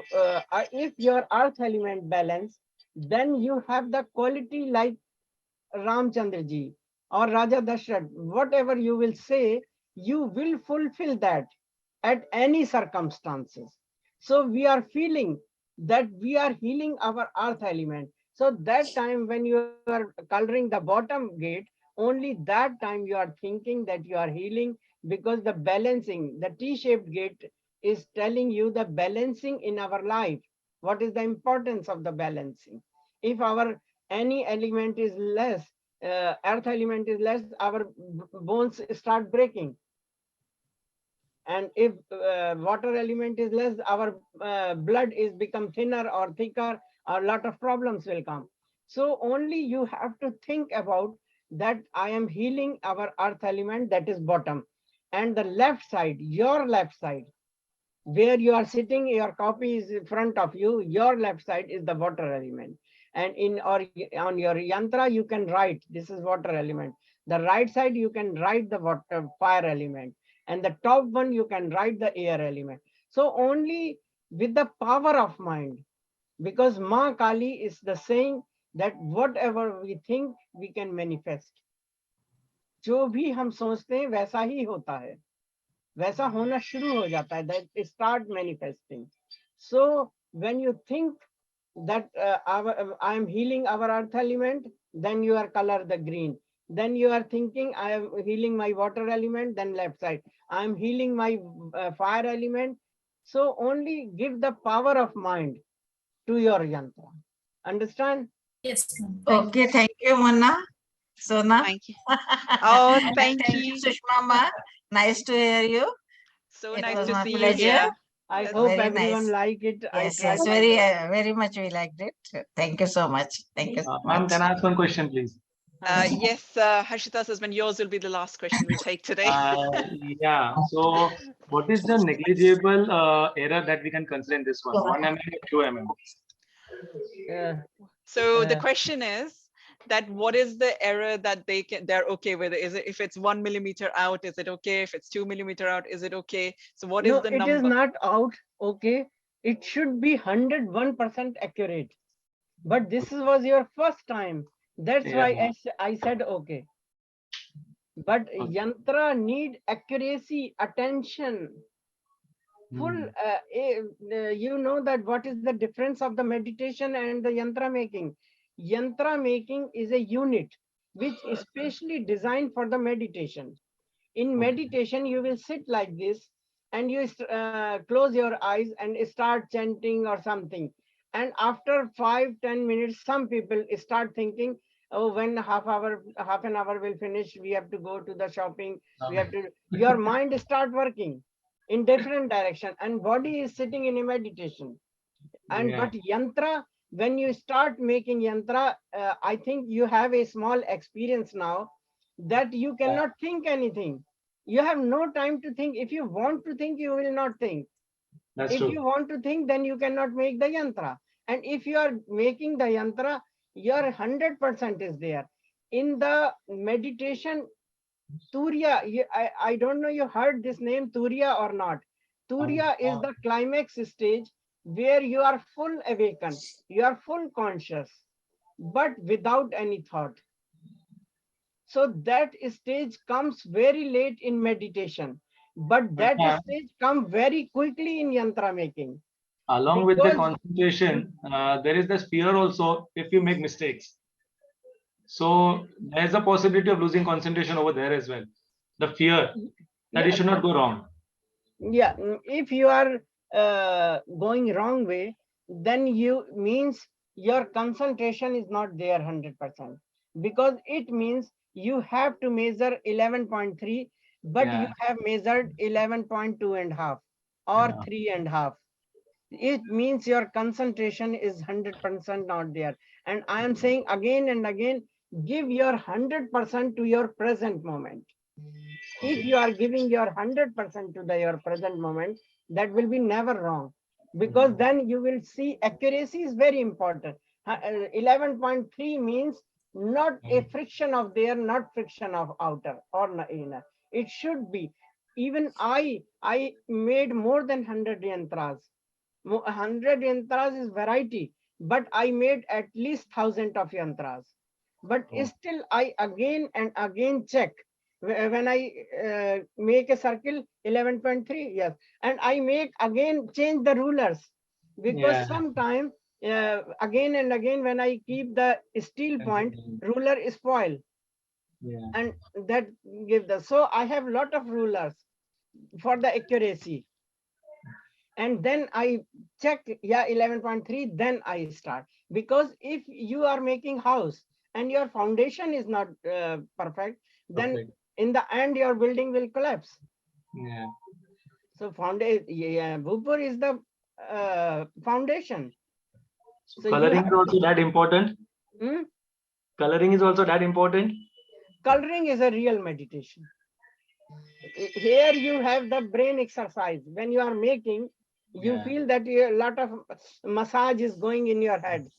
if your earth element balance, then you have the quality like Ramchandra ji or Raja Dashrath, whatever you will say, you will fulfill that at any circumstances. So we are feeling that we are healing our earth element. So that time when you are coloring the bottom gate, only that time you are thinking that you are healing, because the balancing, the T-shaped gate is telling you the balancing in our life. What is the importance of the balancing? If our any element is less, earth element is less, our bones start breaking. And if water element is less, our blood is become thinner or thicker, a lot of problems will come. So only you have to think about that I am healing our earth element, that is bottom. And the left side, your left side, where you are sitting, your copy is in front of you, your left side is the water element. And on your yantra, you can write, this is water element. The right side, you can write the water fire element. And the top one, you can write the air element. So only with the power of mind, because Ma Kali is the saying that whatever we think, we can manifest. जो भी हम सोचते हैं वैसा ही होता है, वैसा होना शुरू हो जाता है, that start manifesting. So when you think that I am healing our earth element, then you are color the green. Then you are thinking I am healing my water element, then left side. I am healing my fire element. So only give the power of mind to your yantra. Understand? Yes, ma'am. Okay, thank you, Mona. Sona. Thank you. Oh, thank Thank you. you, Sushma Ma. Nice to hear you. So It nice was to my see you pleasure. here. I That's hope Very everyone nice. like it. I Yes, tried yes, my best. very much we liked it. Thank you so much. Thank you so Ma'am, much. can I ask one question, please? Yes, Harshita Susman, yours will be the last question we take today. Yeah. So, what is the negligible error that we can consider in this one? 1 mm or 2 mm? So the question is that what is the error that they're okay with? Is it, if it's 1 millimeter out, is it okay? If it's 2 millimeter out, is it okay? So what is No, the it is number? not out. Okay, it should be 101% accurate. But this was your first time. That's why I said okay. But yantra need accuracy, attention, full. You know that what is the difference of the meditation and the yantra making? Yantra making is a unit which is specially designed for the meditation. In meditation, you will sit like this and you close your eyes and start chanting or something. And after 5-10 minutes, some people start thinking, oh, when half an hour will finish, we have to go to the shopping. We have to, your mind start working in different direction and body is sitting in a meditation. And but yantra, when you start making yantra, I think you have a small experience now that you cannot think anything. You have no time to think. If you want to think, you will not think. That's if true. you want to think, then you cannot make the yantra. And if you are making the yantra, your 100% is there. In the meditation, Turiya, I don't know you heard this name Turiya or not. Turiya is the climax stage where you are full awakened, you are full conscious, but without any thought. So that stage comes very late in meditation, but that stage comes very quickly in yantra making. Along with the concentration, there is this fear also if you make mistakes. So there's a possibility of losing concentration over there as well. The fear that you should not go wrong. Yeah, if you are going wrong way, then you means your concentration is not there 100%, because it means you have to measure 11.3, but you have measured 11.2 and half or 3.5. It means your concentration is 100% not there. And I am saying again and again, give your 100% to your present moment. If you are giving your 100% to your present moment, that will be never wrong, because then you will see accuracy is very important. 11.3 means not a friction of there, not friction of outer or inner. It should be. Even I made more than 100 yantras. 100 yantras is variety, but I made at least 1,000 of yantras. But still I again and again check. When I make a circle 11.3, yes, and I make again change the rulers, because sometimes again and again when I keep the steel point, ruler is spoil, and that give the, so I have lot of rulers for the accuracy. And then I check, yeah, 11.3, then I start. Because if you are making house and your foundation is not perfect, then in the end your building will collapse. So foundation, bhupur is the foundation. So coloring is also that important. Coloring is also that important. Coloring is a real meditation. Here you have the brain exercise. When you are making, you feel that a lot of massage is going in your head.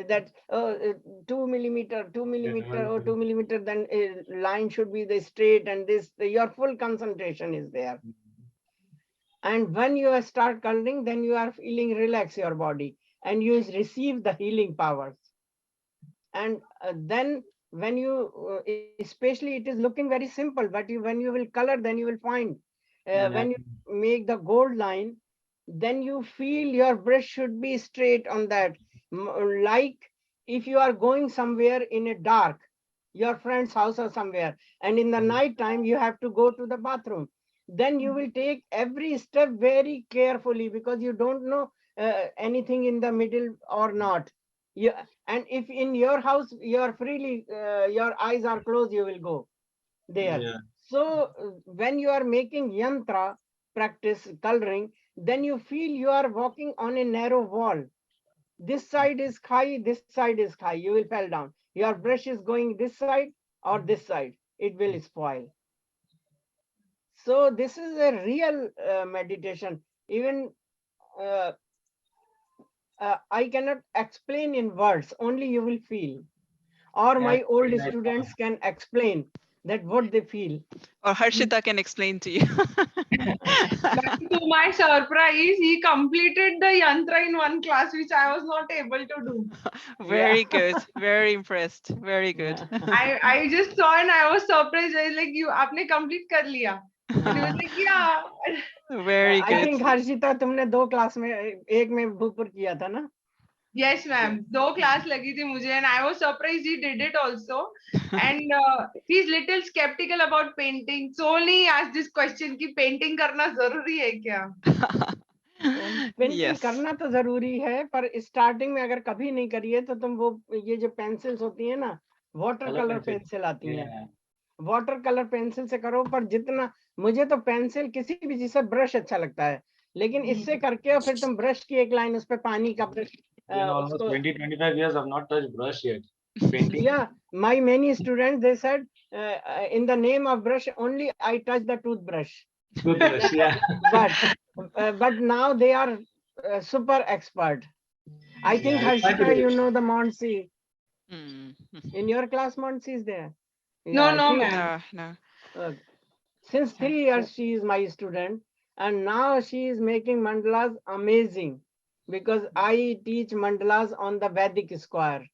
That 2 millimeter, or 2 millimeter, then a line should be the straight, and this, your full concentration is there. And when you start coloring, then you are feeling relax your body and you receive the healing powers. And then when you, especially it is looking very simple, but when you will color, then you will find when you make the gold line, then you feel your brush should be straight on that. Like if you are going somewhere in a dark, your friend's house or somewhere, and in the night time you have to go to the bathroom, then you will take every step very carefully, because you don't know anything in the middle or not. Yeah, and if in your house you are freely, your eyes are closed, you will go there. So when you are making yantra, practice coloring, then you feel you are walking on a narrow wall. This side is high, this side is high, you will fall down. Your brush is going this side or this side, it will spoil. So this is a real meditation. Even I cannot explain in words, only you will feel. Or my old students can explain that what they feel. Or Harshita can explain to you. To my surprise, he completed the yantra in one class, which I was not able to do. Very good. Very impressed. Very good. I just saw and I was surprised. I was like, you, आपने complete कर लिया. And he was like, yeah. Very good. I think Harshita, तुमने 2 class में एक में भूपुर किया था ना? Yes, ma'am. 2 class लगी थी मुझे, and I was surprised he did it also. And he's little skeptical about painting. So only he asked this question कि painting करना जरूरी है क्या? पेंटिंग करना तो जरूरी है, पर स्टार्टिंग में अगर कभी नहीं करिए तो तुम वो ये जो पेंसिल्स होती है ना, वाटर कलर पेंसिल आती है, वाटर कलर पेंसिल से करो। पर जितना मुझे तो पेंसिल किसी भी चीज से ब्रश अच्छा लगता है, लेकिन इससे करके और फिर तुम ब्रश की एक लाइन उस पे पानी का brush almost 20-25 years I've not touched brush yet. Painting. Yeah, my many students, they said in the name of brush only I touch the toothbrush. Toothbrush, yeah. But now they are super expert. I think Harshita, you know the Monsi. In your class, Monsi is there. No, Yeah, no, she- ma'am. No. Since 3 years, she is my student, and now she is making mandalas amazing, because I teach mandalas on the Vedic square,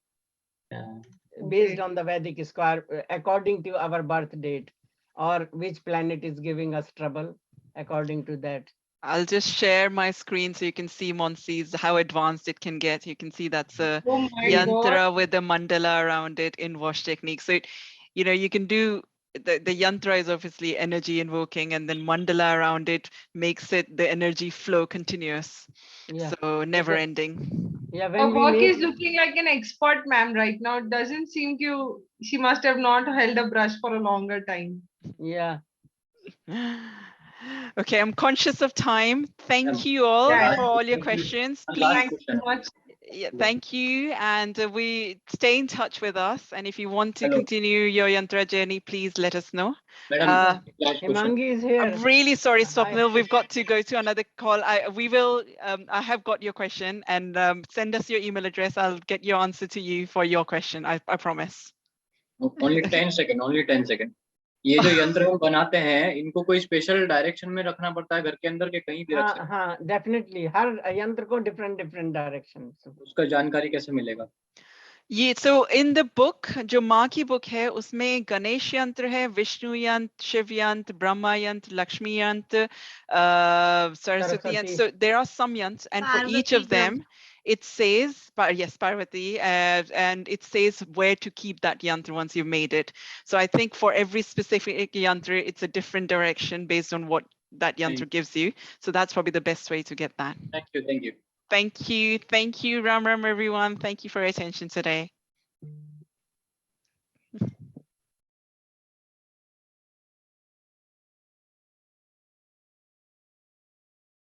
based on the Vedic square, according to our birth date, or which planet is giving us trouble, according to that. I'll just share my screen so you can see Monsi's, how advanced it can get. You can see that's a Oh my yantra God. with a mandala around it in wash technique. So, you know, you can do, the yantra is obviously energy invoking, and then mandala around it makes it the energy flow continuous. Yeah. So never ending. Yeah, Her when we work make, is looking like an expert, ma'am, right now. It doesn't seem she must have not held a brush for a longer time. yeah. Okay, I'm conscious of time. Thank you all for all your questions. Please, Thank you so much. yeah, thank you. And we stay in touch with us. And if you want to continue your yantra journey, please let us know. Himangi is here. I'm really sorry, Swapnil. We've got to go to another call. I have got your question, and send us your email address. I'll get your answer to you for your question. I promise. Only 10 seconds. Only 10 seconds. ये जो यंत्र हम बनाते हैं, इनको कोई special direction में रखना पड़ता है घर के अंदर के कहीं भी रख सकते हैं? हाँ, definitely. हर यंत्र को different direction. उसका जानकारी कैसे मिलेगा? ये so in the book, जो माँ की book है, उसमें गणेश यंत्र है, विष्णु यंत्र, शिव यंत्र, ब्रह्मा यंत्र, लक्ष्मी यंत्र, सरस्वती यंत्र. So there are some yantras, and for each of them, it says, yes, Parvati, and it says where to keep that yantra once you've made it. So I think for every specific yantra, it's a different direction based on what that yantra gives you. So that's probably the best way to get that. Thank you. Thank you. Thank you. Thank you, Ram Ram, everyone. Thank you for your attention today.